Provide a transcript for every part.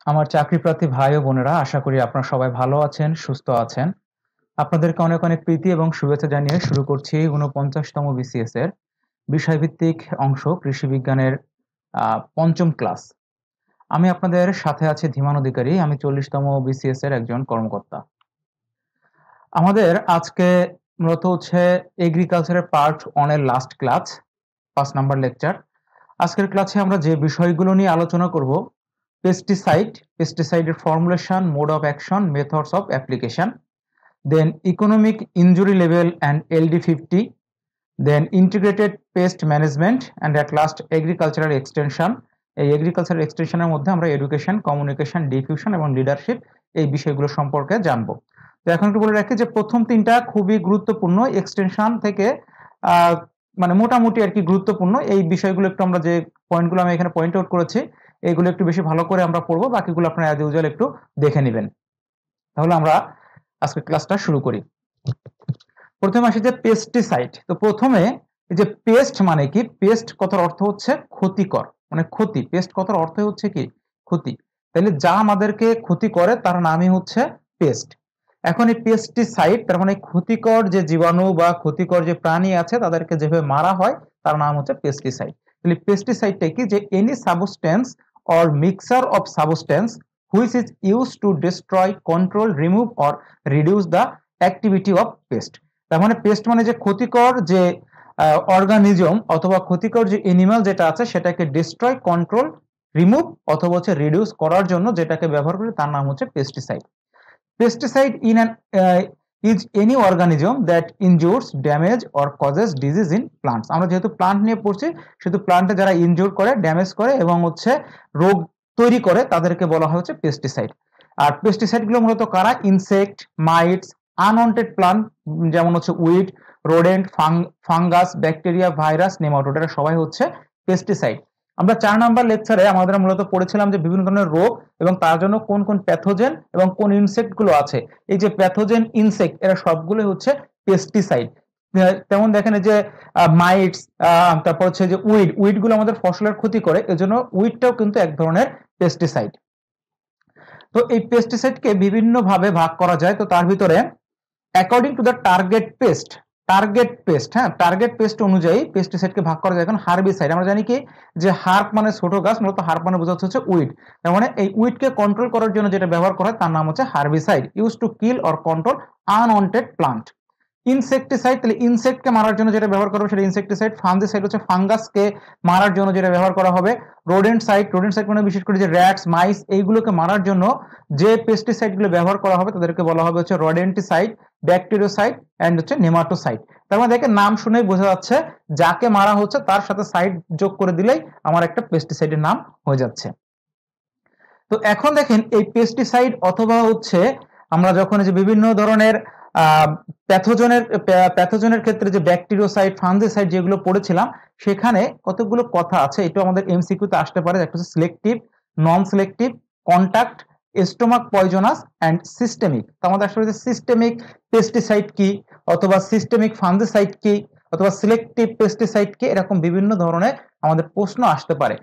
আমার চাকরিপ্রার্থী ভাই ও বোনেরা, আশা করি আপনারা সবাই ভালো আছেন, সুস্থ আছেন। আপনাদেরকে অনেক অনেক প্রীতি এবং শুভেচ্ছা জানিয়ে শুরু করছি ৪৯তম বিসিএস এর বিষয়ভিত্তিক অংশ, কৃষি বিজ্ঞানের পঞ্চম ক্লাস। আমি আপনাদের সাথে আছি ধীমান অধিকারী। আমি ৪০তম বিসিএস এর একজন কর্মকর্তা। আমাদের আজকে মূলত হচ্ছে এগ্রিকালচারের পার্ট 1 এর লাস্ট ক্লাস, 5 নাম্বার লেকচার। আজকের ক্লাসে আমরা যে বিষয়গুলো নিয়ে আলোচনা করব: পেস্টিসাইডের formulation, mode of action, methods of application, then economic injury level and LD50, then integrated pest management, and at last agricultural extension. এই এগ্রিকালচারাল এক্সটেনশনের মধ্যে আমরা এডুকেশন, কমিউনিকেশন, ডিফিউশন এবং লিডারশিপ এই বিষয়গুলো সম্পর্কে জানবো। তো এখন একটু বলে রাখি যে প্রথম তিনটা খুবই গুরুত্বপূর্ণ, এক্সটেনশন থেকে আহ, মানে মোটামুটি আর কি গুরুত্বপূর্ণ। এই বিষয়গুলো একটু আমরা যে পয়েন্টগুলো আমি এখানে পয়েন্ট আউট করেছি, এগুলো একটু বেশি ভালো করে আমরা পড়বো, বাকিগুলো আপনারা অ্যাজ ইউজুয়াল একটু দেখে নেবেন। তাহলে আমরা আজকে ক্লাসটা শুরু করি। প্রথমে আসি যে পেস্টিসাইড। তো প্রথমে এই যে পেস্ট মানে কি, পেস্ট কথার অর্থ হচ্ছে ক্ষতিকর, মানে ক্ষতি। পেস্ট কথার অর্থ হচ্ছে কি, ক্ষতি। তাহলে যা আমাদেরকে ক্ষতি করে তার নামই হচ্ছে পেস্ট। এখন এই পেস্টিসাইড তার মানে ক্ষতিকর যে জীবাণু বা ক্ষতিকর যে প্রাণী আছে তাদেরকে যেভাবে মারা হয় তার নাম হচ্ছে পেস্টিসাইড। তাহলে পেস্টিসাইডটা কি, যে any substance or mixture of substance which is use to destroy, control, remove or reduce the activity of pest. তার মানে পেস্ট মানে যে ক্ষতিকর যে অর্গানিজম অথবা ক্ষতিকর যে এনিম্যাল যেটা আছে সেটাকে ডিস্ট্রয়, কন্ট্রোল, রিমুভ অথবা হচ্ছে রিডিউস করার জন্য যেটাকে ব্যবহার করে তার নাম হচ্ছে pesticide. Pesticide in an is any organism that injures, damage or causes disease in plants. আমরা যেহেতু প্লান্ট নিয়ে পড়ছি, সেহেতু প্লান্টে যারা ইনজুর করে, ড্যামেজ করে এবং হচ্ছে রোগ তৈরি করে তাদেরকে বলা হয় হচ্ছে পেস্টিসাইড। আর পেস্টিসাইড গুলো মূলত কারা, ইনসেক্ট, মাইটস, আনওয়ান্টেড প্লান্ট যেমন হচ্ছে weed, rodent, fungus, bacteria, virus, nematode, এরা সবাই হচ্ছে পেস্টিসাইড। আমরা 4 নাম্বার লেকচারে আমাদের মূলত পড়েছিলাম যে বিভিন্ন ধরনের রোগ এবং তার জন্য কোন কোন প্যাথোজেন এবং কোন ইনসেক্ট গুলো আছে। এই যে প্যাথোজেন, ইনসেক্ট, এরা সবগুলো হচ্ছে পেস্টিসাইড। তেমন দেখেন এই যে মাইটস, তারপর হচ্ছে যে উইড গুলো আমাদের ফসলের ক্ষতি করে, এজন্য উইডটাও কিন্তু এক ধরনের পেস্টিসাইড। তো এই পেস্টিসাইডকে বিভিন্ন ভাবে ভাগ করা যায়। তো তার ভিতরে according to the target pest অনুযায়ী পেস্টিসাইডকে ভাগ করা যায়। এখন হার্বিসাইড আমরা জানি কি, যে হার্ব মানে ছোট গাছ, মূলত হার্ব মানে বোঝাচ্ছে হচ্ছে উইড। তার মানে এই উইডকে কন্ট্রোল করার জন্য যেটা ব্যবহার করা হয় তার নাম হচ্ছে herbicide, use to kill or control unwanted plant. Insecticide, তাহলে ইনসেক্টকে মারার জন্য যেটা ব্যবহার করা হবে সেটা ইনসেকটিসাইড। ফাঙ্গিসাইড হচ্ছে ফাঙ্গাসকে মারার জন্য যেটা ব্যবহার করা হবে। রোডেন্টসাইড মানে বিশেষ করে যে র্যাটস, মাইস, এইগুলোকে মারার জন্য যে পেস্টিসাইড গুলো ব্যবহার করা হবে তাদেরকে বলা হবে হচ্ছে রোডেন্টিসাইড, ব্যাকটেরিওসাইড এন্ড হচ্ছে নেমাটোসাইড। তার মানে দেখে নাম শুনেই বোঝা যাচ্ছে যাকে মারা হচ্ছে তার সাথে সাইড যোগ করে দিলেই আমার একটা পেস্টিসাইডের নাম হয়ে যাচ্ছে। তো এখন দেখেন এই পেস্টিসাইড অথবা হচ্ছে আমরা যখন যে বিভিন্ন ধরনের প্যাথোজেনের ক্ষেত্রে যে ব্যাকটেরিওসাইড, ফাঙ্গিসাইড যেগুলো পড়েছিলাম, সেখানে কতগুলো কথা আছে, এটা আমাদের এমসিকিউতে আসতে পারে। একটা হচ্ছে selective, non selective, contact, stomach poisonous and systemic. তো আমাদের আসলে সিস্টেমিক পেস্টিসাইড কি, অথবা সিস্টেমিক ফাঙ্গিসাইড কি, অথবা সিলেক্টিভ পেস্টিসাইড কি, এরকম বিভিন্ন ধরনের আমাদের প্রশ্ন আসতে পারে।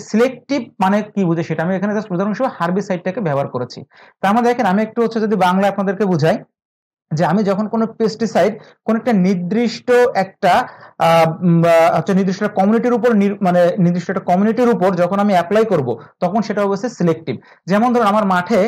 সিলেক্টিভ মানে কি বুঝে সেটা আমি এখানে জাস্ট উদাহরণ হিসেবে হার্বিসাইডটাকে ব্যবহার করেছি। তার মানে দেখেন আমি একটু হচ্ছে যদি বাংলা আপনাদেরকে বুঝাই, যে আমি যখন কোনো পেস্টিসাইড কোন একটা নির্দিষ্ট একটা নির্দিষ্ট কমিউনিটির উপর মানে নির্দিষ্ট একটা কমিউনিটির উপর যখন আমি অ্যাপ্লাই করব, তখন সেটা অবশ্যই সিলেক্টিভ। যেমন ধরুন আমার মাঠে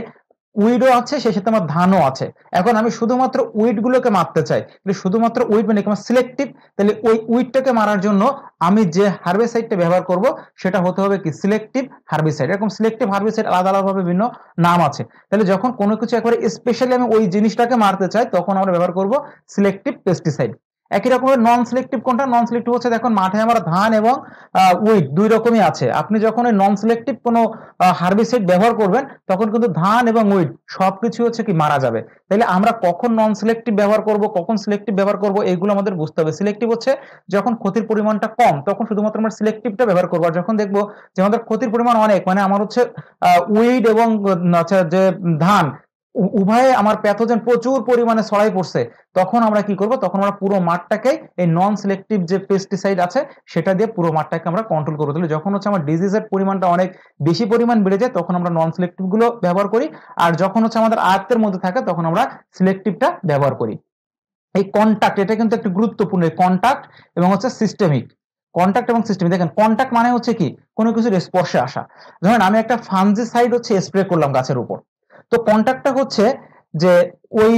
উইডও আছে, সেই সাথে আমার ধানও আছে। এখন আমি শুধুমাত্র উইড গুলোকে মারতে চাই, শুধুমাত্র উইড মানে আমার সিলেক্টিভ। তাহলে ওই উইডটাকে মারার জন্য আমি যে হার্বিসাইডটা ব্যবহার করব সেটা হতে হবে কি, সিলেক্টিভ হার্বিসাইড। এরকম সিলেক্টিভ হার্বিসাইড আলাদা আলাদাভাবে বিভিন্ন নাম আছে। তাহলে যখন কোনো কিছু একবারে স্পেশালি আমি ওই জিনিসটাকে মারতে চাই তখন আমরা ব্যবহার করব সিলেক্টিভ পেস্টিসাইড। একই রকমের নন সিলেক্টিভ কোনটা, নন সিলেক্টিভ হচ্ছে দেখুন মাঠে আমার ধান এবং উইড দুই রকমই আছে। আপনি যখন ওই নন সিলেক্টিভ কোনো হার্বিসাইড ব্যবহার করবেন তখন কিন্তু ধান এবং উইড সবকিছু হচ্ছে কি মারা যাবে। তাহলে আমরা কখন নন সিলেক্টিভ ব্যবহার করব, কখন সিলেক্টিভ ব্যবহার করব, এইগুলো আমাদের বুঝতে হবে। সিলেক্টিভ হচ্ছে যখন ক্ষতির পরিমাণটা কম তখন শুধুমাত্র আমরা সিলেক্টিভটা ব্যবহার করবো। আর যখন দেখবো যে আমাদের ক্ষতির পরিমাণ অনেক, মানে আমার হচ্ছে উইড এবং আচ্ছা যে ধান উভয়ে আমার প্যাথোজেন প্রচুর পরিমাণে ছড়াই পড়ছে, তখন আমরা কি করব, তখন আমরা পুরো মাঠটাকে এই নন সিলেক্টিভ যে পেস্টিসাইড আছে সেটা দিয়ে পুরো মাঠটাকে আমরা কন্ট্রোল করে তুলি। যখন হচ্ছে আমার ডিজিজের পরিমাণটা অনেক বেশি পরিমাণ বেড়ে যায় তখন আমরা নন সিলেক্টিভ গুলো ব্যবহার করি, আর যখন হচ্ছে আমাদের আয়ত্তের মধ্যে থাকে তখন আমরা সিলেক্টিভটা ব্যবহার করি। এই কন্টাক্ট, এটা কিন্তু একটু গুরুত্বপূর্ণ, কন্টাক্ট এবং হচ্ছে সিস্টেমিক। কন্টাক্ট এবং সিস্টেমিক, দেখেন কন্টাক্ট মানে হচ্ছে কি, কোনো কিছুর স্পর্শে আসা। ধরেন আমি একটা ফাঞ্জিসাইড হচ্ছে স্প্রে করলাম গাছের উপর, তো কন্টাক্টটা হচ্ছে যে ওই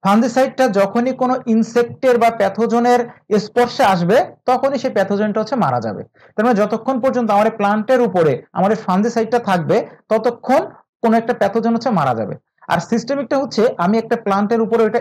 ফাঞ্জিসাইডটা যখনই কোনো ইনসেক্টের বা প্যাথোজনের স্পর্শে আসবে তখনই সেই প্যাথোজনটা হচ্ছে মারা যাবে। তার মানে যতক্ষণ পর্যন্ত আমার প্লান্টের উপরে আমার ফাঞ্জিসাইডটা থাকবে ততক্ষণ কোনো একটা প্যাথোজন হচ্ছে মারা যাবে। আর সিস্টেমিকটা হচ্ছে আমি একটা প্লান্টের উপরে ওইটা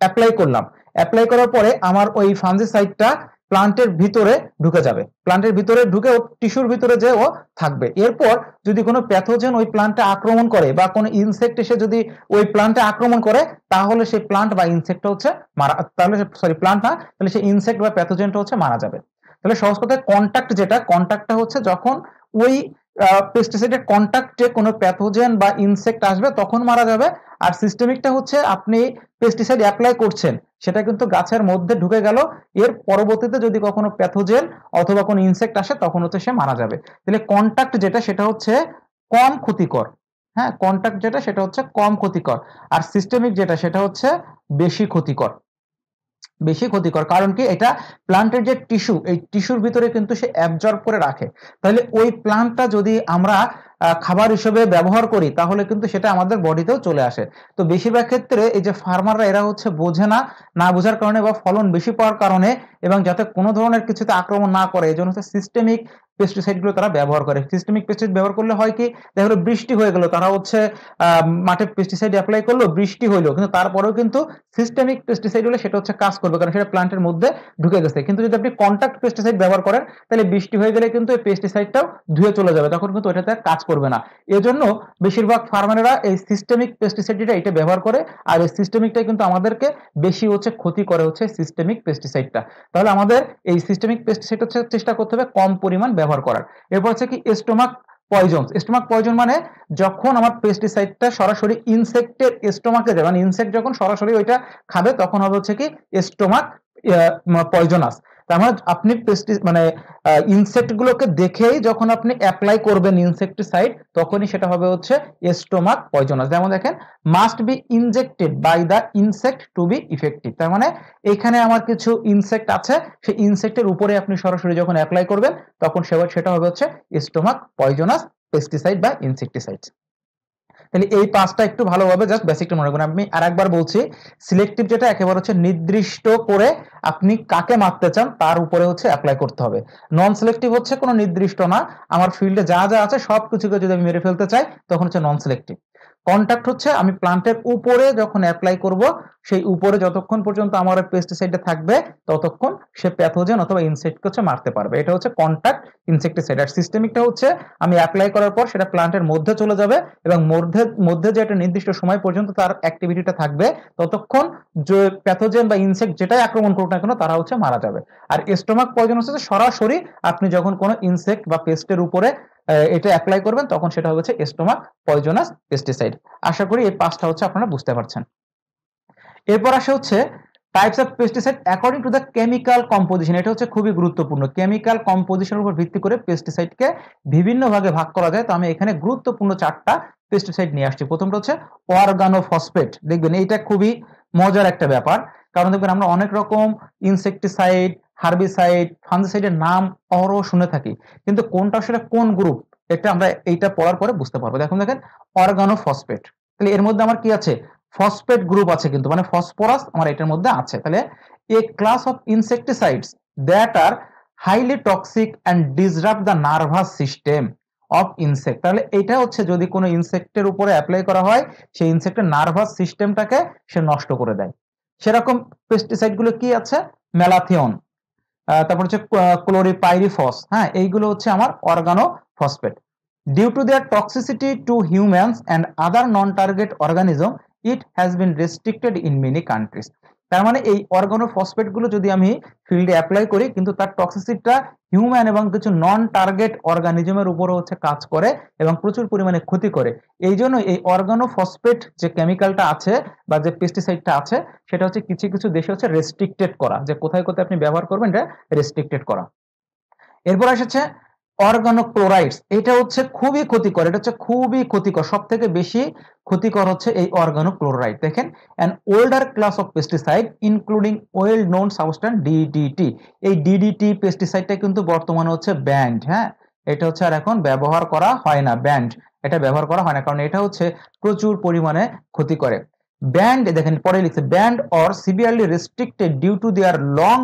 অ্যাপ্লাই করলাম, অ্যাপ্লাই করার পরে আমার ওই ফাঞ্জিসাইডটা প্লান্টের ভিতরে ঢুকে যাবে, প্লান্টের ভিতরে ঢুকে ও টিস্যুর ভিতরে যে ও থাকবে। এরপর যদি কোনো প্যাথোজেন ওই প্লান্টে আক্রমণ করে বা কোনো ইনসেক্ট এসে যদি ওই প্লান্টে আক্রমণ করে তাহলে সেই প্লান্ট বা ইনসেক্টটা হচ্ছে মারা, তাহলে সরি প্লান্ট না, তাহলে সেই ইনসেক্ট বা প্যাথোজেনটা হচ্ছে মারা যাবে। তাহলে সহজ কথায় কন্টাক্ট যেটা, কন্টাক্টটা হচ্ছে যখন ওই পেস্টিসাইডের কন্টাক্টে কোনো প্যাথোজেন বা ইনসেক্ট আসবে তখন মারা যাবে। আর সিস্টেমিকটা হচ্ছে আপনি পেস্টিসাইড অ্যাপ্লাই করছেন, সেটা কিন্তু গাছের মধ্যে ঢুকে গেল, এর পরবর্তীতে যদি কখনো প্যাথোজেন অথবা কোনো ইনসেক্ট আসে তখন হচ্ছে সে মারা যাবে। তাহলে কন্টাক্ট যেটা সেটা হচ্ছে কম ক্ষতিকর, হ্যাঁ কন্টাক্ট যেটা সেটা হচ্ছে কম ক্ষতিকর, আর সিস্টেমিক যেটা সেটা হচ্ছে বেশি ক্ষতিকর। বেশি ক্ষতিকর কারণ কি, এটা প্লান্টের যে টিস্যু, এই টিস্যুর ভিতরে কিন্তু সে অ্যাবজর্ব করে রাখে। তাহলে ওই প্লান্টটা যদি আমরা খাবার হিসেবে ব্যবহার করি তাহলে কিন্তু সেটা আমাদের বডিতেও চলে আসে। তো বেশিরভাগ ক্ষেত্রে এই যে ফার্মাররা এরা হচ্ছে বোঝে না, না বোঝার কারণে বা ফলন বেশি পাওয়ার কারণে এবং যাতে কোনো ধরনের কিছুতে আক্রমণ না করে এই জন্য হচ্ছে সিস্টেমিক পেস্টিসাইড গুলো তারা ব্যবহার করে। সিস্টেমিক পেস্টিসাইড ব্যবহার করলে হয় কি, দেখা গেলো বৃষ্টি হয়ে গেল, তারা হচ্ছে মাঠে পেস্টিসাইড অ্যাপ্লাই করলো, বৃষ্টি হইলো, কিন্তু তারপরেও কিন্তু সিস্টেমিক পেস্টিসাইড হলে সেটা হচ্ছে কাজ করবে কারণ সেটা প্লান্টের মধ্যে ঢুকে গেছে। কিন্তু যদি আপনি কন্টাক্ট পেস্টিসাইড ব্যবহার করেন তাহলে বৃষ্টি হয়ে গেলে কিন্তু এই পেস্টিসাইডটাও ধুয়ে চলে যাবে, তখন কিন্তু ওটাতে কাজ করবে না। এজন্য বেশিরভাগ ফার্মারেরা এই সিস্টেমিক পেস্টিসাইড যেটা এটা ব্যবহার করে, আর এই সিস্টেমিকটাই কিন্তু আমাদেরকে বেশি হচ্ছে ক্ষতি করে হচ্ছে সিস্টেমিক পেস্টিসাইডটা। তাহলে আমাদের এই সিস্টেমিক পেস্টিসাইড হচ্ছে চেষ্টা করতে হবে কম পরিমাণ ব্যবহার করার। এরপর হচ্ছে কি স্টোমাক পয়জন। স্টোমাক পয়জন মানে যখন আমার পেস্টিসাইডটা সরাসরি ইনসেক্টের স্টোমাকে যাবে, মানে ইনসেক্ট যখন সরাসরি ওইটা খাবে তখন হবে হচ্ছে কি স্টোমাক পয়জনাস। তার মানে আপনি মানে ইনসেক্ট গুলোকে দেখেই যখন আপনি অ্যাপ্লাই করবেন ইনসেক্টিসাইড তখনই সেটা হবে হচ্ছে স্টোমাক পয়জনাস। যেমন দেখেন, must be injected by the insect to be effective. তার মানে এখানে আমার কিছু ইনসেক্ট আছে, সেই ইনসেক্টের উপরে আপনি সরাসরি যখন অ্যাপ্লাই করবেন তখন সেটা হবে হচ্ছে স্টোমাক পয়জনাস পেস্টিসাইড বা ইনসেক্টিসাইড। তাহলে এই পাঁচটা একটু ভালোভাবে জাস্ট বেসিকটা মনে রাখবেন। আমি আরেকবার বলছি, সিলেক্টিভ যেটা একেবারে হচ্ছে নির্দিষ্ট করে আপনি কাকে মারতে চান তার উপরে হচ্ছে অ্যাপ্লাই করতে হবে। নন সিলেক্টিভ হচ্ছে কোনো নির্দিষ্ট না, আমার ফিল্ডে যা যা আছে সবকিছুকে যদি আমি মেরে ফেলতে চাই তখন হচ্ছে নন সিলেক্টিভ। কন্টাক্ট হচ্ছে আমি প্লান্টের উপরে যখন অ্যাপ্লাই করব সেই উপরে যতক্ষণ পর্যন্ত আমার পেস্টিসাইডটা থাকবে ততক্ষণ সে প্যাথোজেন অথবা ইনসেক্টকে হচ্ছে মারতে পারবে, এটা হচ্ছে কন্টাক্ট ইনসেক্টিসাইড। আর সিস্টেমিকটা হচ্ছে আমি অ্যাপ্লাই করার পর সেটা প্লান্টের মধ্যে চলে যাবে এবং মধ্যে যে একটা নির্দিষ্ট সময় পর্যন্ত তার অ্যাক্টিভিটিটা থাকবে ততক্ষণ যে প্যাথোজেন বা ইনসেক্ট যেটাই আক্রমণ করুক না কেন তারা হচ্ছে মারা যাবে। আর স্টোমাক পয়জন হচ্ছে সরাসরি আপনি যখন কোনো ইনসেক্ট বা পেস্টের উপরে এটা অ্যাপ্লাই করবেন তখন সেটা হচ্ছে স্টোমাক পয়জনাস পেস্টিসাইড। আশা করি এই পাঁচটা হচ্ছে আপনারা বুঝতে পারছেন। এরপর আসে হচ্ছে types of pesticide according to the chemical composition. এটা হচ্ছে খুবই গুরুত্বপূর্ণ, কেমিক্যাল কম্পোজিশনের উপর ভিত্তি করে পেস্টিসাইডকে বিভিন্ন ভাগে ভাগ করা যায়। তো আমি এখানে গুরুত্বপূর্ণ চারটা পেস্টিসাইড নিয়ে আসছি। প্রথমটা হচ্ছে অর্গানোফসফেট। দেখবেন এইটা খুবই মজার একটা ব্যাপার, কারণ দেখবেন আমরা অনেক রকম ইনসেকটিসাইড, হার্বিসাইড, ফাঙ্গিসাইডের নাম অহরহ শুনে থাকি, কিন্তু কোনটা আসলে কোন গ্রুপ এটা আমরা এইটা পড়ার পরে বুঝতে পারবো। দেখেন অর্গানোফসফেট, তাহলে এর মধ্যে আমার কি আছে, ফসফেট গ্রুপ আছে, কিন্তু মানে ফসফরাস আমার এটার মধ্যে আছে। তাহলে a class of insecticides that are highly toxic and disrupt the nervous system of insect. তাহলে এটা হচ্ছে যদি কোনো ইনসেক্টের উপরে অ্যাপ্লাই করা হয় সেই ইনসেক্টের নার্ভাস সিস্টেমটাকে সে নষ্ট করে দেয়। সেরকম পেস্টিসাইড গুলো কি আছে, ম্যালাথিয়ন, তারপর হচ্ছে ক্লোরিপাইরিফস, হ্যাঁ এইগুলো হচ্ছে আমার organophosphate. Due to their toxicity to humans and other non target organism it has been restricted in many countries. তার মানে এই অর্গানোফসফেট গুলো যদি আমি ফিল্ডে অ্যাপ্লাই করি কিন্তু তার টক্সিসিটিটা হিউম্যান এবং কিছু নন টার্গেট অর্গানিজমের উপরও হচ্ছে কাজ করে এবং প্রচুর পরিমাণে ক্ষতি করে। এই জন্য এই অর্গানোফসফেট যে কেমিক্যালটা আছে বা যে পেস্টিসাইডটা আছে সেটা হচ্ছে কিছু কিছু দেশে হচ্ছে রেস্ট্রিক্টেড করা, যে কোথায় কোথায় আপনি ব্যবহার করবেন এটা রেস্ট্রিক্টেড করা। এরপর এসেছে অর্গানোক্লোরাইডস। এটা হচ্ছে খুবই ক্ষতিকর, এটা হচ্ছে খুবই ক্ষতিকর, সব থেকে বেশি ক্ষতিকর হচ্ছে এই অর্গানোক্লোরাইড। দেখেন, an older class of pesticide including well known substance DDT. এই ডিডিটি পেস্টিসাইডটা কিন্তু বর্তমানে হচ্ছে ব্যান্ড। হ্যাঁ, এটা হচ্ছে আর এখন ব্যবহার করা হয় না, ব্যান্ড, এটা ব্যবহার করা হয় না, কারণ এটা হচ্ছে প্রচুর পরিমাণে ক্ষতি করে। ব্যান্ড, দেখেন পরে লিখছে banned or severely restricted due to their long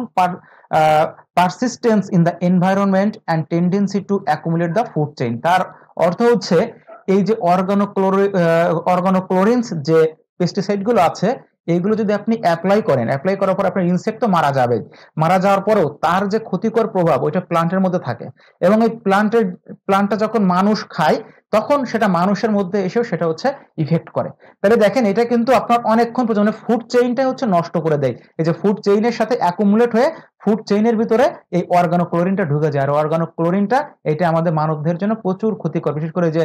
persistence in the environment and tendency to accumulate the food chain। তার অর্থ হচ্ছে এই যে অর্গানোক্লোরিনস যে পেস্টিসাইড গুলো আছে এইগুলো যদি আপনি অ্যাপ্লাই করার পর আপনার ইনসেক্ট তো মারা যাবে, মারা যাওয়ার পরেও তার যে ক্ষতিকর প্রভাব ওইটা প্লান্টের মধ্যে থাকে এবং এই প্লান্টটা যখন মানুষ খায় তখন সেটা মানুষের মধ্যে এসেও সেটা হচ্ছে ইফেক্ট করে। তাহলে দেখেন এটা কিন্তু আপনার অনেকক্ষণ পর্যন্ত ফুড চেইনটা হচ্ছে নষ্ট করে দেয়। এই যে ফুড চেইনের সাথে অ্যাকুমুলেট হয়ে ফুড চেইনের ভিতরে এই অর্গানোক্লোরিনটা ঢুকে যায়, আর অর্গানোক্লোরিনটা এটা আমাদের মানবদের জন্য প্রচুর ক্ষতিকর। বিশেষ করে যে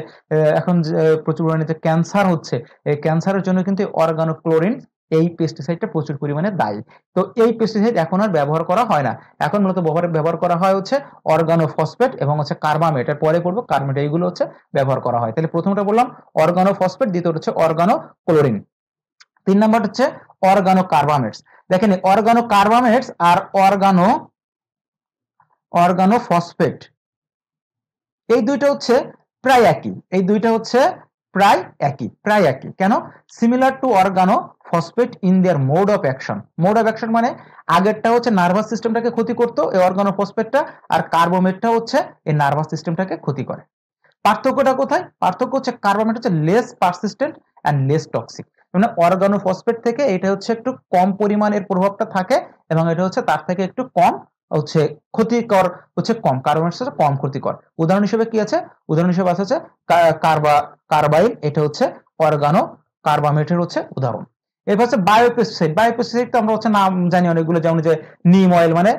এখন প্রচুর পরিমাণে যে ক্যান্সার হচ্ছে, এই ক্যান্সারের জন্য কিন্তু অর্গানোক্লোরিন এই পেস্টিসাইডটা প্রচুর পরিমাণে দায়ী। তো এই পেস্টিসাইড এখন আর ব্যবহার করা হয় না, এখন মূলত ব্যবহার করা হয় হচ্ছে অর্গানোফসফেট এবং হচ্ছে কার্বামেট। এর পরে পড়বো কার্বামেট, এইগুলো হচ্ছে ব্যবহার করা হয়। তাহলে প্রথমটা বললাম অর্গানোফসফেট, দ্বিতীয়টা হচ্ছে অর্গানোক্লোরিন, 3 নাম্বার হচ্ছে অর্গানোকার্বামেটস। দেখেন অর্গানোকার্বামেটস আর অর্গানোফসফেট এই দুইটা হচ্ছে প্রায় একই, এই দুইটা হচ্ছে প্রায় একই। কেন? Similar to organophosphate in their mode of action. Mode of action মানে আগেরটা হচ্ছে নার্ভাস সিস্টেমটাকে ক্ষতি করতো এই অর্গানোফসফেটটা, আর কার্বোমেটটা হচ্ছে এই নার্ভাস সিস্টেমটাকে ক্ষতি করে। পার্থক্যটা কোথায়? পার্থক্য হচ্ছে কার্বোমেট হচ্ছে less persistent and less toxic. মানে অর্গানোফসফেট থেকে এটা হচ্ছে একটু কম পরিমাণের প্রভাবটা থাকে এবং এটা হচ্ছে তার থেকে একটু কম হচ্ছে ক্ষতিকর, হচ্ছে কম, কার্বোমেট হচ্ছে কম ক্ষতিকর। উদাহরণ হিসেবে কি আছে? উদাহরণ হিসেবে আছে কার্বাইল, এটা হচ্ছে কার্বামেটের হচ্ছে উদাহরণ। এরপর হচ্ছে বায়োপেস্টিসাইড। বায়োপেস্টিসাইড তো আমরা হচ্ছে নাম জানি অনেকগুলো, যেমন যে নিম অয়েল, মানে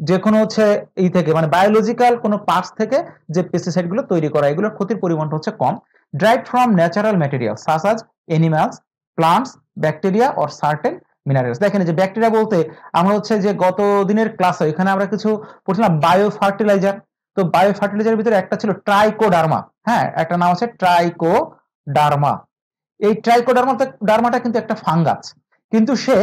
যে কোনো হচ্ছে এই থেকে মানে বায়োলজিক্যাল কোনো পার্টস থেকে যে পেস্টিসাইড গুলো তৈরি করা, এগুলোর ক্ষতির পরিমাণটা হচ্ছে কম। derived from natural materials such as animals, plants, bacteria or certain minerals। দেখেন যে ব্যাকটেরিয়া বলতে আমরা হচ্ছে যে গত দিনের ক্লাসে এখানে আমরা কিছু পড়ছিলাম বায়ো ফার্টিলাইজার। তো বায়ো ফার্টিলাইজারের ভিতরে একটা ছিল ট্রাইকোডার্মা। হ্যাঁ, একটা নাম আছে ট্রাইকোডার্মা। এই ট্রাইকোডার্মাটা কিন্তু একটা ফাঙ্গাস, কিন্তু সে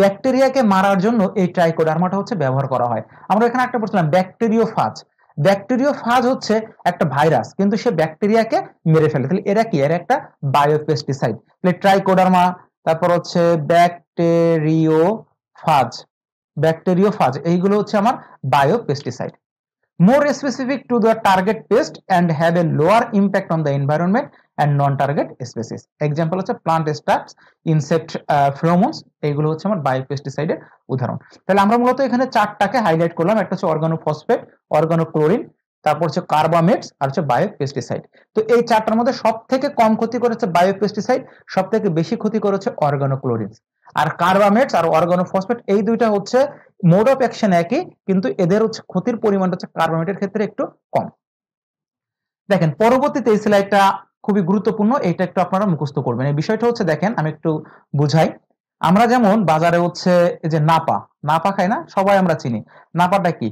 ব্যাকটেরিয়াকে মারার জন্য এই ট্রাইকোডার্মাটা হচ্ছে ব্যবহার করা হয়। আমরা এখানে একটা পড়ছিলাম ব্যাকটেরিওফাজ। ব্যাকটেরিওফাজ হচ্ছে একটা ভাইরাস, কিন্তু সে ব্যাকটেরিয়াকে মেরে ফেলে। তাহলে এরা কি? এরা একটা বায়োপেস্টিসাইড। তাহলে ট্রাইকোডার্মা, তারপর হচ্ছে ব্যাকটেরিওফাজ, এইগুলো হচ্ছে আমার biopesticide. More specific to the target pest and have a lower impact on the environment and non-target species. Example হচ্ছে plant extracts, insect pheromones, এইগুলো হচ্ছে আমার বায়োপেস্টিসাইডের উদাহরণ। তাহলে আমরা মূলত এখানে চারটাকে হাইলাইট করলাম, একটা হচ্ছে অর্গানোফসফেট, অর্গানোক্লোরিন, তারপর হচ্ছে কার্বামেটস আর হচ্ছে বায়োপেস্টিসাইড। তো এই চারটার মধ্যে সব থেকে কম ক্ষতি করেছে বায়োপেস্টিসাইড, সব থেকে বেশি ক্ষতি করেছে অর্গানোক্লোরিন। আর কার্বামেটস আর অর্গানোফসফেট এই দুইটা হচ্ছে মোড অফ অ্যাকশন একই, কিন্তু এদের হচ্ছে ক্ষতির পরিমাণটা হচ্ছে কার্বামেটের ক্ষেত্রে একটু কম। দেখেন পরবর্তীতে এই স্লাইডটা খুবই গুরুত্বপূর্ণ, এটা একটু আপনারা মুখস্থ করবেন। এই বিষয়টা হচ্ছে দেখেন আমি একটু বুঝাই। আমরা যেমন বাজারে হচ্ছে এই যে নাপা খাই না, সবাই আমরা চিনি। নাপাটা কি?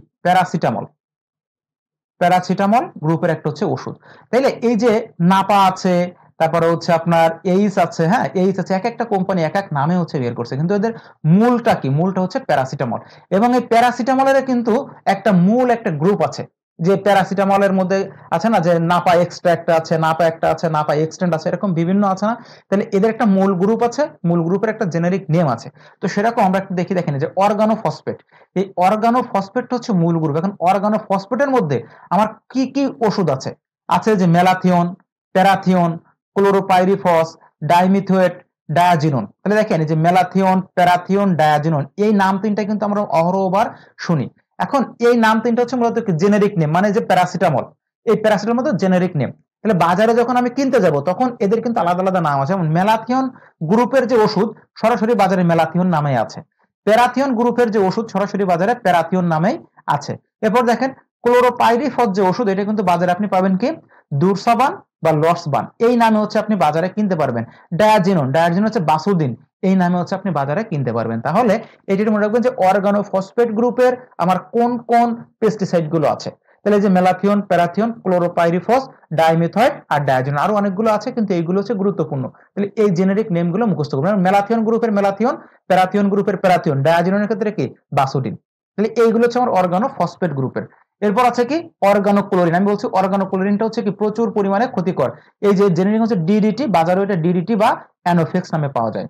প্যারাসিটামল গ্রুপের একটা হচ্ছে ওষুধ। তাইলে এই যে নাপা আছে, তারপরে হচ্ছে আপনার এইস আছে, হ্যাঁ এইস আছে, এক একটা কোম্পানি এক এক নামে হচ্ছে বের করছে, কিন্তু এদের মূলটা কি? মূলটা হচ্ছে প্যারাসিটামল। এবং এই প্যারাসিটামলের কিন্তু একটা মূল একটা গ্রুপ আছে, যে প্যারাসিটামলের মধ্যে আছে না যে নাপা এক্সট্রা আছে, নাপা একটা আছে, নাপা এক্সটেন্ড আছে, এরকম বিভিন্ন আছে না? তাহলে এদের একটা মূল গ্রুপ আছে, মূল গ্রুপের একটা জেনেরিক নেম আছে। তো সেরকম আমরা একটু দেখেন যে অর্গানোফসফেট, এই অর্গানোফসফেট হচ্ছে মূল গ্রুপ। এখন অর্গানোফসফেটের মধ্যে আমার কি কি ওষুধ আছে? আছে যে মেলাথিয়ন, প্যারাথিয়ন, ক্লোরোপাইরিফস, ডাইমিথোয়েট, ডায়াজিনোন। তাহলে দেখেন এই যে মেলাথিয়ন, প্যারাথিয়ন, ডায়াজিনোন, এই নাম তিনটা কিন্তু আমরা অহরহবার শুনি। এখন এই নাম তিনটা হচ্ছে মূলত জেনেরিক নেম, মানে যে প্যারাসিটামল, এই প্যারাসিটামল মতো জেনেরিক নেম। তাহলে বাজারে যখন আমি কিনতে যাব তখন এদের কিন্তু আলাদা আলাদা নাম আছে। যেমন মেলাথিয়ন গ্রুপের যে ওষুধ সরাসরি বাজারে মেলাথিয়ন নামে আছে, প্যারাথিয়ন গ্রুপের যে ওষুধ সরাসরি বাজারে প্যারাথিয়ন নামেই আছে। এরপর দেখেন ক্লোরোপাইরিফস যে ওষুধ, এটা কিন্তু বাজারে আপনি পাবেন কি দুরসাবান বা লর্সবান, এই নামে হচ্ছে আপনি বাজারে কিনতে পারবেন। ডায়াজিনন, ডায়াজিনন হচ্ছে বাসুদিন, এই নামে হচ্ছে আপনি বাজারে কিনতে পারবেন। তাহলে এটির মনে রাখবেন যে অর্গানোফসফেট গ্রুপের আমার কোন কোন পেস্টিসাইড গুলো আছে। তাহলে যে মেলাথিয়ন, প্যারাথিয়ন, ক্লোরোপাইরিফস, ডাইমিথয়েড আর ডায়াজিনন, আরো অনেকগুলো আছে কিন্তু এইগুলো হচ্ছে গুরুত্বপূর্ণ। তাহলে এই জেনেরিক নেম গুলো মুখস্থ করবেন। মেলাথিয়ন গ্রুপের মেলাথিয়ন, প্যারাথিয়ন গ্রুপের প্যারাথিয়ন, ডায়াজিননের ক্ষেত্রে কি বাসুডিন। তাহলে এইগুলো হচ্ছে আমার অর্গানোফসফেট গ্রুপের। এরপর আছে কি অর্গানোক্লোরিন। আমি বলছি অর্গানোক্লোরিনটা হচ্ছে কি প্রচুর পরিমাণে ক্ষতিকর। এই যে জেনেরিক হচ্ছে ডিডিটি, বাজারে এটা ডিডিটি বা অ্যানোফেক্স নামে পাওয়া যায়।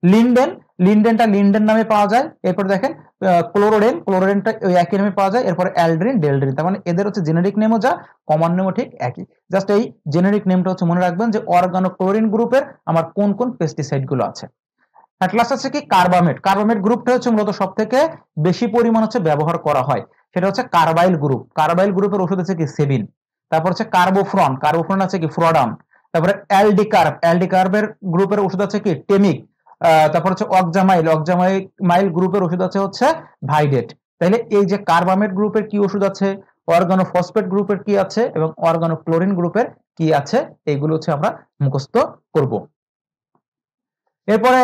লিন্ডেন, লিন্ডেনটা লিন্ডেন নামে পাওয়া যায়। এরপর দেখেন ক্লোরোডেন, ক্লোরোডেনটা ওই একই নামে পাওয়া যায়। এরপর অ্যালড্রিন, ডেলড্রিন। তার মানে এদের হচ্ছে জেনেরিক নেমও যা, কমন নেমও ঠিক একই। জাস্ট এই জেনেরিক নেমটা হচ্ছে মনে রাখবেন যে অর্গানোক্লোরিন গ্রুপের আমার কোন কোন পেস্টিসাইড গুলো আছে। অ্যাট লাস্ট আছে কি কার্বামেট। কার্বামেট গ্রুপটা হচ্ছে মূলত সব থেকে বেশি পরিমাণ হচ্ছে ব্যবহার করা হয়, সেটা হচ্ছে কার্বাইল গ্রুপ। কার্বাইল গ্রুপের ওষুধ আছে কি সেবিন। তারপর হচ্ছে কার্বোফ্রন, কার্বোফ্রন আছে কি ফ্রোডান। তারপরে অ্যালডিকার্ব, অ্যালডিকার্বের গ্রুপের ওষুধ আছে কি টেমিক। তারপর হচ্ছে অক্সামাইল, অক্সামাইল গ্রুপের ওষুধ আছে হচ্ছে ভাইডেট। তাহলে এই যে কার্বামেট গ্রুপের কি ওষুধ আছে, অর্গানোফসফেট গ্রুপের কি আছে এবং অর্গানোক্লোরিন গ্রুপের কি আছে, এইগুলো হচ্ছে আমরা মুখস্থ করব। এরপরে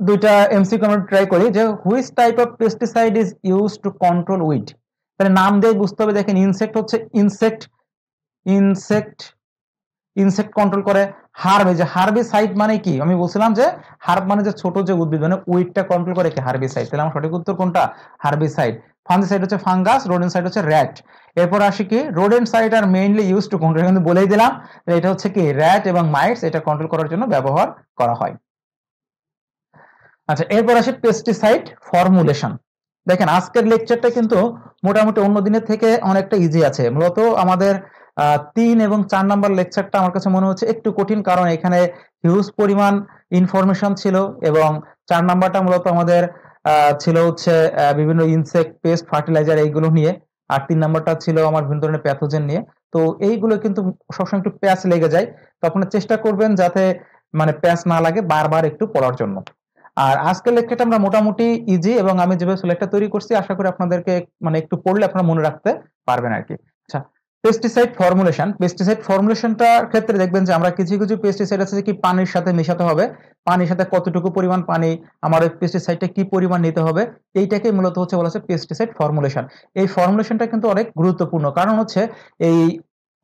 দুইটা এমসিকিউ আমরা ট্রাই করি যে which type of pesticide is use to control weed. তাহলে নাম দিয়ে বুঝতে হবে। দেখেন ইনসেক্ট হচ্ছে ইনসেক্ট, ইনসেক্ট ইনসেক্ট কন্ট্রোল করে। হার্ব, এই যে হার্বিসাইড মানে কি, আমি বলছিলাম যে হার্ব মানে যে ছোট যে উদ্ভিদ, মানে উইডটা কন্ট্রোল করে কি হার্বিসাইড। তাহলে আমার সঠিক উত্তর কোনটা, হার্বিসাইড। ফাঙ্গিসাইড হচ্ছে ফাঙ্গাস, রোডেন্সাইড হচ্ছে র্যাট। এরপর আসি কি রোডেন্সাইড আর মেইনলি ইউজ টু কন্ট্রোল, কিন্তু বলেই দিলাম এটা হচ্ছে কি র্যাট এবং মাইটস, এটা কন্ট্রোল করার জন্য ব্যবহার করা হয়। আচ্ছা, এরপর আসে পেস্টিসাইড ফর্মুলেশন। দেখেন আজকের লেকচারটা কিন্তু মোটামুটি অন্য দিনের থেকে অনেকটা ইজি আছে। মূলত আমাদের 3 এবং 4 নাম্বার লেকচারটা আমার কাছে মনে হচ্ছে একটু কঠিন, কারণ এখানে হিউজ পরিমাণ ইনফরমেশন ছিল এবং 4 নাম্বারটা মূলত আমাদের ছিল হচ্ছে বিভিন্ন ইনসেক্ট, পেস্ট, ফার্টিলাইজার এইগুলো নিয়ে। আর 3 নাম্বারটা ছিল আমার বিভিন্ন ধরনের প্যাথোজেন নিয়ে। তো এইগুলো কিন্তু সবসময় একটু প্যাচ লেগে যায়, তো আপনারা চেষ্টা করবেন যাতে মানে প্যাচ না লাগে বারবার একটু পড়ার জন্য। আর আজকের লেকচারটা আমরা মোটামুটি ইজি, এবং আমি যেভাবে সিলেক্টটা তৈরি করছি আশা করি আপনাদেরকে মানে একটু পড়লে আপনারা মনে রাখতে পারবেন আর কি। আচ্ছা, পেস্টিসাইড ফর্মুলেশন। পেস্টিসাইড ফর্মুলেশনটার ক্ষেত্রে দেখবেন যে আমরা কিছু কিছু পেস্টিসাইড আছে কি পানির সাথে মেশাতে হবে, পানির সাথে কতটুকু পরিমাণ পানি, আমার ওই পেস্টিসাইডটা কি পরিমাণ নিতে হবে, এইটাকে মূলত হচ্ছে বলা হচ্ছে পেস্টিসাইড ফর্মুলেশন। এই ফর্মুলেশনটা কিন্তু অনেক গুরুত্বপূর্ণ, কারণ হচ্ছে এই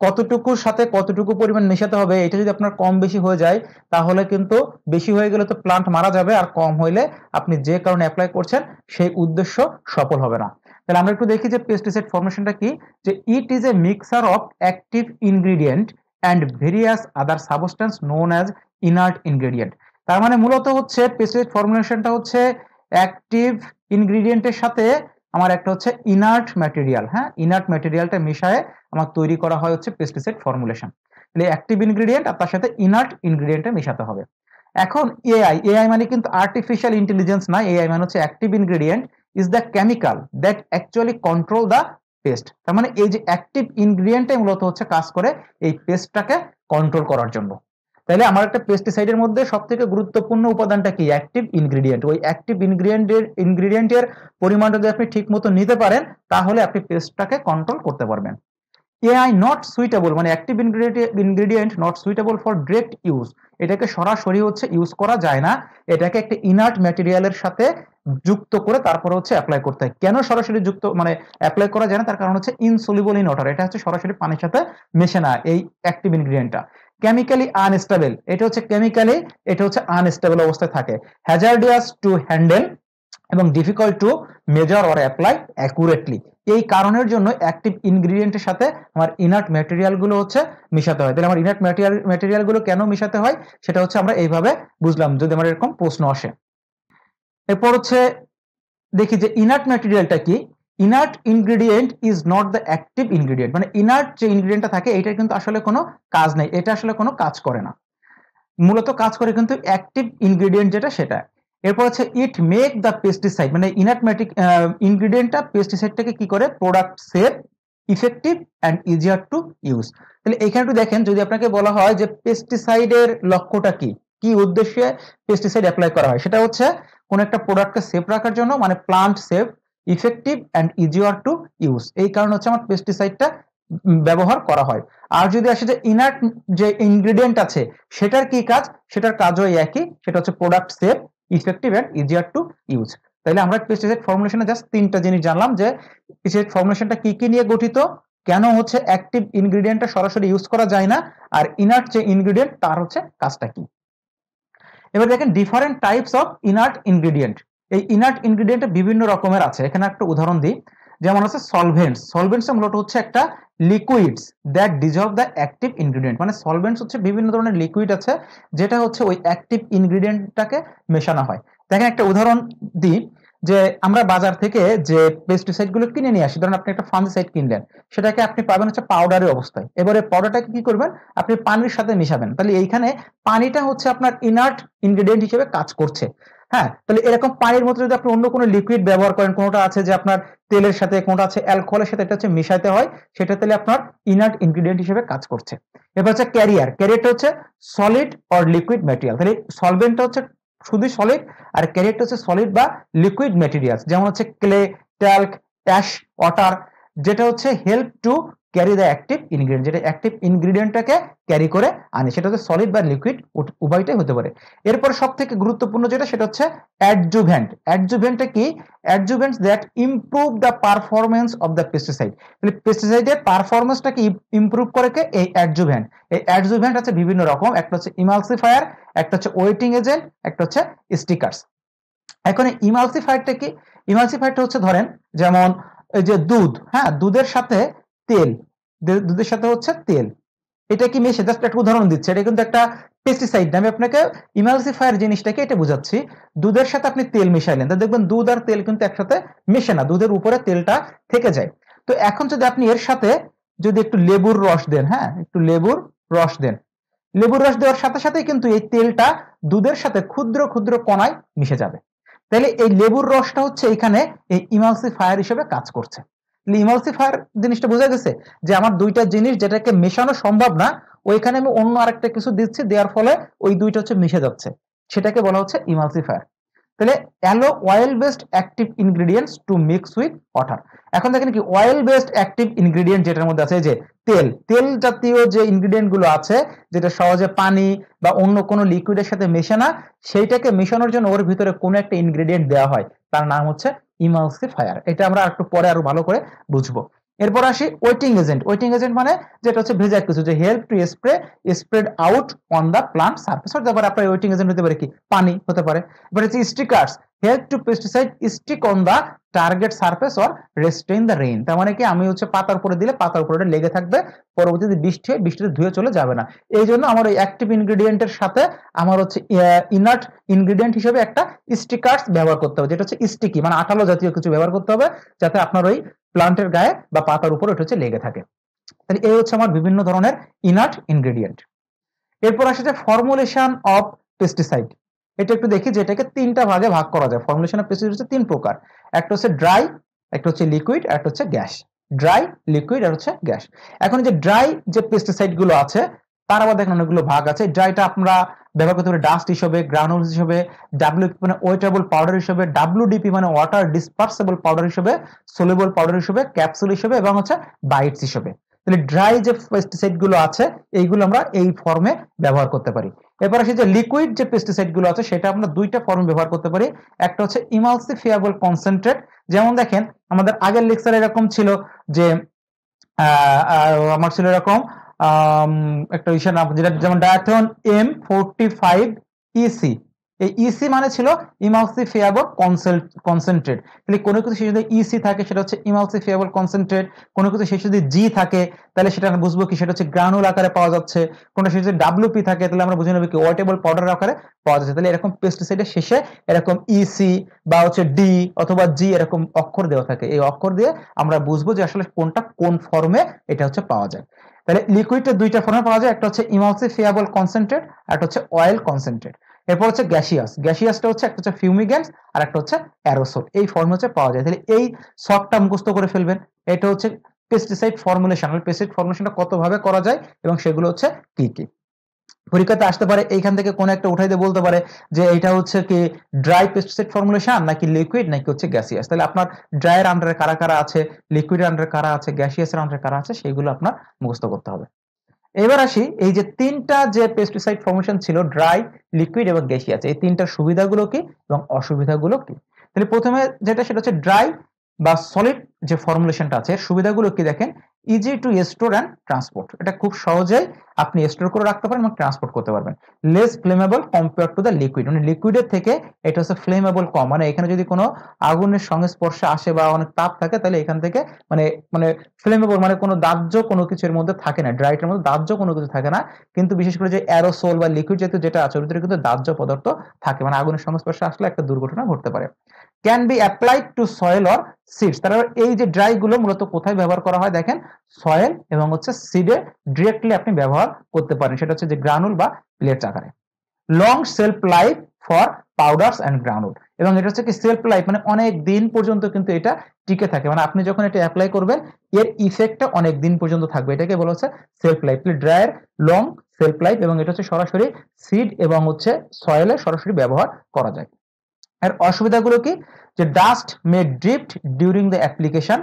কতটুকুর সাথে কতটুকু পরিমাণ মেশাতে হবে, এটা যদি আপনার কম বেশি হয়ে যায় তাহলে কিন্তু বেশি হয়ে গেলে তো প্লান্ট মারা যাবে, আর কম হইলে আপনি যে কারণে অ্যাপ্লাই করছেন সেই উদ্দেশ্য সফল হবে না। তাহলে আমরা একটু দেখি যে পেস্টিসাইড ফর্মেশনটা কি। যে it is a mixture of active ingredient and various other substance known as inert ingredient. তার মানে মূলত হচ্ছে পেস্টিসাইড ফর্মুলেশনটা হচ্ছে অ্যাক্টিভ ইনগ্রিডিয়েন্টের সাথে আমার একটা হচ্ছে ইনার্ট ম্যাটেরিয়াল, হ্যাঁ ইনার্ট ম্যাটেরিয়ালটা মিশায়ে আমার তৈরি করা হয় হচ্ছে পেস্টিসাইড ফর্মুলেশন। তাহলে অ্যাক্টিভ ইনগ্রিডিয়েন্ট আর তার সাথে ইনার্ট ইনগ্রিডিয়েন্টটা মেশাতে হবে। এখন এআই, এআই মানে কিন্তু আর্টিফিশিয়াল ইন্টেলিজেন্স না, এআই মানে হচ্ছে active ingredient is the chemical that actually control the pest. তার মানে এই যে অ্যাক্টিভ ইনগ্রিডিয়েন্টটাই মূলত হচ্ছে কাজ করে এই পেস্টটাকে কন্ট্রোল করার জন্য। তাহলে আমার একটা পেস্টিসাইডের মধ্যে সব থেকে গুরুত্বপূর্ণ উপাদানটা কি, অ্যাক্টিভ ইনগ্রিডিয়েন্ট। ওই অ্যাক্টিভ ইনগ্রিডিয়েন্টের পরিমাণটা যদি আপনি ঠিক মতো নিতে পারেন তাহলে আপনি পেস্টটাকে কন্ট্রোল করতে পারবেন। এআই নট সুইটেবল, মানে active ingredient not suitable for direct use, এটাকে সরাসরি হচ্ছে ইউজ করা যায় না, এটাকে একটা ইনার্ট ম্যাটেরিয়ালের সাথে যুক্ত করে তারপরে হচ্ছে অ্যাপ্লাই করতে হয়। কেন সরাসরি যুক্ত মানে অ্যাপ্লাই করা যায় না, তার কারণ হচ্ছে ইনসলিবল ইন ওয়াটার, এটা হচ্ছে সরাসরি পানির সাথে মেশে না এই অ্যাক্টিভ ইনগ্রিডিয়েন্টটা। কেমিক্যালি আনস্টেবল, এটা হচ্ছে কেমিক্যালি এটা হচ্ছে আনস্টেবল অবস্থায় থাকে। হ্যাজার্ডিয়াস টু হ্যান্ডেল এবং difficult to measure or apply accurately, এই কারণের জন্য অ্যাক্টিভ ইনগ্রিডিয়েন্টের সাথে আমার ইনার্ট ম্যাটেরিয়াল গুলো হচ্ছে মিশাতে হয়। তাহলে আমার ইনার্ট ম্যাটেরিয়াল গুলো কেন মিশাতে হয় সেটা হচ্ছে আমরা এইভাবে বুঝলাম যদি আমার এরকম প্রশ্ন আসে। এরপর হচ্ছে দেখি যে ইনার্ট ম্যাটেরিয়ালটা কি। Inert ingredient is not the active ingredient, মানে ইনার্ট যে ইনগ্রিডিয়েন্টটা থাকে এটা কিন্তু আসলে কোনো কাজ নেই, এটা আসলে কোনো কাজ করে না, মূলত কাজ করে কিন্তু অ্যাক্টিভ ইনগ্রিডিয়েন্ট যেটা সেটা। এরপর হচ্ছে ইট মেক দ্য পেস্টিসাইড, মানে ইনার্ট ইনগ্রিডিয়েন্টটা পেস্টিসাইডটাকে কি করে product safe effective and easier to use. তাহলে এখানে একটু দেখেন, যদি আপনাকে বলা হয় যে পেস্টিসাইডের লক্ষ্যটা কি, কি উদ্দেশ্যে পেস্টিসাইড অ্যাপ্লাই করা হয়, সেটা হচ্ছে কোন একটা প্রোডাক্টকে সেফ রাখার জন্য, মানে plant safe, effective and easier to use, এই কারণে হচ্ছে আমার পেস্টিসাইডটা ব্যবহার করা হয়। আর যদি আসে যে ইনার্ট যে ইনগ্রেডিয়েন্ট আছে সেটার কি কাজ, সেটার কাজও একই, সেটা হচ্ছে product safe, effective and easier to use. তাহলে আমরা পেস্টিসাইড ফর্মুলেশনে জাস্ট তিনটা জিনিস জানলাম, যে পেস্টিসাইড ফর্মুলেশনটা কি কি নিয়ে গঠিত, কেন হচ্ছে অ্যাক্টিভ ইনগ্রেডিয়েন্টটা সরাসরি ইউজ করা যায় না, আর ইনার্ট যে ইনগ্রেডিয়েন্ট তার হচ্ছে কাজটা কি। এবার দেখেন different types of inert ingredient. এই ইনার্ট ইনগ্রেডিয়েন্ট বিভিন্ন রকমের আছে, এখানে একটা উদাহরণ দিই। যেমন হচ্ছে সলভেন্টস। সলভেন্টস মূলত হচ্ছে একটা liquids that dissolved the active ingredient, মানে সলভেন্টস হচ্ছে বিভিন্ন ধরনের লিকুইড আছে যেটা হচ্ছে ওই অ্যাক্টিভ ইনগ্রেডিয়েন্টটাকে মেশানো হয়। দেখেন একটা উদাহরণ দিই, যে আমরা বাজার থেকে যে পেস্টিসাইড গুলো কিনে নিয়ে আসি, ধরেন আপনি একটা ফাঙ্গিসাইড কিনলেন, সেটাকে আপনি পাবেন হচ্ছে পাউডারের অবস্থায়। এবারে পাউডারটাকে কি করবেন, আপনি পানির সাথে মিশাবেন। তাহলে এইখানে পানিটা হচ্ছে আপনার ইনার্ট ইনগ্রেডিয়েন্ট হিসেবে কাজ করছে। হ্যাঁ, তাহলে এরকম পানির মধ্যে যদি আপনি অন্য কোনো লিকুইড ব্যবহার করেন, কোনোটা আছে যে আপনার তেলের সাথে, কোনোটা আছে অ্যালকোহলের সাথে, এটা হচ্ছে মিশাইতে হয়, সেটা তাহলে আপনার ইনার্ট ইনগ্রেডিয়েন্ট হিসেবে কাজ করছে। এবার হচ্ছে ক্যারিয়ার। ক্যারিয়ারটা হচ্ছে সলিড অর লিকুইড ম্যাটেরিয়াল। তাহলে সলভেন্টটা হচ্ছে শুধু সলিড, আর ক্যারিয়ারটা হচ্ছে সলিড বা লিকুইড ম্যাটেরিয়ালস, যেমন হচ্ছে ক্লে, ট্যাল্ক, অ্যাশ, ওয়াটার, যেটা হচ্ছে help to carry the active ingredient, যেটা অ্যাক্টিভ ইনগ্রেডিয়েন্টটাকে ক্যারি করে আনে, সেটা হচ্ছে সলিড বা লিকুইড, উভয়টাই হতে পারে। এরপর সব থেকে গুরুত্বপূর্ণ যেটা, সেটা হচ্ছে অ্যাডজুভ্যান্ট। অ্যাডজুভ্যান্টটা কি, adjuvants that improve the performance of the pesticide. তাহলে পেস্টিসাইডের পারফরমেন্সটাকে ইমপ্রুভ করে কে, এই অ্যাডজুভ্যান্ট। এই অ্যাডজুভ্যান্ট আছে বিভিন্ন রকম, একটা হচ্ছে ইমালসিফায়ার, একটা হচ্ছে ওয়েটিং এজেন্ট, একটা হচ্ছে স্টিকার্স। এখন ইমালসিফায়ারটা কি, ইমালসিফায়ারটা হচ্ছে ধরেন যেমন এই যে দুধ, হ্যাঁ, দুধের সাথে তেল, দুধের সাথে হচ্ছে তেল, এটা কি মেশে, জাস্ট একটা উদাহরণ দিচ্ছে, এটা কিন্তু একটা পেস্টিসাইড না, আমি আপনাকে ইমালসিফায়ার জিনিসটাকে এটা বোঝাচ্ছি। দুধের সাথে আপনি তেল মিশাইলেন, তো দেখবেন দুধ আর তেল কিন্তু একসাথে মেশে না, দুধের উপরে তেলটা থেকে যায়। তো এখন যদি আপনি এর সাথে যদি একটু লেবুর রস দেন, হ্যাঁ, একটু লেবুর রস দেন, লেবুর রস দেওয়ার সাথে সাথে কিন্তু এই তেলটা দুধের সাথে ক্ষুদ্র ক্ষুদ্র কণায় মিশে যাবে। তাহলে এই লেবুর রসটা হচ্ছে এখানে এই ইমালসিফায়ার হিসেবে কাজ করছে। ইমালসিফায়ার জিনিসটা বোঝা গেছে, যে আমার দুইটা জিনিস যেটাকে মেশানো সম্ভব না, ওইখানে আমি অন্য আরেকটা কিছু দিচ্ছি, দেওয়ার ফলে ওই দুইটা হচ্ছে মিশে যাচ্ছে, সেটাকে বলা হচ্ছে ইমালসিফায়ার। তাহলে allow oil based active ingredients to mix with water. এখন দেখেন কি অয়েল বেসড অ্যাক্টিভ ইনগ্রেডিয়েন্ট যেটার মধ্যে আছে, যে তেল, তেল জাতীয় যে ইনগ্রেডিয়েন্ট গুলো আছে, যেটা সহজে পানি বা অন্য কোনো লিকুইডের সাথে মেশে না, সেইটাকে মেশানোর জন্য ওর ভিতরে কোনো একটা ইনগ্রেডিয়েন্ট দেওয়া হয়, তার নাম হচ্ছে ইমালসিফায়ার। এটা আমরা একটু পরে আরো ভালো করে বুঝবো। এরপর আসি ওয়েটিং এজেন্ট। ওয়েটিং এজেন্ট মানে যেটা হচ্ছে ভেজা কিছু, যে help to spread out on the plant surface. হতে পারে আপনার ওয়েটিং এজেন্ট হতে পারে কি, পানি হতে পারে। এবার হচ্ছে stickers, help to pesticide stick on the target surface or restrain the rain. তার মানে কি, আমি হচ্ছে পাতার উপরে দিলে পাতার উপরে লেগে থাকবে, পরবর্তীতে বৃষ্টি হয়, বৃষ্টিতে ধুয়ে চলে যাবে না। এই জন্য আমার ওই অ্যাক্টিভ ইনগ্রেডিয়েন্টের সাথে আমার হচ্ছে ইনার্ট ইনগ্রেডিয়েন্ট হিসেবে একটা স্টিকার্স ব্যবহার করতে হবে, যেটা হচ্ছে স্টিকি, মানে আঠালো জাতীয় কিছু ব্যবহার করতে হবে, যাতে আপনার ওই প্লান্টের গায়ে বা পাতার উপর ওটা হচ্ছে লেগে থাকে। তাহলে এই হচ্ছে আমার বিভিন্ন ধরনের ইনার্ট ইনগ্রেডিয়েন্ট। এরপর আসে যে ফর্মুলেশন অফ পেস্টিসাইড। এটা একটু দেখি, যে এটাকে তিনটা ভাগে ভাগ করা যায়। ফর্মুলেশন অফ পেস্টিসাইড হচ্ছে তিন প্রকার, একটা হচ্ছে ড্রাই, একটা হচ্ছে লিকুইড, আর একটা হচ্ছে গ্যাস। ড্রাই, লিকুইড আর হচ্ছে গ্যাস। এখন যে ড্রাই যে পেস্টিসাইড গুলো আছে, তার আবার দেখেন অনেকগুলো ভাগ আছে। ড্রাইটা আমরা ব্যবহার করতে পারি ডাস্ট হিসেবে, গ্রানুলস হিসেবে, ডাব্লিউপি মানে ওয়েটেবল পাউডার হিসেবে, ডাব্লিউডিপি মানে ওয়াটার ডিসপার্সেবল পাউডার হিসেবে, সলিউবল পাউডার হিসেবে, ক্যাপসুল হিসেবে এবং হচ্ছে বাইটস হিসেবে। তাহলে ড্রাই যে পেস্টিসাইড গুলো আছে, এইগুলো আমরা এই ফর্মে ব্যবহার করতে পারি। এরপর আসি যে লিকুইড যে পেস্টিসাইড গুলো আছে, সেটা আমরা দুইটা ফর্মে ব্যবহার করতে পারি। একটা হচ্ছে ইমালসিফিয়েবল কনসেন্ট্রেট, যেমন দেখেন আমাদের আগের লেকচারে এরকম ছিল যে আমার ছিল এরকম একটা বিষয় নাম, যেটা যেমন ডায়াথন M45EC। এই ইসি মানে ছিল ইমালসিফিয়েবল কনসেন্ট্রেট। তাহলে কোনো কিছু শেষে যদি ইসি থাকে, সেটা হচ্ছে ইমালসিফিয়েবল কনসেন্ট্রেট। কোনো কিছু শেষে যদি জি থাকে, তাহলে সেটা আমরা বুঝবো কি, সেটা হচ্ছে গ্রানুল আকারে পাওয়া যাচ্ছে। কোনো শেষে যদি ডাব্লিউপি থাকে, তাহলে আমরা বুঝে নেব কি ওয়েটেবল পাউডার আকারে পাওয়া যাচ্ছে। তাহলে এরকম পেস্টিসাইডের শেষে এরকম ইসি বা হচ্ছে ডি অথবা জি এরকম অক্ষর দেওয়া থাকে। এই অক্ষর দিয়ে আমরা বুঝবো যে আসলে কোনটা কোন ফর্মে এটা হচ্ছে পাওয়া যায়। তাহলে লিকুইডটা দুইটা ফর্মে পাওয়া যায়, একটা হচ্ছে ইমালসিফিয়েবল কনসেন্ট্রেট, আর একটা হচ্ছে অয়েল কনসেন্ট্রেট। এরপর হচ্ছে গ্যাসিয়াস। গ্যাসিয়াসটা হচ্ছে একটা হচ্ছে ফিউমিগ্যান্স, আর একটা হচ্ছে অ্যারোসল। এই ফর্ম হচ্ছে পাওয়া যায়। তাহলে এই শর্টটা মুখস্থ করে ফেলবেন। এটা হচ্ছে পেস্টিসাইড ফর্মুলেশন, পেস্টিসাইড ফর্মুলেশনটা কতভাবে করা যায় এবং সেগুলো হচ্ছে কি কি। পরীক্ষাতে আসতে পারে এইখান থেকে কোন একটা উঠাই দিয়ে বলতে পারে যে এটা হচ্ছে কি ড্রাই পেস্টিসাইড ফর্মুলেশন নাকি লিকুইড নাকি হচ্ছে গ্যাসিয়াস। তাহলে আপনার ড্রাইয়ের আন্ডারে কারা কারা আছে, লিকুইডের আন্ডারে কারা আছে, গ্যাসিয়াসের আন্ডারে কারা আছে, সেইগুলো আপনার মুখস্থ করতে হবে। এবার আসি এই যে তিনটা যে পেস্টিসাইড ফর্মুলেশন ছিল, ড্রাই, লিকুইড এবং গ্যাসিয়াস, এই তিনটার সুবিধাগুলো কি এবং অসুবিধাগুলো কি। তাহলে প্রথমে যেটা সেটা হচ্ছে ড্রাই বা সলিড যে ফর্মুলেশনটা আছে, সুবিধাগুলো কি দেখেন, easy to store and transport, এটা খুব সহজেই আপনি স্টোর করে রাখতে পারেন এবং ট্রান্সপোর্ট করতে পারবেন। Less flammable compare to the liquid, মানে লিকুইডের থেকে এটা হচ্ছে ফ্লেমেবল কম, মানে এখানে যদি কোনো আগুনের সংস্পর্শে আসে বা অনেক তাপ থাকে তাহলে এখান থেকে মানে মানে ফ্লেমেবল মানে কোনো দাহ্য কোনো কিছু এর মধ্যে থাকে না, ড্রাইটের মধ্যে দাহ্য কোনো কিছু থাকে না, কিন্তু বিশেষ করে যে অ্যারোসোল বা লিকুইড জাতীয় যেটা আছে ওর ভিতরে কিন্তু দাহ্য পদার্থ থাকে, মানে আগুনের সংস্পর্শে আসলে একটা দুর্ঘটনা ঘটতে পারে। Can be applied to soil or seeds, তারপর এই যে ড্রাই গুলো মূলত কোথায় ব্যবহার করা হয় দেখেন, সয়েল এবং হচ্ছে সিডে ডিরেক্টলি আপনি ব্যবহার করতে পারেন, সেটা হচ্ছে যে গ্রানুল বা প্লেট আকারে। Long shelf life for powders and granule, এবং এটা হচ্ছে কি সেলফ লাইফ মানে অনেক দিন পর্যন্ত কিন্তু এটা টিকে থাকে, মানে আপনি যখন এটা অ্যাপ্লাই করবেন এর ইফেক্টটা অনেক দিন পর্যন্ত থাকবে, এটাকে বলা হচ্ছে self life. Dryer long shelf life এবং এটা হচ্ছে সরাসরি সিড এবং হচ্ছে সয়েলে সরাসরি ব্যবহার করা যায়। এর অসুবিধাগুলো কি, যে dust May drift during the application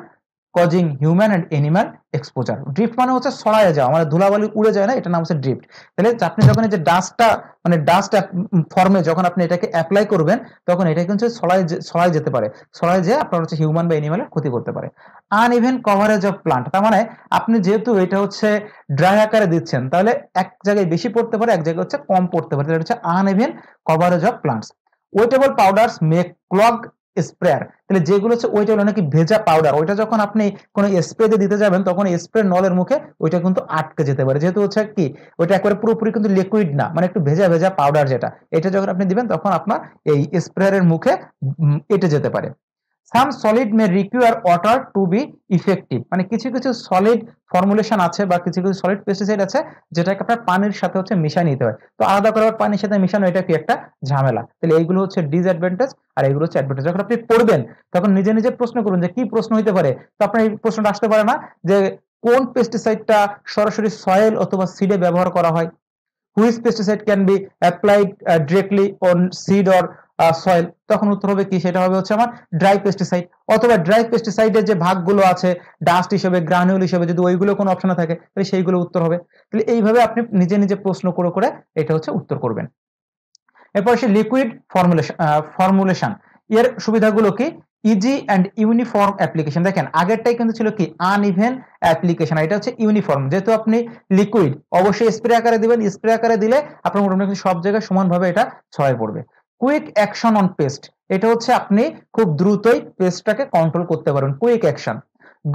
causing human and animal exposure. Drift মানে হচ্ছে ছড়ায় যাওয়া, মানে ধুলাবালি উড়ে যায় না, এটা নাম হচ্ছে ড্রিফট। তাহলে আপনি যখন এই যে ডাস্টটা মানে ডাস্ট ফর্মে যখন আপনি এটাকে অ্যাপ্লাই করবেন তখন এটা কিন্তু ছড়ায় যেতে পারে, ছড়ায় যেয়ে আপনার হচ্ছে হিউম্যান বা অ্যানিমালের ক্ষতি করতে পারে। আনইভেন কভারেজ অফ প্লান্ট, তার মানে আপনি যেহেতু এটা হচ্ছে ড্রাই আকারে দিচ্ছেন তাহলে এক জায়গায় বেশি পড়তে পারে, এক জায়গায় হচ্ছে কম পড়তে পারে, এটা হচ্ছে uneven coverage of plants. Wettable powders make clog sprayer, তাহলে যেগুলো হচ্ছে ওইটা হলো নাকি ভেজা পাউডার, ওইটা যখন আপনি কোনো স্প্রেতে দিতে যাবেন তখন স্প্রে নলের মুখে ওইটা কিন্তু আটকে যেতে পারে, যেহেতু হচ্ছে কি ওইটা একবারে পুরোপুরি কিন্তু লিকুইড না, মানে একটু ভেজা ভেজা পাউডার যেটা, এটা যখন আপনি দিবেন তখন আপনার এই স্প্রেয়ারের মুখে এঁটে যেতে পারে। Some solid may require water to be effective, মানে কিছু কিছু সলিড ফর্মুলেশন আছে বা কিছু কিছু সলিড পেস্টিসাইড আছে যেটাকে আপনার পানির সাথে হচ্ছে মিশিয়ে নিতে হয়, তো আলাদা করে পানির সাথে মিশানো এটা কি একটা ঝামেলা, তাহলে এইগুলো হচ্ছে ডিসঅ্যাডভান্টেজ আর এইগুলো হচ্ছে অ্যাডভান্টেজ। যখন আপনি পড়বেন তখন নিজে নিজে প্রশ্ন করুন যে কি প্রশ্ন হইতে পারে, তো আপনার এই প্রশ্নটা আসতে পারে না যে কোন পেস্টিসাইডটা সরাসরি সয়েল অথবা সিডে ব্যবহার করা হয়, which pesticide can be applied directly on seed or soil, তখন উত্তর হবে কি, সেটা হবে হচ্ছে আমার ড্রাই পেস্টিসাইড। অথবা ড্রাই পেস্টিসাইডের যে ভাগগুলো আছে ডাস্ট হিসেবে গ্রানুল হিসেবে যদি ওইগুলো কোনো অপশনে থাকে তাহলে সেইগুলো উত্তর হবে। তাহলে এইভাবে আপনি নিজে নিজে প্রশ্ন করে করে এটা হচ্ছে উত্তর করবেন। এরপর সে লিকুইড ফর্মুলেশন, এর সুবিধাগুলো কি, ইজি অ্যান্ড ইউনিফর্ম অ্যাপ্লিকেশন। দেখেন আগেরটাই কিন্তু ছিল কি আনইভেন অ্যাপ্লিকেশন, এটা হচ্ছে ইউনিফর্ম, যেহেতু আপনি লিকুইড অবশ্যই স্প্রে আকারে দিবেন, স্প্রে আকারে দিলে আপনার মোটামুটি সব জায়গায় সমানভাবে এটা ছড়ায় পড়বে। কুইক অ্যাকশন অন পেস্ট, এটা হচ্ছে আপনি খুব দ্রুতই পেস্টটাকে কন্ট্রোল করতে পারবেন, quick action.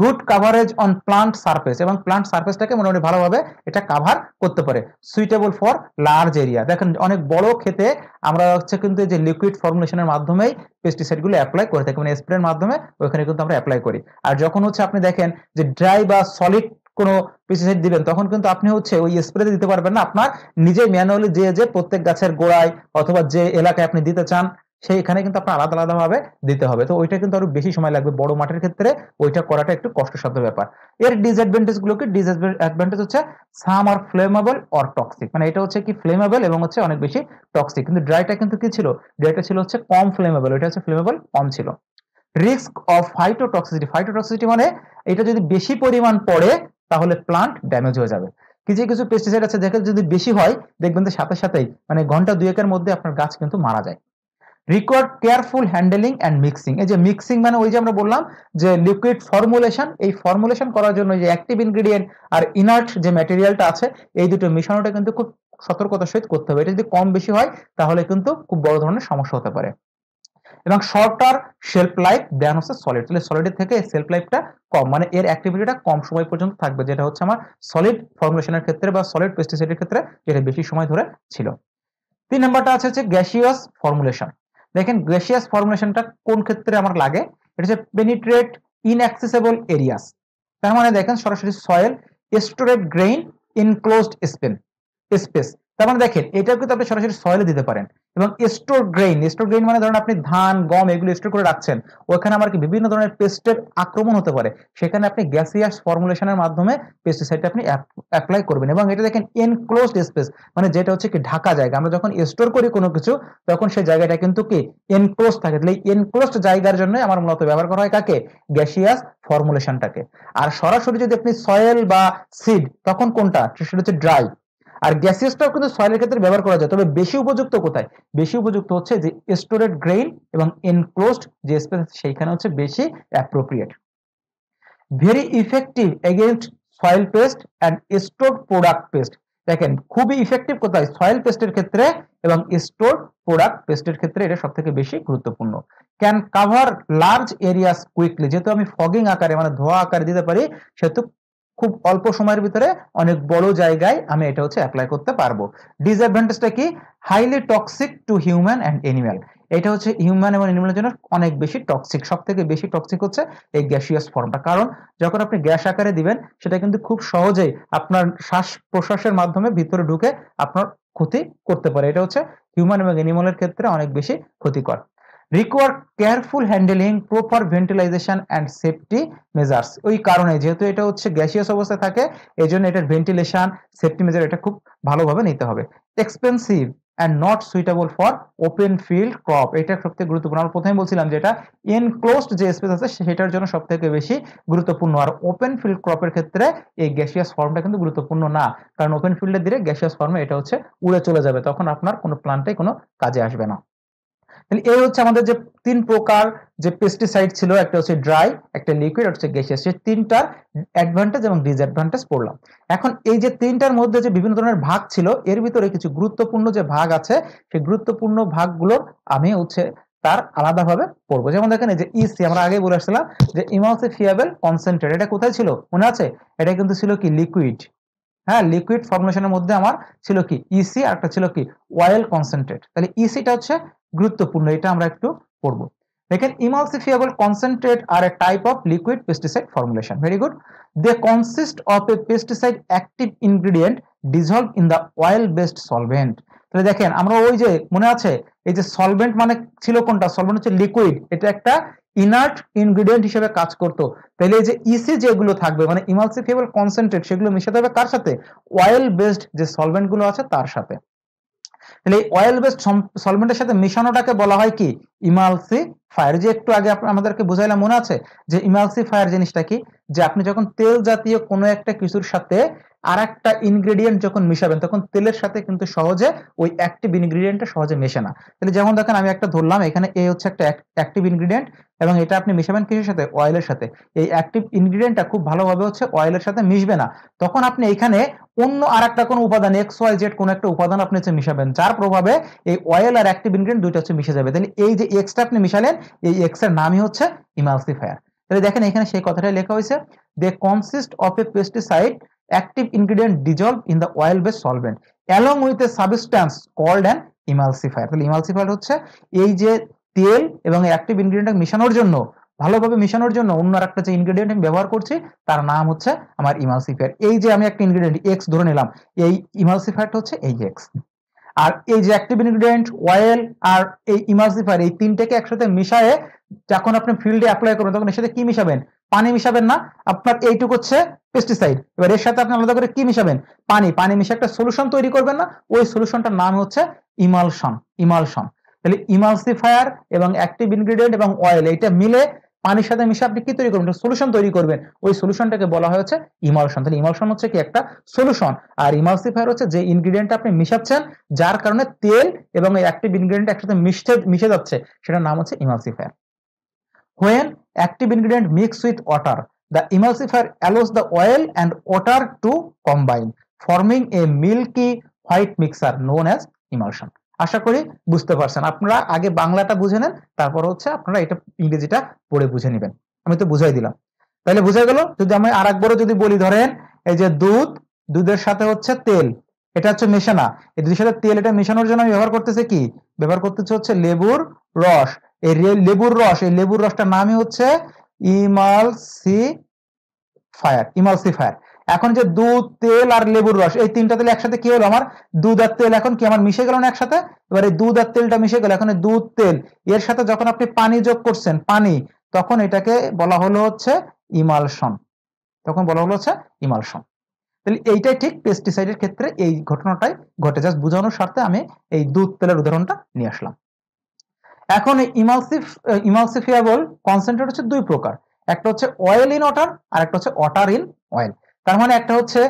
Good coverage on plant surface, এবং প্লান্ট সারফেসটাকে মোটামুটি ভালোভাবে এটা কাভার করতে পারে। সুইটেবল ফর লার্জ এরিয়া, দেখেন অনেক বড় ক্ষেতে আমরা হচ্ছে কিন্তু যে লিকুইড ফর্মুলেশনের মাধ্যমেই পেস্টিসাইড গুলো অ্যাপ্লাই করে থাকি, মানে স্প্রের মাধ্যমে ওখানে কিন্তু আমরা অ্যাপ্লাই করি। আর যখন হচ্ছে আপনি দেখেন যে ড্রাই বা সলিড কোনো পেস্টিসাইড দিবেন তখন কিন্তু আপনি হচ্ছে ওই স্প্রেতে দিতে পারবেন না, আপনার নিজে ম্যানুয়ালি যে প্রত্যেক গাছের গোড়ায় অথবা যে এলাকায় আপনি দিতে চান সেইখানে কিন্তু আপনার আলাদা আলাদা ভাবে দিতে হবে, তো ওইটা কিন্তু আরো বেশি সময় লাগবে, বড় মাঠের ক্ষেত্রে ওইটা করাটা একটু কষ্টসাধ্য ব্যাপার। এর ডিসঅ্যাডভান্টেজ গুলো কি, ডিসঅ্যাডভান্টেজ হচ্ছে সাম আর ফ্লেমেবল অর টক্সিক, মানে এটা হচ্ছে কি ফ্লেমেবল এবং হচ্ছে অনেক বেশি টক্সিক, কিন্তু ড্রাইটা কিন্তু কি ছিল, ড্রাইটা ছিল হচ্ছে কম ফ্লেমেবল, এটা হচ্ছে ফ্লেমেবল কম ছিল। রিস্ক অফ ফাইটোটক্সিসিটি, ফাইটোটক্সিসিটি মানে এটা যদি বেশি পরিমাণ পড়ে তাহলে প্লান্ট ড্যামেজ হয়ে যাবে। কিছু কিছু পেস্টিসাইড আছে যেটা যদি বেশি হয় দেখবেন যে সাথে সাথেই মানে ঘন্টা দুয়েকের মধ্যে আপনার গাছ কিন্তু মারা যায়। Required careful handling and mixing, এই যে মিক্সিং মানে ওই যে আমরা বললাম যে লিকুইড ফর্মুলেশন, এই ফর্মুলেশন করার জন্য যে অ্যাক্টিভ ইনগ্রেডিয়েন্ট আর ইনার্ট যে ম্যাটেরিয়ালটা আছে এই দুটো মিশানোটা কিন্তু খুব সতর্কতার সহিত করতে হবে, এটা যদি কম বেশি হয় তাহলে কিন্তু খুব বড় ধরনের সমস্যা হতে পারে। এবং শর্টার শেলফ লাইফ দেন হচ্ছে সলিড, তাহলে সলিডের থেকে সেলফ লাইফটা কম, মানে এর অ্যাক্টিভিটিটা কম সময় পর্যন্ত থাকবে, যেটা হচ্ছে আমার সলিড ফর্মুলেশনের ক্ষেত্রে বা সলিড পেস্টিসাইডের ক্ষেত্রে যেটা বেশি সময় ধরে ছিল। 3 নাম্বারটা আছে হচ্ছে গ্যাসিয়াস ফর্মুলেশন। দেখেন গ্যাসিয়াস ফর্মুলেশনটা কোন ক্ষেত্রে আমার লাগে, এটা হচ্ছে পেনিট্রেট ইনঅ্যাক্সেসিবল এরিয়াস, তার মানে দেখেন সরাসরি soil, storeyed grain, enclosed space, তার মানে দেখেন এটাও কিন্তু আপনি সরাসরি সয়েলে দিতে পারেন। এবং স্টোর গ্রেইন মানে ধরেন আপনি ধান গম এগুলো স্টোর করে রাখছেন, ওখানে আমার কি বিভিন্ন ধরনের পেস্টের আক্রমণ হতে পারে, সেখানে আপনি গ্যাসিয়াস ফর্মুলেশনের মাধ্যমে পেস্টিসাইডটা আপনি অ্যাপ্লাই করবেন। এবং এটা দেখেন এনক্লোজড স্পেস, মানে যেটা হচ্ছে কি ঢাকা জায়গা, আমরা যখন স্টোর করি কোনো কিছু তখন সেই জায়গাটা কিন্তু কি এনক্লোজ থাকে, তাহলে এই এনক্লোজড জায়গার জন্য আমার মূলত ব্যবহার করা হয় কাকে, গ্যাসিয়াস ফর্মুলেশনটাকে। আর সরাসরি যদি আপনি সয়েল বা সিড, তখন কোনটা, সেটা হচ্ছে ড্রাই। আর গ্যাসিয়াসটাও কিন্তু সয়েলের ক্ষেত্রে ব্যবহার করা যায়, তবে বেশি উপযুক্ত কোথায়, বেশি উপযুক্ত হচ্ছে যে স্টোরেড গ্রেইন এবং এনক্লোজড যে স্পেস সেইখানে হচ্ছে বেশি appropriate. Very effective against soil pest and store product pest. দেখেন খুবই ইফেক্টিভ কোথায়, সয়েল পেস্টের ক্ষেত্রে এবং স্টোর প্রোডাক্ট পেস্টের ক্ষেত্রে এটা সব থেকে বেশি গুরুত্বপূর্ণ। Can cover large areas quickly, যেহেতু আমি ফগিং আকারে মানে ধোয়া আকারে দিতে পারি, সেহেতু খুব অল্প সময়ের ভিতরে অনেক বড় জায়গায় আমি এটা হচ্ছে অ্যাপ্লাই করতে পারবো। ডিসঅ্যাডভান্টেজটা কি, highly toxic two human and animal, এটা হচ্ছে হিউম্যান এবং এনিম্যালের জন্য অনেক বেশি টক্সিক, সব থেকে বেশি টক্সিক হচ্ছে এই গ্যাসিয়াস ফর্মটা, কারণ যখন আপনি গ্যাস আকারে দিবেন সেটা কিন্তু খুব সহজেই আপনার শ্বাস প্রশ্বাসের মাধ্যমে ভিতরে ঢুকে আপনার ক্ষতি করতে পারে, এটা হচ্ছে হিউম্যান এবং এনিম্যালের ক্ষেত্রে অনেক বেশি ক্ষতিকর। Require careful handling, proper ventilation and safety measures, ওই কারণে যেহেতু এটা হচ্ছে গ্যাসিয়াস অবস্থায় থাকে এই জন্য এটার ভেন্টিলেশন সেফটি মেজার এটা খুব ভালোভাবে নিতে হবে। Expensive and not suitable for open field crop, এটা সবথেকে গুরুত্বপূর্ণ, আমরা প্রথমে বলছিলাম যেটা এনক্লোজড যে স্পেস আছে সেটার জন্য সব থেকে বেশি গুরুত্বপূর্ণ। আর ওপেন ফিল্ড ক্রপের ক্ষেত্রে এই গ্যাসিয়াস ফর্মটা কিন্তু গুরুত্বপূর্ণ না, কারণ ওপেন ফিল্ডে দিলে গ্যাসিয়াস ফর্মে এটা হচ্ছে উড়ে চলে যাবে, তখন আপনার কোনো প্ল্যান্টে কোনো কাজে আসবে না। এই হচ্ছে আমাদের যে তিন প্রকার যে পেস্টিসাইড ছিল, একটা হচ্ছে ড্রাই, একটা লিকুইড, একটা হচ্ছে গ্যাসিয়াস, সেই তিনটার অ্যাডভান্টেজ এবং ডিসঅ্যাডভান্টেজ পড়লাম। এখন এই যে তিনটার মধ্যে যে বিভিন্ন ধরনের ভাগ ছিল, এর ভিতরে কিছু গুরুত্বপূর্ণ যে ভাগ আছে সেই গুরুত্বপূর্ণ ভাগগুলোর আমি হচ্ছে তার আলাদাভাবে পড়বো। যেমন দেখেন এই যে ইসি, আমরা আগে বলে আসছিলাম যে ইমালসিফিয়েবল কনসেন্ট্রেট, এটা কোথায় ছিল মনে আছে, এটা কিন্তু ছিল কি লিকুইড, হ্যাঁ লিকুইড ফর্মুলেশনের মধ্যে আমার ছিল কি ইসি, আর একটা ছিল কি অয়েল কনসেন্ট্রেট, তাহলে ইসিটা হচ্ছে গুরুত্বপূর্ণ, এটা আমরা একটু পড়বো। দেখেন emulsifiable concentrate are a type of liquid pesticide formulation, very good, they consist of a pesticide active ingredient dissolved in the oil based solvent। তাহলে দেখেন আমরা ওই যে মনে আছে এই যে সলভেন্ট মানে ছিল কোনটা, সলভেন্ট হচ্ছে লিকুইড, এটা একটা ইনার্ট ইনগ্রেডিয়েন্ট হিসেবে কাজ করতো, তাহলে এই যে ইসি যেগুলো থাকবে মানে ইমালসিফিয়েবল কনসেন্ট্রেট সেগুলো মিশাতে হবে কার সাথে, অয়েল বেসড যে সলভেন্ট গুলো আছে তার সাথে। তাহলে এই অয়েল বেসড সলভেন্টের সাথে মেশানোটাকে বলা হয় কি ইমালসিফায়ার। যে একটু আগে আমাদেরকে বুঝাইলাম মনে আছে যে ইমালসিফায়ার জিনিসটা কি, যে আপনি যখন তেল জাতীয় কোনো একটা কিছুর সাথে আর একটা ইনগ্রেডিয়েন্ট যখন মিশাবেন তখন তেলের সাথে কিন্তু সহজে ওই অ্যাক্টিভ ইনগ্রেডিয়েন্টটা সহজে মেশে না। তাহলে যেমন দেখেন আমি একটা ধরলাম, এখানে এ হচ্ছে একটা অ্যাক্টিভ ইনগ্রেডিয়েন্ট এবং এটা আপনি মিশাবেন কিসের সাথে, অয়েলের সাথে, এই অ্যাক্টিভ ইনগ্রেডিয়েন্টটা খুব ভালোভাবে হচ্ছে অয়েলের সাথে মিশবে না, তখন আপনি এখানে অন্য আর একটা কোনো উপাদান এক্স ওয়াই জেড কোনো একটা উপাদান আপনি হচ্ছে মিশাবেন, যার প্রভাবে এই অয়েল আর অ্যাক্টিভ ইনগ্রেডিয়েন্ট দুইটা হচ্ছে মিশে যাবে। তাহলে এই যে এক্সটা আপনি মিশালেন, এই এক্স এর নামই হচ্ছে ইমালসিফায়ার। তাহলে দেখেন এখানে সেই কথাটাই লেখা হয়েছে, they consist of a pesticide active ingredient dissolved in the oil based solvent along with a substance called an emulsifier। তাহলে ইমালসিফায়ার হচ্ছে এই যে তেল এবং অ্যাক্টিভ ইনগ্রেডিয়েন্ট মিশানোর জন্য, ভালোভাবে মিশানোর জন্য অন্য আরেকটা যে ইনগ্রেডিয়েন্ট আমি ব্যবহার করছি তার নাম হচ্ছে আমার ইমালসিফায়ার। এই যে আমি একটা ইনগ্রেডিয়েন্ট এক্স ধরে নিলাম, এই ইমালসিফায়ারটা হচ্ছে এই এক্স। আর এই যে অ্যাক্টিভ ইনগ্রেডিয়েন্ট অয়েল আর এই ইমালসিফায়ার এই তিনটাকে একসাথে মিশায়ে যখন আপনি ফিল্ডে অ্যাপ্লাই করবেন তখন এর সাথে কি মিশাবেন, পানি মিশাবেন না, আপনার এইটুকু হচ্ছে পেস্টিসাইড, এবার এর সাথে আপনি আলাদা করে কি মিশাবেন, পানি মিশে একটা সলিউশন তৈরি করবেন না, ওই সলিউশনটার নাম হচ্ছে ইমালশন। তাহলে ইমালসিফায়ার এবং অ্যাক্টিভ ইনগ্রেডিয়েন্ট এবং অয়েল এইটা মিলে পানির সাথে মিশে আপনি কি তৈরি করবেন, সলিউশন তৈরি করবেন, ওই সলিউশনটাকে বলা হয় হচ্ছে ইমালশন। তাহলে ইমালশন হচ্ছে কি একটা সলিউশন, আর ইমালসিফায়ার হচ্ছে যে ইনগ্রেডিয়েন্টটা আপনি মিশাচ্ছেন যার কারণে তেল এবং এই অ্যাক্টিভ ইনগ্রেডিয়েন্ট একসাথে মিশে যাচ্ছে, সেটার নাম হচ্ছে emulsifier. When active ingredient mix with water, the emulsifier allows the oil and water to combine, forming a milky white mixture known as emulsion। আশা করি বুঝতে পারছেন, আপনারা আগে বাংলাটা বুঝে নেন, তারপর হচ্ছে আপনারা এটা ইংরেজিটা পড়ে বুঝে নেবেন, আমি তো বুঝাই দিলাম। তাহলে বুঝা গেল। যদি আমি আরেকবারও যদি বলি, ধরেন এই যে দুধের সাথে হচ্ছে তেল, এটা হচ্ছে মেশানা, এই দুধের সাথে তেল এটা মেশানোর জন্য আমি ব্যবহার করতেছি হচ্ছে লেবুর রস। এই লেবুর রসটার নামই হচ্ছে ইমালসিফায়ার। এখন যে দুধ, তেল আর লেবুর রস, এই তিনটা তেল একসাথে কি হলো, আমার দুধ আর তেল এখন কি আমার মিশে গেল না একসাথে। এবার এই দুধ আর তেলটা মিশে গেল, এখন দুধ তেল এর সাথে যখন আপনি পানি যোগ করছেন, পানি, তখন এটাকে বলা হলো হচ্ছে ইমালশন, তখন বলা হলো হচ্ছে ইমালশন। তাহলে এইটাই ঠিক পেস্টিসাইডের ক্ষেত্রে এই ঘটনাটাই ঘটে, জাস্ট বোঝানোর স্বার্থে আমি এই দুধ তেলের উদাহরণটা নিয়ে আসলাম। এখন এই ইমালসিফিয়েবল কনসেন্ট্রেট হচ্ছে দুই প্রকার, একটা হচ্ছে অয়েল ইন ওয়াটার আর একটা হচ্ছে ওয়াটার ইন অয়েল। তার মানে একটা হচ্ছে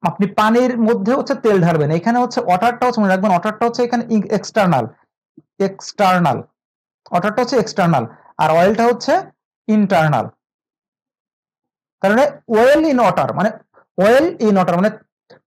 আপনি পানির মধ্যে হচ্ছে তেল ঢালবেন, এখানে হচ্ছে ওয়াটারটা হচ্ছে মনে রাখবেন, ওয়াটারটা হচ্ছে এখানে এক্সটার্নাল, এক্সটার্নাল ওয়াটারটা হচ্ছে এক্সটার্নাল, আর অয়েলটা হচ্ছে ইন্টারনাল। তার মানে ওয়েল ইন ওয়াটার মানে অয়েল ইন ওয়াটার মানে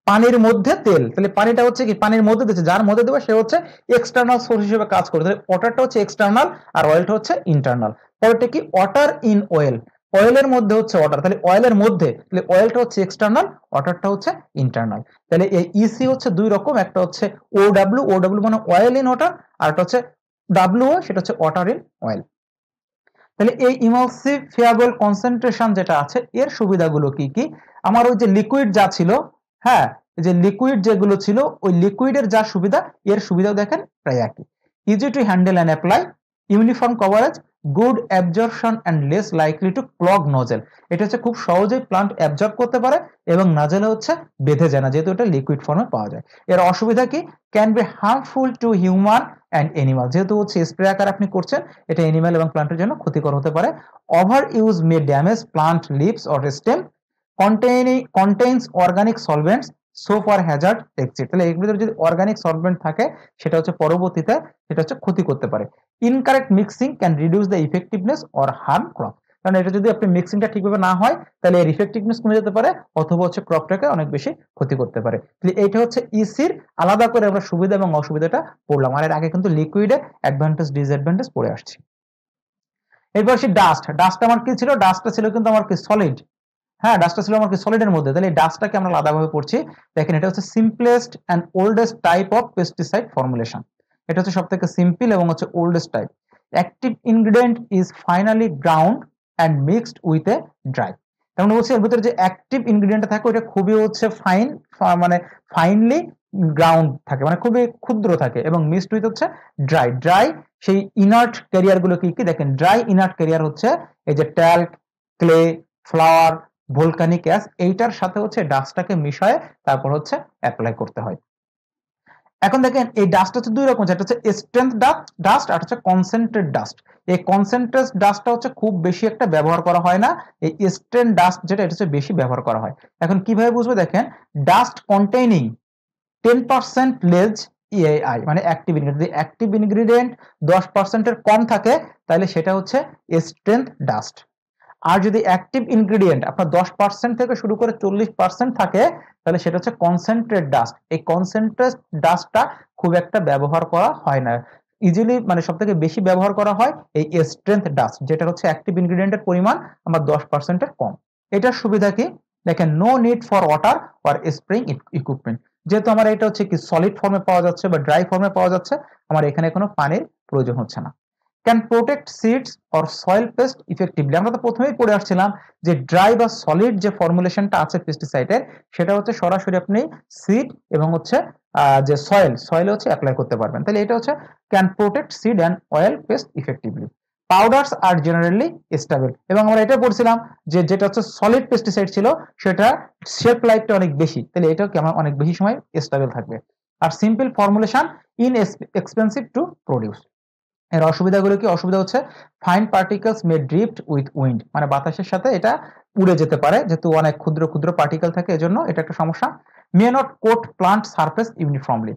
পানির মধ্যে তেল, তাহলে পানিটা হচ্ছে কি পানির মধ্যে দিচ্ছে, যার মধ্যে দেবে সে হচ্ছে এক্সটার্নাল সোর্স হিসেবে কাজ করে, তাহলে ওয়াটারটা হচ্ছে এক্সটার্নাল আর অয়েলটা হচ্ছে ইন্টারনাল। পরেরটা কি ওয়াটার ইন অয়েল, অয়েলের মধ্যে হচ্ছে ওয়াটার, তাহলে অয়েলের মধ্যে, তাহলে অয়েলটা হচ্ছে এক্সটার্নাল, ওয়াটারটা হচ্ছে ইন্টারনাল। তাহলে এই ইসি হচ্ছে দুই রকম, একটা হচ্ছে ওডব্লিউ, ওডব্লিউ মানে অয়েল ইন ওয়াটার, আর একটা হচ্ছে ডাব্লিউও, সেটা হচ্ছে ওয়াটার ইন অয়েল। তাহলে এই ইমালসিফিয়েবল কনসেন্ট্রেশন যেটা আছে এর সুবিধাগুলো কি কি, আমার ওই যে লিকুইড যা ছিল, হ্যাঁ এই যে লিকুইড যেগুলো ছিল ওই লিকুইডের যা সুবিধা, এর সুবিধাও দেখেন প্রায় একই, easy to handle and apply, uniform coverage, good absorption and less likely to clog nozzle. এটা হচ্ছে খুব সহজেই প্লান্ট অ্যাবজর্ব করতে পারে এবং নজেলে হচ্ছে বেঁধে যায় না, যেহেতু এটা লিকুইড ফর্মে পাওয়া যায়। এর অসুবিধা কি, can be harmful to human and animal, যেহেতু হচ্ছে স্প্রে আকারে আপনি করছেন, এটা এনিম্যাল এবং প্লান্টের জন্য ক্ষতিকর হতে পারে। Overuse may damage plant leaves or stem, contains organic solvents so for hazard exit. তাহলে এর ভিতরে যদি অর্গানিক সলভেন্ট থাকে সেটা হচ্ছে পরবর্তীতে সেটা হচ্ছে ক্ষতি করতে পারে। Incorrect mixing can reduce the effectiveness or harm crop, কারণ এটা যদি আপনি মিক্সিংটা ঠিকভাবে না হয় তাহলে এর ইফেক্টিভনেস কমে যেতে পারে অথবা হচ্ছে ক্রপটাকে অনেক বেশি ক্ষতি করতে পারে। তাহলে এইটা হচ্ছে ইসির আলাদা করে আমরা সুবিধা এবং অসুবিধাটা পড়লাম, আর এর আগে কিন্তু লিকুইডে অ্যাডভান্টেজ ডিসঅ্যাডভান্টেজ পড়ে আসছি। এরপর আসি ডাস্ট। ডাস্ট আমার কি ছিল, ডাস্টটা ছিল কিন্তু আমার কি সলিড, হ্যাঁ ডাস্টটা ছিল আমার কি সলিডের মধ্যে, তাহলে এই ডাস্টটাকে আমরা আলাদাভাবে পড়ছি। দেখেন এটা হচ্ছে simplest and oldest type of pesticide formulation, এটা হচ্ছে সব থেকে সিম্পল এবং হচ্ছে oldest type. Active ingredient is finally ground and mixed with a dry, তার মানে হচ্ছে এর ভিতরে যে অ্যাক্টিভ ইনগ্রেডিয়েন্ট থাকে ওটা খুবই হচ্ছে ফাইন, মানে ফাইনলি গ্রাউন্ড থাকে, মানে খুবই ক্ষুদ্র থাকে এবং মিক্সড উইথ হচ্ছে ড্রাই। ড্রাই সেই ইনার্ট ক্যারিয়ার গুলো কি কি, দেখেন ড্রাই ইনার্ট ক্যারিয়ার হচ্ছে এই যে talc, clay, flower, volcanic ash, এইটার সাথে হচ্ছে ডাস্টটাকে মিশায় তারপর হচ্ছে অ্যাপ্লাই করতে হয়। এখন দেখেন এই ডাস্ট হচ্ছে দুই রকম, একটা হচ্ছে স্ট্রেংথ ডাস্ট আর হচ্ছে কনসেন্ট্রেট ডাস্ট। এই কনসেন্ট্রেট ডাস্টটা হচ্ছে খুব বেশি একটা ব্যবহার করা হয় না, এই স্ট্রেংথ ডাস্ট যেটা এটা হচ্ছে বেশি ব্যবহার করা হয়। এখন কিভাবে বুঝবো, দেখেন ডাস্ট কন্টেইনিং 10% লেস ইএআই মানে অ্যাক্টিভ ইনগ্রেডিয়েন্ট, যদি অ্যাক্টিভ ইনগ্রেডিয়েন্ট 10% এর কম থাকে তাহলে সেটা হচ্ছে স্ট্রেংথ ডাস্ট। আর যদি অ্যাক্টিভ ইনগ্রেডিয়েন্ট আপনার 10% থেকে শুরু করে 40% থাকে তাহলে সেটা হচ্ছে কনসেন্ট্রেট ডাস্ট। এই কনসেন্ট্রেট ডাস্টটা খুব একটা ব্যবহার করা হয় না, ইজিলি মানে সব থেকে বেশি ব্যবহার করা হয় এই স্ট্রেংথ ডাস্ট, যেটা হচ্ছে অ্যাক্টিভ ইনগ্রেডিয়েন্টের পরিমাণ আমার 10% এর কম। এটার সুবিধা কি, দেখেন no need for water or spraying equipment, যেহেতু আমার এটা হচ্ছে কি সলিড ফর্মে পাওয়া যাচ্ছে বা ড্রাই ফর্মে পাওয়া যাচ্ছে, আমার এখানে কোনো পানির প্রয়োজন হচ্ছে না। Can protect seeds or soil pest effectively, আমরা তো প্রথমেই পড়ে আসছিলাম যে ড্রাই বা সলিড যে ফর্মুলেশনটা আছে পেস্টিসাইডের সেটা হচ্ছে সরাসরি আপনি সিড এবং হচ্ছে যে সয়েল হচ্ছে অ্যাপ্লাই করতে পারবেন, তাহলে এটা হচ্ছে can protect seed and oil pest effectively. Powders are generally stable, এবং আমরা এটা পড়ছিলাম যে যেটা হচ্ছে সলিড পেস্টিসাইড ছিল সেটা শেলফ লাইফটা অনেক বেশি, তাহলে এটাও কি আমার অনেক বেশি সময় স্টেবল থাকবে। আর simple formulation inexpensive to produce. এর অসুবিধাগুলো কি, অসুবিধা হচ্ছে fine particles may drift with wind, মানে বাতাসের সাথে এটা উড়ে যেতে পারে, যেহেতু অনেক ক্ষুদ্র ক্ষুদ্র পার্টিকেল থাকে এজন্য এটা একটা সমস্যা। May not coat plant surface uniformly,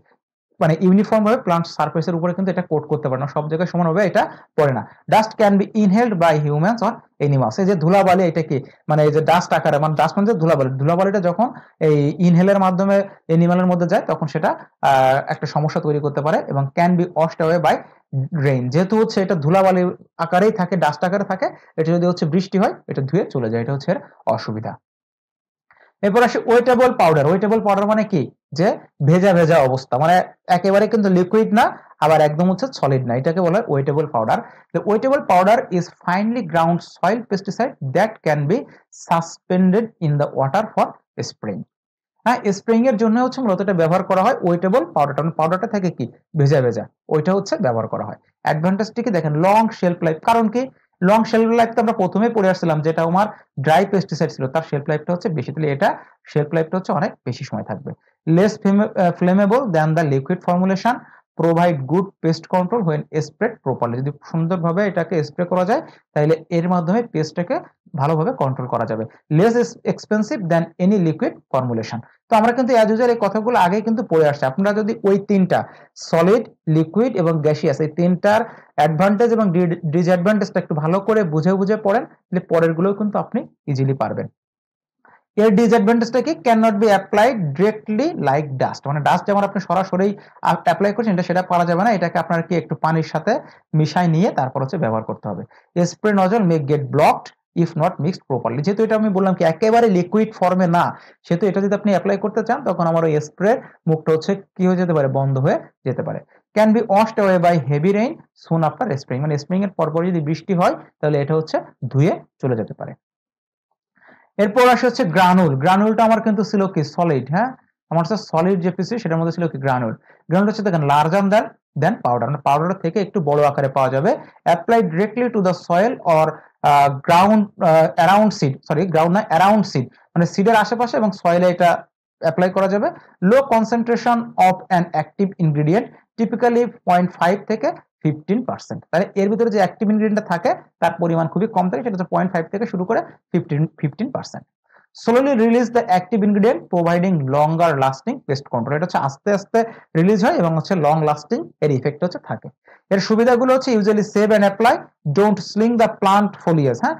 মানে ইউনিফর্ম ভাবে প্লান্ট সারফেসের উপরে কিন্তু এটা কোট করতে পারে না, সব জায়গায় সমানভাবে এটা পড়ে না। Dust can be inhaled by humans or animals, এই যে ধুলাবালি এটা কি, মানে এই যে ডাস্ট আকারে, মানে ডাস্ট মানে ধুলাবালি, ধুলাবালিটা যখন এই ইনহেলের মাধ্যমে এনিমালের মধ্যে যায় তখন সেটা একটা সমস্যা তৈরি করতে পারে, এবং can be washed away by rain, যেহেতু হচ্ছে এটা ধুলাবালি আকারেই থাকে, ডাস্ট আকারে থাকে, এটা যদি হচ্ছে বৃষ্টি হয় এটা ধুয়ে চলে যায়, এটা হচ্ছে এর অসুবিধা। এরপর আসে ওয়েটেবল পাউডার। ওয়েটেবল পাউডার মানে কি, যে ভেজা ভেজা অবস্থা, মানে একেবারে কিন্তু লিকুইড না আবার একদম হচ্ছে সলিড না, এটাকে বলা হয় wettable powder. Wettable powder is finely ground soil pesticide that can be suspended in the water for spraying. হ্যাঁ, স্প্রেইং এর জন্য হচ্ছে মূলত এটা ব্যবহার করা হয় ওয়েটেবল পাউডারটা, মানে পাউডারটা থাকে কি ভেজা ভেজা, ওইটা হচ্ছে ব্যবহার করা হয়। অ্যাডভান্টেজটি কি দেখেন, লং শেলফ লাইফ। কারণ কি লং শেলফ লাইফ তো আমরা প্রথমেই পড়ে আসছিলাম, যেটা আমার ড্রাই পেস্টিসাইড ছিল তার শেলফ লাইফটা হচ্ছে বেশি, তাহলে এটা শেলফ লাইফটা হচ্ছে অনেক বেশি সময় থাকবে। Less flammable than the liquid formulation, provide good pest control when spread properly. যদি সুন্দরভাবে এটাকে স্প্রে করা যায় তাহলে এর মাধ্যমে পেস্টটাকে ভালোভাবে কন্ট্রোল করা যাবে। Less expensive than any liquid formulation. তো আমরা কিন্তু অ্যাজ ইউজুয়াল এই কথাগুলো আগেই কিন্তু পড়ে আসছে। আপনারা যদি ওই তিনটা সলিড, লিকুইড এবং গ্যাসিয়াস এই তিনটার অ্যাডভান্টেজ এবং ডিসঅ্যাডভান্টেজটা একটু ভালো করে বুঝে বুঝে পড়েন, তাহলে পরের গুলোও কিন্তু আপনি ইজিলি পারবেন। এর ডিসঅ্যাডভান্টেজটা কি, can not be applied directly like dust, মানে ডাস্ট যেমন আপনি সরাসরি অ্যাপ্লাই করছেন এটা সেটা করা যাবে না, এটাকে আপনার কি একটু পানির সাথে মিশাই নিয়ে তারপর হচ্ছে ব্যবহার করতে হবে। Spray nozzle may get blocked if not mixed properly. যেহেতু এটা আমি বললাম কি একেবারে লিকুইড ফর্মে না, সেহেতু এটা যদি আপনি অ্যাপ্লাই করতে চান তখন আমার ওই স্প্রে মুখটা হচ্ছে কি হয়ে যেতে পারে, বন্ধ হয়ে যেতে পারে। Can be washed away by heavy rain soon after spring, মানে স্প্রিং এর পরপর যদি বৃষ্টি হয় তাহলে এটা হচ্ছে ধুয়ে চলে যেতে পারে। এরপর আসে হচ্ছে গ্রানুল। গ্রানুলটা আমার কিন্তু ছিল কি সলিড, হ্যাঁ আমার হচ্ছে সলিড যে পিসি সেটার মধ্যে ছিল কি গ্রানুল। গ্রানুল হচ্ছে দেখেন লার্জার দেন পাউডার, মানে পাউডার থেকে একটু বড় আকারে পাওয়া যাবে। Apply directly to the soil or ground around seed, sorry ground না অ্যারাউন্ড সিড, মানে সিডের আশেপাশে এবং সয়েলে এটা অ্যাপ্লাই করা যাবে। Low concentration of an active ingredient, typically 0.5 থেকে 15%। তাহলে এর ভিতরে যে অ্যাক্টিভ ইনগ্রিডিয়েন্ট থাকে তার পরিমাণ খুবই কম থাকে, সেটা হচ্ছে 0.5 থেকে শুরু করে 15%। Slowly release the active ingredient providing longer lasting pest control. এটা হচ্ছে আস্তে আস্তে রিলিজ হয় এবং হচ্ছে লং লাস্টিং এর ইফেক্ট হচ্ছে থাকে। এর সুবিধাগুলো হচ্ছে usually safe and apply, don't sling the plant foliage, হ্যাঁ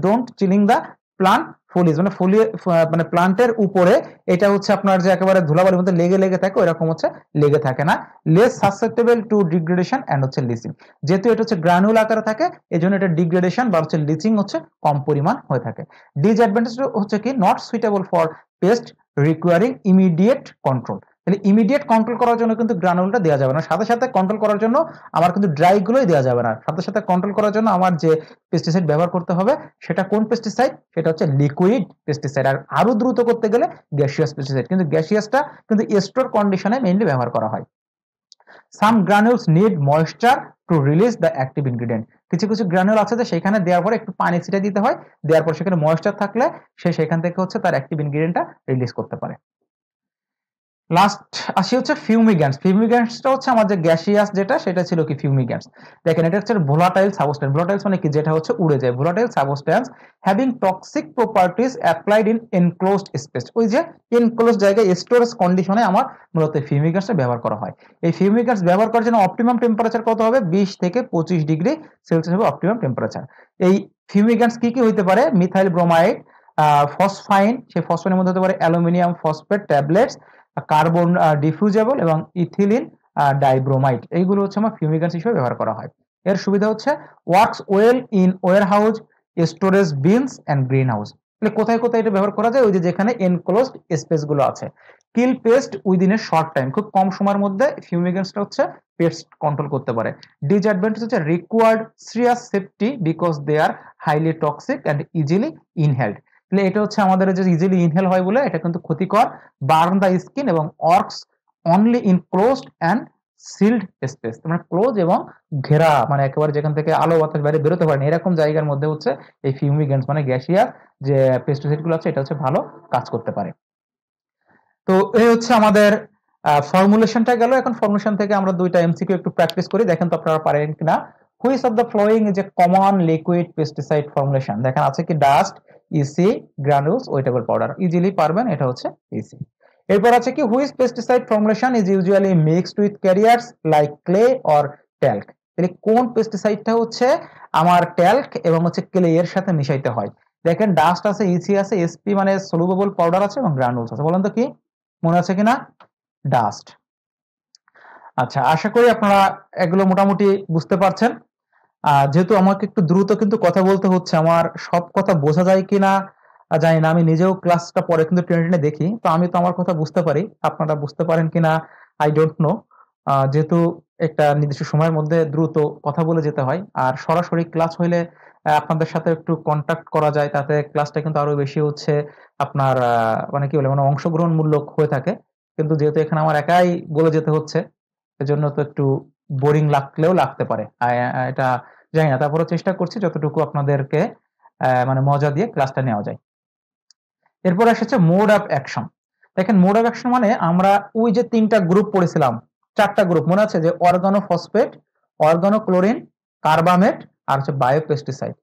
don't chilling the plant foliage, মানে ফোলিয়া মানে প্লান্টের উপরে এটা হচ্ছে আপনার যে একেবারে ধুলাবালির মধ্যে লেগে লেগে থাকে ওইরকম হচ্ছে লেগে থাকে না। Less susceptible to degradation and হচ্ছে লিচিং, যেহেতু এটা হচ্ছে গ্রানুল আকারে থাকে এই জন্য এটা ডিগ্রেডেশন বা হচ্ছে লিচিং হচ্ছে কম পরিমাণ হয়ে থাকে। ডিসঅ্যাডভান্টেজ হচ্ছে কি not suitable for pest requiring immediate control. তাহলে ইমিডিয়েট কন্ট্রোল করার জন্য কিন্তু গ্রানুলটা দেওয়া যাবে না, সাথে সাথে কন্ট্রোল করার জন্য আমার কিন্তু ড্রাই গুলোই দেওয়া যাবে না, সাথে সাথে কন্ট্রোল করার জন্য আমার যে পেস্টিসাইড ব্যবহার করতে হবে সেটা কোন পেস্টিসাইড, সেটা হচ্ছে লিকুইড পেস্টিসাইড। আর আরো দ্রুত করতে গেলে গ্যাসিয়াস পেস্টিসাইড, কিন্তু গ্যাসিয়াসটা কিন্তু স্টোর কন্ডিশনে মেইনলি ব্যবহার করা হয়। Some granules need moisture to release the active ingredient, কিছু কিছু গ্রানুল আছে যে সেখানে দেওয়ার পরে একটু পানি ছিটিয়ে দিতে হয়, দেওয়ার পর সেখানে ময়েশ্চার থাকলে সে সেখান থেকে হচ্ছে তার অ্যাক্টিভ ইনগ্রিডিয়েন্টটা রিলিজ করতে পারে। লাস্ট আসি হচ্ছে ফিউমিগ্যান্টস। ফিউমিগ্যান্টসটা হচ্ছে আমাদের গ্যাসিয়াস যেটা সেটা ছিল কি ফিউমিগ্যান্টস। দেখেন এটা হচ্ছে ভোলাটাইল সাবস্টেন্স, ভোলাটাইলস মানে কি যেটা হচ্ছে উড়ে যায়, volatile substance having toxic properties applied in enclosed space. ওই যে এনক্লোজড জায়গায় স্টোরেজ কন্ডিশনে আমার মূলত ফিউমিগ্যান্টসটা ব্যবহার করা হয়। এই ফিউমিগ্যান্টস ব্যবহার করার জন্য অপটিমাম টেম্পারেচার কত হবে, 20 থেকে 25 ডিগ্রি সেলসিয়াস হবে অপটিমাম টেম্পারেচার। এই ফিউমিগ্যান্টস কি কি হইতে পারে, মিথাইল ব্রোমাইড, ফসফাইন, সেই ফসফাইনের মধ্যে হতে পারে অ্যালুমিনিয়াম ফসফেট ট্যাবলেটস, কার্বন ডিফিউজেবল এবং ইথিলিন ডাইব্রোমাইড, এইগুলো হচ্ছে আমার ফিউমিগ্যান্টস হিসেবে ব্যবহার করা হয়। এর সুবিধা হচ্ছে works well in warehouse, storage bins and greenhouse. তাহলে কোথায় কোথায় এটা ব্যবহার করা যায়, ওই যে যেখানে এনক্লোজড স্পেস গুলো আছে। Kill pest within a short time, খুব কম সময়ের মধ্যে ফিউমিগ্যান্টসটা হচ্ছে পেস্ট কন্ট্রোল করতে পারে। ডিসঅ্যাডভান্টেজ হচ্ছে required serious safety because they are highly toxic and easily inhaled. তাহলে এটা হচ্ছে আমাদের যে ইজিলি ইনহেল হয় বলে এটা কিন্তু ক্ষতিকর। বার্ন দ্য স্কিন এবং works only in closed and sealed space, মানে ক্লোজ এবং ঘেরা, মানে একেবারে যেখান থেকে আলো বাতাস বাইরে বেরোতে পারে না এরকম জায়গার মধ্যে হচ্ছে এই ফিউমিগ্যান্টস মানে গ্যাসিয়াস যে পেস্টিসাইড গুলো আছে এটা হচ্ছে ভালো কাজ করতে পারে। তো এই হচ্ছে আমাদের ফর্মুলেশনটা গেল। এখন ফর্মুলেশন থেকে আমরা দুইটা এমসিকিউ একটু প্র্যাকটিস করি, দেখেন তো আপনারা পারেন কিনা। Which of the following is a common liquid pesticide formulation, দেখেন আছে কি dust, EC, Granules, wettable powder, easily পারবেন এটা হচ্ছে ইসি। এরপর আছে কি which pesticide formulation is usually mixed with carriers like clay or talc. তাহলে কোন পেস্টিসাইডটা হচ্ছে আমার ট্যাল্ক এবং হচ্ছে ক্লে এর সাথে মিশাইতে হয়। দেখেন ডাস্ট আছে, ইসি আছে, এসপি মানে সলুবেবল পাউডার আছে এবং গ্রানুলস আছে, বলেন তো কি মনে আছে কিনা, ডাস্ট। আচ্ছা আশা করি আপনারা এগুলো মোটামুটি বুঝতে পারছেন। যেহেতু আমাকে একটু দ্রুত কিন্তু কথা বলতে হচ্ছে, আমার সব কথা বোঝা যায় কিনা জানি না, আমি নিজেও ক্লাসটা পরে কিন্তু টেনে টেনে দেখি, তো আমি তো আমার কথা বুঝতে পারি, আপনারা বুঝতে পারেন কিনা আই ডোন্ট নো। যেহেতু একটা নির্দিষ্ট সময়ের মধ্যে দ্রুত কথা বলে যেতে হয়, আর সরাসরি ক্লাস হইলে আপনাদের সাথে একটু কন্টাক্ট করা যায়, তাতে ক্লাসটা কিন্তু আরো বেশি হচ্ছে আপনার মানে কি বলে মানে অংশগ্রহণমূলক হয়ে থাকে। কিন্তু যেহেতু এখানে আমার একাই বলে যেতে হচ্ছে, এজন্য তো একটু বোরিং লাগলেও লাগতে পারে। এটা জানি না, তারপরে চেষ্টা করছি যতটুকু আপনাদেরকে মানে মজা দিয়ে ক্লাসটা নেওয়া যায়। এরপর এসেছে মোড অফ অ্যাকশন। দেখেন, মোড অফ অ্যাকশন মানে আমরা ওই যে ৩টা গ্রুপ পড়েছিলাম, ৪টা গ্রুপ মনে আছে, যে অর্গানোফসফেট, অর্গানোক্লোরিন, কার্বামেট আর হচ্ছে বায়োপেস্টিসাইড।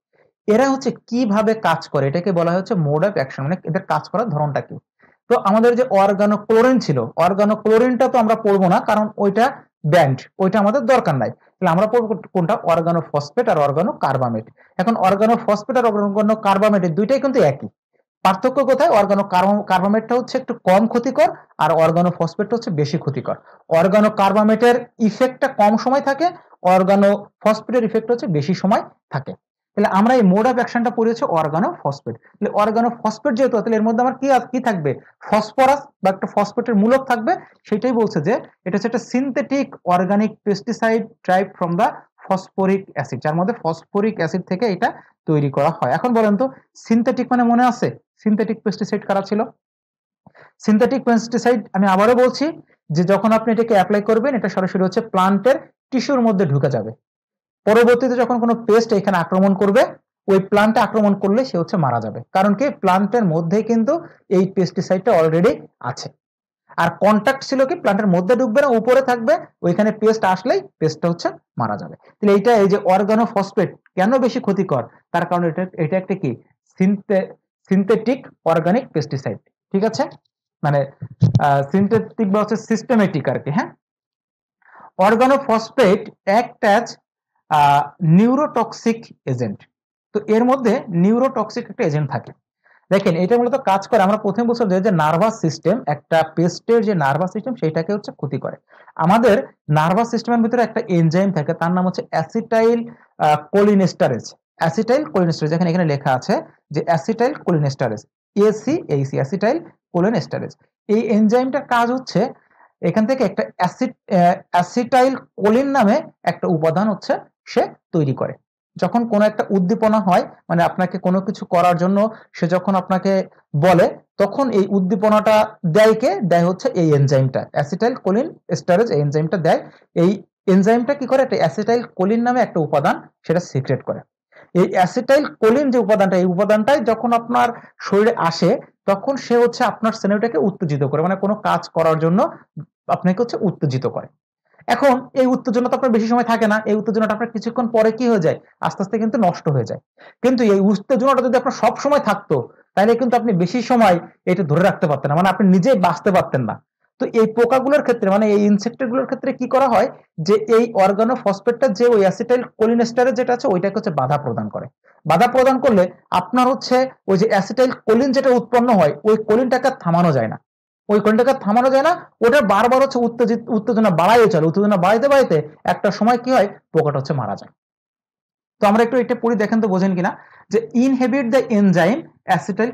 এরা হচ্ছে কিভাবে কাজ করে, এটাকে বলা হচ্ছে মোড অফ অ্যাকশন, মানে এদের কাজ করার ধরনটা কি। তো আমাদের যে অর্গানোক্লোরিন ছিল, অর্গানোক্লোরিনটা তো আমরা পড়বো না, কারণ ওইটা ব্যান্ড, ওইটা আমাদের দরকার নাই। তাহলে আমরা পড়বো কোনটা, অর্গানোফসফেট আর অর্গানোকার্বামেট। এখন অর্গানোফসফেট আর অর্গানোকার্বামেট দুইটাই কিন্তু একই। পার্থক্য কোথায়? কার্বামেটটা হচ্ছে একটু কম ক্ষতিকর, আর অর্গানোফসফেটটা হচ্ছে বেশি ক্ষতিকর। কার্বামেটের ইফেক্টটা কম সময় থাকে, অর্গানোফসফেটের ইফেক্ট হচ্ছে বেশি সময় থাকে। তাহলে আমরা এই মোড অফ অ্যাকশনটা পড়েছি অর্গানোফসফেট। তাহলে অর্গানোফসফেট যেহেতু, তাহলে এর মধ্যে আমার কি থাকবে, ফসফরাস বা একটা ফসফেটের মূলক থাকবে। সেটাই বলছে যে এটা হচ্ছে একটা synthetic organic pesticide drive from the phosphoric acid, যার মধ্যে ফসফরিক অ্যাসিড থেকে এটা তৈরি করা হয়। এখন বলেন তো, সিনথেটিক মানে মনে আছে সিনথেটিক পেস্টিসাইড কারা ছিল? সিনথেটিক পেস্টিসাইড আমি আবারও বলছি, যে যখন আপনি এটাকে অ্যাপ্লাই করবেন, এটা সরাসরি হচ্ছে প্লান্টের টিস্যুর মধ্যে ঢুকে যাবে। পরবর্তীতে যখন কোনো পেস্ট এখানে আক্রমণ করবে, ওই প্লান্টে আক্রমণ করলে সে হচ্ছে মারা যাবে। কারণ কি, প্লান্টের মধ্যে কিন্তু এই পেস্টিসাইডটা অলরেডি আছে। আর কন্টাক্ট ছিল কি, প্লান্টের মধ্যে ঢুকবে না, উপরে থাকবে, ওইখানে পেস্ট আসলেই পেস্টটা হচ্ছে মারা যাবে। তাহলে এইটা, এই যে অর্গানোফসফেট কেন বেশি ক্ষতিকর, তার কারণ এটা একটা কি, সিনথেটিক অর্গানিক পেস্টিসাইড। ঠিক আছে, মানে সিনথেটিক বা হচ্ছে সিস্টেমেটিক আর কি। হ্যাঁ, organophosphate act as neurotoxic agent. তো এর মধ্যে নিউরোটক্সিক একটা এজেন্ট থাকে। দেখেন, এটা মূলত কাজ করে, আমরা প্রথমে বলছিলাম যে নার্ভাস সিস্টেম, একটা পেস্টের যে নার্ভাস সিস্টেম সেটাকে হচ্ছে ক্ষতি করে। আমাদের নার্ভাস সিস্টেমের ভিতরে একটা এনজাইম থাকে, তার নাম হচ্ছে অ্যাসিটাইল কোলিনেস্টারেজ। অ্যাসিটাইল কোলিনেস্টারেজ, এখানে লেখা আছে যে অ্যাসিটাইল কোলিনেস্টারেজ, এসিএইসি, অ্যাসিটাইল কোলিনেস্টারেজ। এই এনজাইমটার কাজ হচ্ছে এখান থেকে একটা অ্যাসিটাইল কোলিন নামে একটা উপাদান হচ্ছে সে তৈরি করে। যখন কোনো একটা উদ্দীপনা হয়, মানে আপনাকে কোনো কিছু করার জন্য সে যখন আপনাকে বলে, তখন এই উদ্দীপনাটা দেয় হচ্ছে এই এনজাইমটা, অ্যাসিটাইল কোলিন এস্টারেজ এনজাইমটা দেয়। এই এনজাইমটা কি করে, একটা অ্যাসিটাইল কোলিন নামে একটা উপাদান সেটা সিক্রেট করে। এই অ্যাসিটাইল কোলিন যে উপাদানটা, এই উপাদানটাই যখন আপনার শরীরে আসে, তখন সে হচ্ছে আপনার সিনারিওটাকে উত্তেজিত করে, মানে কোনো কাজ করার জন্য আপনাকে হচ্ছে উত্তেজিত করে। এখন এই উত্তেজনা তো আপনার বেশি সময় থাকে না, এই উত্তেজনাটা আপনার কিছুক্ষণ পরে কি হয়ে যায়, আস্তে আস্তে কিন্তু নষ্ট হয়ে যায়। কিন্তু এই উত্তেজনাটা যদি আপনার সব সময় থাকতো, তাহলে কিন্তু আপনি বেশি সময় এটা ধরে রাখতে পারতেন না, মানে আপনি নিজেই বাঁচতে পারতেন না। তো এই পোকাগুলোর ক্ষেত্রে, মানে এই ইনসেক্টগুলোর ক্ষেত্রে কি করা হয়, যে এই অর্গানোফসফেটটা যে ওই অ্যাসিটাইল কোলিনেস্টারে যেটা আছে, ওইটাকে হচ্ছে বাধা প্রদান করে। বাধা প্রদান করলে আপনার হচ্ছে ওই যে অ্যাসিটাইল কোলিন যেটা উৎপন্ন হয়, ওই কোলিনটাকে থামানো যায় না, ওই কোলিনটাকে থামানো যায় না, ওটা বারবার হচ্ছে উত্তেজনা বাড়াইয়ে চলে, উত্তেজনা বাড়াইতে বাড়াইতে একটা সময় কি হয়, পোকাটা হচ্ছে মারা যায়। তো আমরা একটু এটা পড়ি, দেখেন তো বোঝেন কিনা, যে inhibit the enzyme acetyl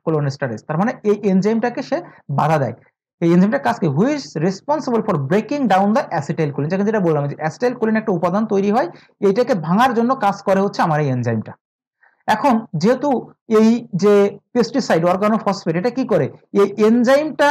cholinesterase, তার মানে এই এনজাইমটাকে সে বাধা দেয়। এই এনজাইমটার কাজ কি, which responsible for breaking down the acetylcholine, যেটা বললাম যে অ্যাসিটাইল কোলিন একটা উপাদান তৈরি হয়, এইটাকে ভাঙার জন্য কাজ করে হচ্ছে আমার এই এনজাইমটা। এখন যেহেতু এই যে পেস্টিসাইড অর্গানোফসফেট, এটা কি করে, এই এনজাইমটা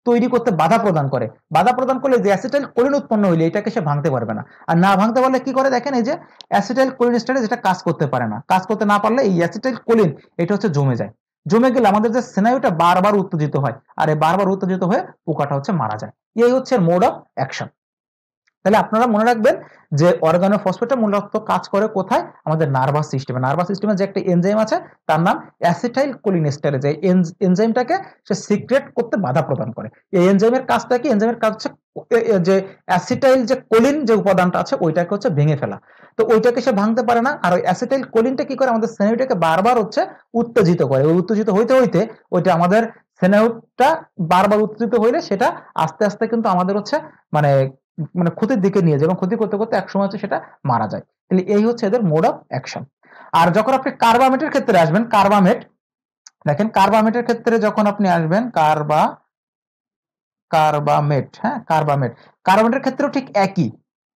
তৈরি করতে বাধা প্রদান করে। বাধা প্রদান করলে যে অ্যাসিটাইল কোলিন উৎপন্ন হইলে এটাকে সে ভাঙতে পারবে না। আর না ভাঙতে পারলে কি করে, দেখেন এই যে অ্যাসিটাইল কোলিনেস্টারেজ যেটা কাজ করতে পারে না, কাজ করতে না পারলে এই অ্যাসিটাইল কোলিন এটা হচ্ছে জমে যায়। জমে গেলে আমাদের যে স্নায়ুটা বারবার উত্তেজিত হয়, আর এই বারবার উত্তেজিত হয়ে পোকাটা হচ্ছে মারা যায়। এই হচ্ছে মোড অফ অ্যাকশন। তাহলে আপনারা মনে রাখবেন যে অর্গানোফসফেটটা মূলত কাজ করে কোথায়, আমাদের নার্ভাস সিস্টেমে। নার্ভাস সিস্টেমে যে একটা এনজাইম আছে, তার নাম অ্যাসিটাইল কোলিনেস্টারেজ। এই এনজাইমটাকে সে সিক্রেট করতে বাধা প্রদান করে। এই এনজাইমের কাজটা কি, এনজাইমের কাজ হচ্ছে যে অ্যাসিটাইল যে কোলিন যে উপাদানটা আছে, ওইটাকে হচ্ছে ভেঙে ফেলা। তো ওইটাকে সে ভাঙতে পারে না, আর ওই অ্যাসিটাইল কোলিনটা কি করে, আমাদের স্নায়ুটাকে বারবার হচ্ছে উত্তেজিত করে। ওই উত্তেজিত হইতে হইতে ওইটা আমাদের স্নায়ুটা বারবার উত্তেজিত হইলে সেটা আস্তে আস্তে কিন্তু আমাদের হচ্ছে মানে মানে ক্ষতির দিকে নিয়ে যায়, এবং ক্ষতি করতে করতে একসময় হচ্ছে সেটা মারা যায়। তাহলে এই হচ্ছে এদের মোড অফ অ্যাকশন। আর যখন আপনি কার্বামেটের ক্ষেত্রে আসবেন, কার্বামেট, দেখেন কার্বামেটের ক্ষেত্রে যখন আপনি আসবেন, কার্বামেট, হ্যাঁ কার্বামেট। কার্বামেটের ক্ষেত্রেও ঠিক একই,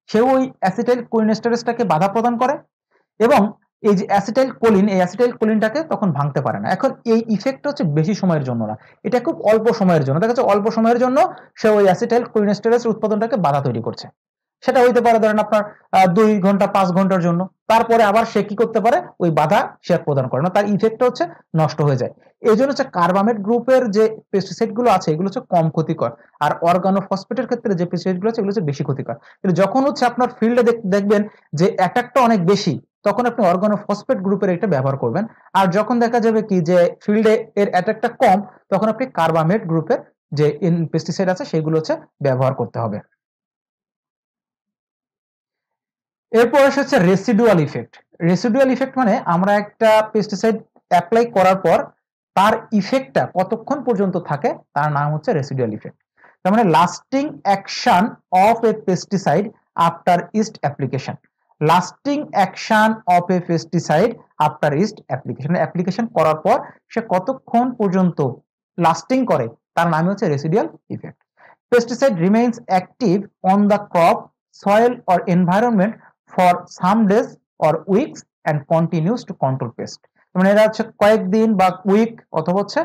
সেও ওই অ্যাসিটাইল কোলিনেস্টারেজটাকে বাধা প্রদান করে এবং এই যে অ্যাসিটাইল কোলিন, এই অ্যাসিটাইল কোলিনটাকে তখন ভাঙতে পারে না। এখন এই ইফেক্টটা হচ্ছে বেশি সময়ের জন্য না, এটা খুব অল্প সময়ের জন্য। দেখা যাচ্ছে অল্প সময়ের জন্য সে ওই অ্যাসিটাইল কোলিনেস্টারেজ উৎপাদনটাকে বাধা তৈরি করছে। সেটা হইতে পারে ধরেন আপনার 2 ঘন্টা 5 ঘন্টার জন্য, তারপরে আবার সে কি করতে পারে, ওই বাধা সে প্রদান করে না, তার ইফেক্টটা হচ্ছে নষ্ট হয়ে যায়। এই জন্য হচ্ছে কার্বামেট গ্রুপের যে পেস্টিসাইড গুলো আছে এগুলো হচ্ছে কম ক্ষতিকর, আর অর্গানোফসফেটের ক্ষেত্রে যে পেস্টিসাইড গুলো আছে এগুলো হচ্ছে বেশি ক্ষতিকর। কিন্তু যখন হচ্ছে আপনার ফিল্ডে দেখবেন যে অ্যাটাকটা অনেক বেশি, তখন আপনি অর্গানোফসফেট গ্রুপের এটা ব্যবহার করবেন। আর যখন দেখা যাবে কি যে ফিল্ডে এর অ্যাটাকটা কম, তখন আপনি কার্বামেট গ্রুপের যে পেস্টিসাইড আছে সেগুলো হচ্ছে ব্যবহার করতে হবে। এরপর হচ্ছে রেসিডুয়াল ইফেক্ট। রেসিডুয়াল ইফেক্ট মানে আমরা একটা পেস্টিসাইড অ্যাপ্লাই করার পর তার ইফেক্টটা কতক্ষণ পর্যন্ত থাকে তার নাম হচ্ছে রেসিডুয়াল ইফেক্ট। তার মানে lasting action of a pesticide after east application. Lasting action of a pesticide after east application, application করার পর সে কতক্ষণ পর্যন্ত লাস্টিং করে তার নাম হচ্ছে residual effect. Pesticide remains active on the crop, soil or environment for some days or weeks and continues to control pest। মানে এরা হচ্ছে কয়েকদিন বা উইক অথবা হচ্ছে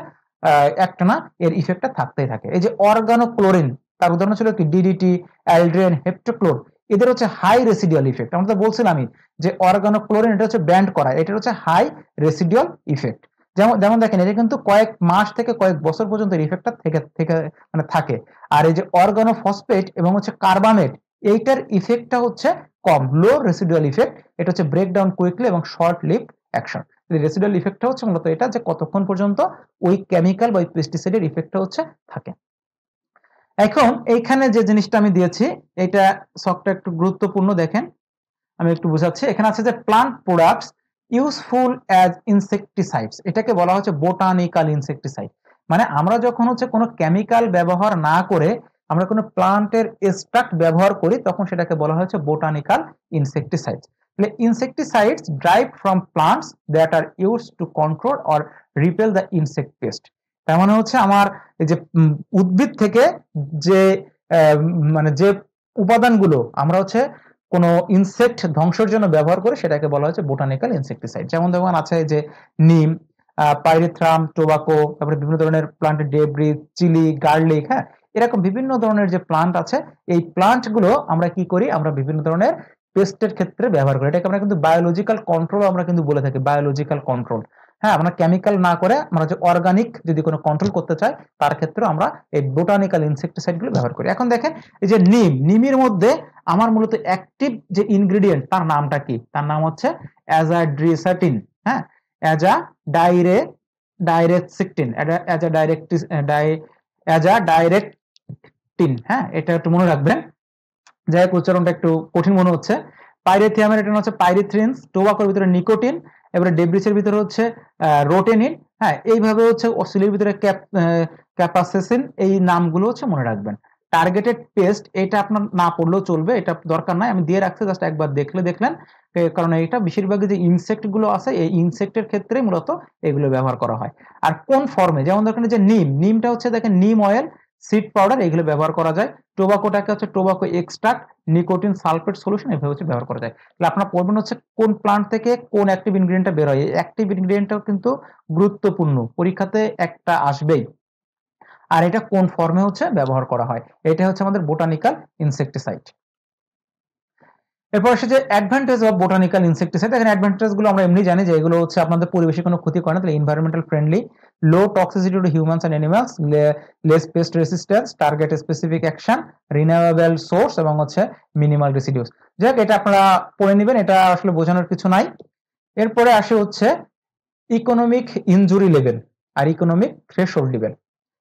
একটানা এর ইফেক্টটা থাকতেই থাকে। এই যে অর্গানোক্লোরিন, তার উদাহরণ ছিল কি ডিডিটি, অ্যালড্রেন, হেপ্টোক্লোর, এদের হচ্ছে হাই রেসিডুয়াল ইফেক্ট। আমরা তো বলছিলামই যে অর্গানোক্লোরিন এটা হচ্ছে ব্যান্ড করা, এটা হচ্ছে হাই রেসিডুয়াল ইফেক্ট। যেমন যেমন দেখেন এটা কিন্তু কয়েক মাস থেকে কয়েক বছর পর্যন্ত এর ইফেক্টটা থেকে মানে থাকে। আর এই যে অর্গানোফসফেট এবং হচ্ছে কার্বামেট, এইটার ইফেক্টটা হচ্ছে কম, লো রেসিডুয়াল ইফেক্ট। এটা হচ্ছে ব্রেকডাউন কুইকলি এবং শর্ট লিভড অ্যাকশন। রেসিডুয়াল ইফেক্টটা হচ্ছে মূলত এটা যে কতক্ষণ পর্যন্ত ওই কেমিক্যাল বা ওই পেস্টিসাইডের ইফেক্টটা হচ্ছে থাকে। এখন এইখানে যে জিনিসটা আমি দিয়েছি এটা শখটা একটু গুরুত্বপূর্ণ, দেখেন আমি একটু বুঝাচ্ছি। এখানে আছে যে plant products useful as insecticides, এটাকে বলা হচ্ছে বোটানিক্যাল ইনসেকটিসাইড। মানে আমরা যখন হচ্ছে কোনো কেমিক্যাল ব্যবহার না করে আমরা কোনো প্লান্টের এক্সট্রাক্ট ব্যবহার করি তখন সেটাকে বলা হচ্ছে বোটানিক্যাল ইনসেকটিসাইডস। তাহলে insecticides drive from plants that are used to control or repel the insect pest. তার মানে হচ্ছে আমার এই যে উদ্ভিদ থেকে যে মানে যে উপাদানগুলো আমরা হচ্ছে কোনো ইনসেক্ট ধ্বংসের জন্য ব্যবহার করে সেটাকে বলা হচ্ছে বোটানিক্যাল ইনসেকটিসাইড। যেমন দেখুন আছে যে নিম, পাইরিথ্রাম, টোবাকো, তারপরে বিভিন্ন ধরনের প্লান্টের ডেব্রিজ, চিলি, গার্লিক, হ্যাঁ এরকম বিভিন্ন ধরনের যে প্লান্ট আছে এই প্লান্ট গুলো আমরা কি করি, আমরা বিভিন্ন ধরনের পেস্টের ক্ষেত্রে ব্যবহার করি। এটাকে আমরা কিন্তু বায়োলজিক্যাল কন্ট্রোল আমরা কিন্তু বলে থাকি, বায়োলজিক্যাল কন্ট্রোল। হ্যাঁ আমরা কেমিক্যাল না করে আমরা যে অর্গানিক যদি কোনো কন্ট্রোল করতে চাই তার ক্ষেত্রে আমরা এই বোটানিক্যাল ইনসেকটিসাইড গুলো ব্যবহার করি। এখন দেখেন এই যে নিম, নিমের মধ্যে আমার মূলত অ্যাক্টিভ যে ইনগ্রেডিয়েন্ট তার নামটা কি, তার নাম হচ্ছে অ্যাজাড্রিসাটিন, হ্যাঁ ডাইরেক্টসিকটিন, অ্যাজাডাইরেক্টিন, হ্যাঁ এটা একটু মনে রাখবেন। যাই হোক উচ্চারণটা একটু কঠিন মনে হচ্ছে। পাইরেথিয়ামের এটা হচ্ছে পাইরিথ্রিনস, টোবাকোর ভিতরে নিকোটিন, এবারে ডেব্রিসের ভিতরে হচ্ছে রোটেনিন, হ্যাঁ এইভাবে হচ্ছে অসিলের ভিতরে ক্যাপাসেসিন, এই নামগুলো হচ্ছে মনে রাখবেন। টার্গেটেড পেস্ট এটা আপনার না পড়লেও চলবে, এটা দরকার নাই, আমি দিয়ে রাখছি জাস্ট একবার দেখলেন, কারণ এটা বেশিরভাগই যে ইনসেক্ট গুলো আছে এই ইনসেক্টের ক্ষেত্রে মূলত এগুলো ব্যবহার করা হয়। আর কোন ফর্মে, যেমন দেখেন যে নিমটা হচ্ছে দেখেন নিম অয়েল, সিড পাউডার, এগুলো ব্যবহার করা যায়। টোবাকোটাকে হচ্ছে tobacco extract, nicotine sulphate solution, এভাবে হচ্ছে ব্যবহার করা যায়। তাহলে আপনারা পড়বেন হচ্ছে কোন প্লান্ট থেকে কোন অ্যাক্টিভ ইনগ্রেডিয়েন্টটা বের হয়। এই অ্যাক্টিভ ইনগ্রেডিয়েন্টটাও কিন্তু গুরুত্বপূর্ণ, পরীক্ষাতে একটা আসবেই। আর এটা কোন ফর্মে হচ্ছে ব্যবহার করা হয়, এটা হচ্ছে আমাদের বোটানিক্যাল ইনসেকটিসাইড। এরপর আসে যে অ্যাডভান্টেজ অফ বোটানিক্যাল ইনসেকটিসাইড। এখানে অ্যাডভান্টেজ গুলো আমরা এমনি জানি যে এগুলো হচ্ছে আপনাদের পরিবেশে কোনো ক্ষতি করে না, তাহলে environmental friendly, low toxicity to humans and animals, less pest resistance, target specific action, renewable source এবং হচ্ছে মিনিমাল রেসিডিউস। যাক এটা আপনারা পড়ে নেবেন, এটা আসলে বোঝানোর কিছু নাই। এরপরে আসে হচ্ছে ইকোনমিক ইনজুরি লেভেল আর ইকোনমিক থ্রেশহোল্ড লেভেল।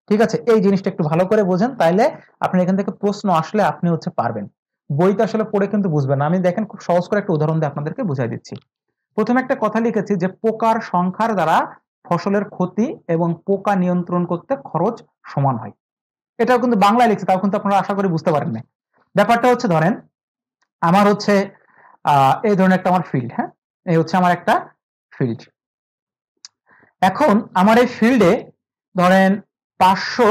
ঠিক আছে, এই জিনিসটা একটু ভালো করে বোঝেন, তাইলে আপনি এখান থেকে প্রশ্ন আসলে আপনি হচ্ছে পারবেন। বইতে আসলে পড়ে কিন্তু বুঝবেন না। আমি দেখেন খুব সহজ করে একটা উদাহরণ দিয়ে আপনাদেরকে বুঝাই দিচ্ছি। প্রথমে একটা কথা লিখেছি যে পোকার সংখ্যার দ্বারা ফসলের ক্ষতি এবং পোকা নিয়ন্ত্রণ করতে খরচ সমান হয়। এটাও কিন্তু বাংলায় লিখছে, তাও কিন্তু আপনারা আশা করি বুঝতে পারেন না। ব্যাপারটা হচ্ছে ধরেন আমার হচ্ছে এই ধরনের একটা আমার ফিল্ড, হ্যাঁ এই হচ্ছে আমার একটা ফিল্ড। এখন আমার এই ফিল্ডে ধরেন 500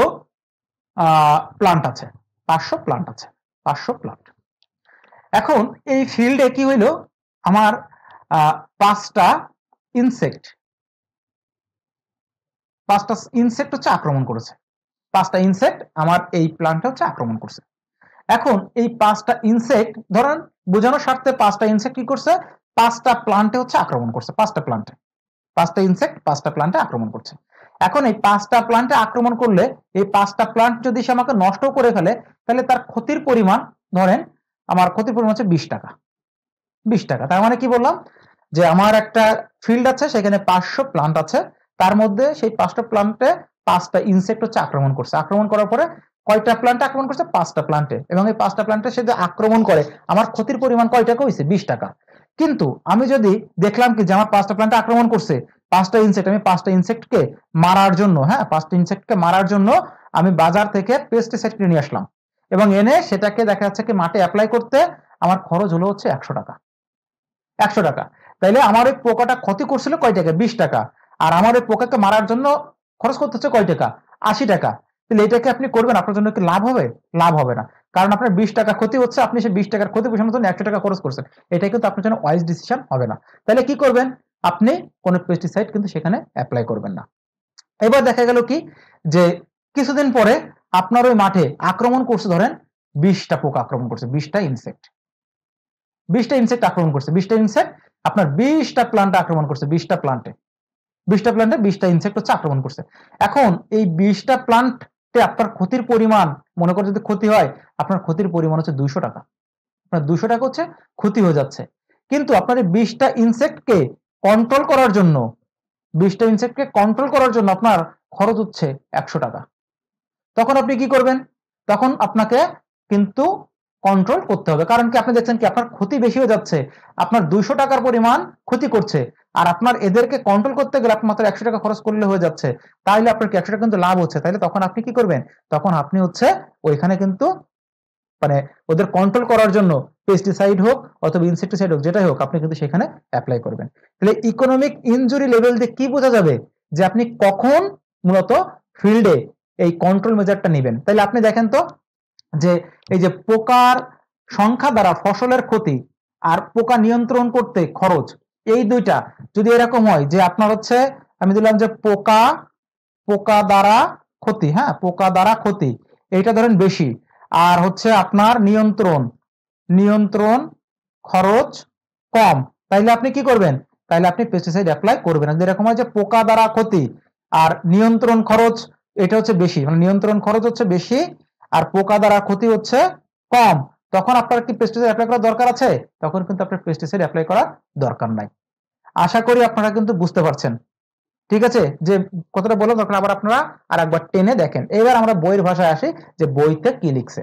প্লান্ট আছে, 500 প্লান্ট আছে, 500 প্লান্ট। এখন এই ফিল্ডে কি হইলো, আমার 5টা ইনসেক্ট হচ্ছে আক্রমণ করেছে। 5টা ইনসেক্ট আমার এই প্লান্টে হচ্ছে আক্রমণ করছে। এখন এই 5টা ইনসেক্ট ধরেন বোঝানোর স্বার্থে 5টা ইনসেক্ট কি করছে, 5টা প্লান্টে হচ্ছে আক্রমণ করছে। 5টা প্লান্টে, 5টা ইনসেক্ট 5টা প্লান্টে আক্রমণ করছে। এখন এই 5টা প্লান্টে আক্রমণ করলে এই 5টা প্লান্ট যদি সে আমাকে নষ্ট করে ফেলে, তাহলে তার ক্ষতির পরিমাণ ধরেন আমার ক্ষতির পরিমাণ হচ্ছে 20 টাকা। 20 টাকা, তার মানে কি বললাম যে আমার একটা ফিল্ড আছে, সেখানে 500 প্লান্ট আছে, তার মধ্যে সেই 5টা প্লান্টে 5টা ইনসেক্ট হচ্ছে আক্রমণ করছে। আক্রমণ করার পরে কয়টা প্লান্টে আক্রমণ করছে, 5টা প্লান্টে, এবং এই 5টা প্লান্টে সে যে আক্রমণ করে আমার ক্ষতির পরিমাণ কয় টাকা হয়েছে, 20 টাকা। কিন্তু আমি যদি দেখলাম কি যে আমার 5টা প্লান্টে আক্রমণ করছে 5টা ইনসেক্ট, আমি 5টা ইনসেক্টকে মারার জন্য, হ্যাঁ 5টা ইনসেক্টকে মারার জন্য আমি বাজার থেকে পেস্টিসাইড কিনে নিয়ে আসলাম, এবং এনে সেটাকে দেখা যাচ্ছে কি মাঠে অ্যাপ্লাই করতে আমার খরচ হলো হচ্ছে 100 টাকা। 100 টাকা, তাইলে আমার ওই পোকাটা ক্ষতি করছিল কয় টাকা, 20 টাকা, আর আমার ওই পোকাকে মারার জন্য খরচ করতে হচ্ছে কয় টাকা, 80 টাকা। তাহলে এটাকে আপনি করবেন, আপনার জন্য কি লাভ হবে? লাভ হবে না, কারণ আপনার 20 টাকা ক্ষতি হচ্ছে, আপনি সেই 20 টাকার ক্ষতি পোষানোর জন্য 100 টাকা খরচ করছেন। এটা কিন্তু আপনার জন্য ওয়াইজ ডিসিশন হবে না। তাহলে কি করবেন, আপনি কোনো পেস্টিসাইড কিন্তু সেখানে অ্যাপ্লাই করবেন না। এবার দেখা গেল কি যে কিছুদিন পরে আপনার ওই মাঠে আক্রমণ করছে, ধরেন 20টা পোকা আক্রমণ করছে, 20টা ইনসেক্ট, 20টা ইনসেক্ট আক্রমণ করছে, 20টা ইনসেক্ট আপনার 20টা প্লান্টে আক্রমণ করছে, 20টা প্লান্টে 20টা ইনসেক্ট হচ্ছে আক্রমণ করছে। এখন এই 20টা প্লান্টে আপনার ক্ষতির পরিমাণ, মনে করে যদি ক্ষতি হয়, আপনার ক্ষতির পরিমাণ হচ্ছে 200 টাকা। আপনার 200 টাকা হচ্ছে ক্ষতি হয়ে যাচ্ছে। কিন্তু আপনার এই 20টা ইনসেক্টকে কন্ট্রোল করার জন্য, 20টা ইনসেক্টকে কন্ট্রোল করার জন্য আপনার খরচ হচ্ছে 100 টাকা। তখন আপনি কি করবেন, তখন আপনাকে কিন্তু কন্ট্রোল করতে হবে, কারণ কি আপনি দেখছেন কি আপনার ক্ষতি বেশি হয়ে যাচ্ছে, আপনার 200 টাকার পরিমাণ ক্ষতি করছে, আর আপনার এদেরকে কন্ট্রোল করতে গেলে আপনার মাত্র 100 টাকা খরচ করলে হয়ে যাচ্ছে, তাহলে আপনার কি 100 টাকা কিন্তু লাভ হচ্ছে। তাহলে তখন আপনি কি করবেন, তখন আপনি হচ্ছে ওইখানে কিন্তু মানে ওদের কন্ট্রোল করার জন্য পেস্টিসাইড হোক অথবা ইনসেক্টিসাইড হোক, যেটাই হোক, আপনি কিন্তু সেখানে অ্যাপ্লাই করবেন। তাহলে ইকোনমিক ইনজুরি লেভেল দিয়ে কি বোঝা যাবে যে আপনি কখন মূলত ফিল্ডে এই কন্ট্রোল মেজারটা নেবেন। তাহলে আপনি দেখেন তো যে এই যে পোকার সংখ্যা দ্বারা ফসলের ক্ষতি আর পোকা নিয়ন্ত্রণ করতে খরচ, এই দুইটা যদি এরকম হয় যে আপনার হচ্ছে, আমি দিলাম যে পোকা পোকা দ্বারা ক্ষতি, হ্যাঁ পোকা দ্বারা ক্ষতি, এইটা ধরেন বেশি, আর হচ্ছে আপনার নিয়ন্ত্রণ খরচ কম, তাইলে আপনি কি করবেন, তাইলে আপনি পেস্টিসাইড অ্যাপ্লাই করবেন। যদি এরকম হয় যে পোকা দ্বারা ক্ষতি আর নিয়ন্ত্রণ খরচ এটা হচ্ছে বেশি, মানে নিয়ন্ত্রণ খরচ হচ্ছে বেশি আর পোকা দ্বারা ক্ষতি হচ্ছে কম, তখন আপনার কি পেস্টিসাইড অ্যাপ্লাই করার দরকার আছে? তখন কিন্তু আপনার পেস্টিসাইড অ্যাপ্লাই করার দরকার নাই। আশা করি আপনারা কিন্তু বুঝতে পারছেন, ঠিক আছে, যে কতটা বললাম, তখন আবার আপনারা আর একবার টেনে দেখেন। এবার আমরা বইয়ের ভাষায় আসি যে বইতে কি লিখছে।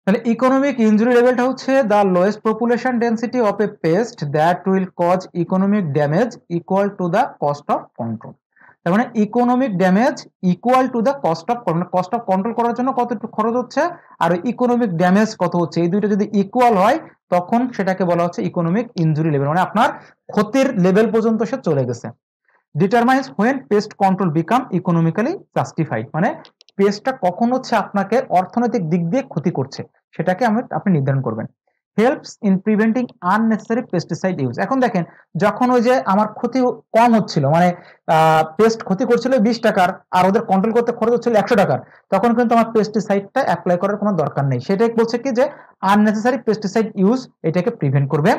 তাহলে ইকোনমিক ইনজুরি লেভেলটা হচ্ছে the lowest population density of a pest that will cause economic damage equal to the cost of control. তার মানে economic damage equal to the cost of control, cost of control করার জন্য কত খরচ হচ্ছে আর economic damage কত হচ্ছে, এই দুইটা যদি ইকুয়াল হয় তখন সেটাকে বলা হচ্ছে ইকোনমিক ইনজুরি লেভেল, মানে আপনার ক্ষতির লেভেল পর্যন্ত সে চলে গেছে। Determines when pest control become economically justified, মানে পেস্টটা কখন হচ্ছে আপনাকে অর্থনৈতিক দিক দিয়ে ক্ষতি করছে সেটাকে আপনি নির্ধারণ করবেন। Helps in preventing unnecessary pesticide use. এখন দেখেন যখন ওই যে আমার ক্ষতি কম হচ্ছিল, মানে পেস্ট ক্ষতি করছিল 20 টাকার আর ওদের কন্ট্রোল করতে খরচ হচ্ছিল 100 টাকার, তখন কিন্তু আমার পেস্টিসাইডটা অ্যাপ্লাই করার কোনো দরকার নেই। সেটাই বলছে কি যে আননেসেসারি পেস্টিসাইড ইউজ এটাকে প্রিভেন্ট করবে।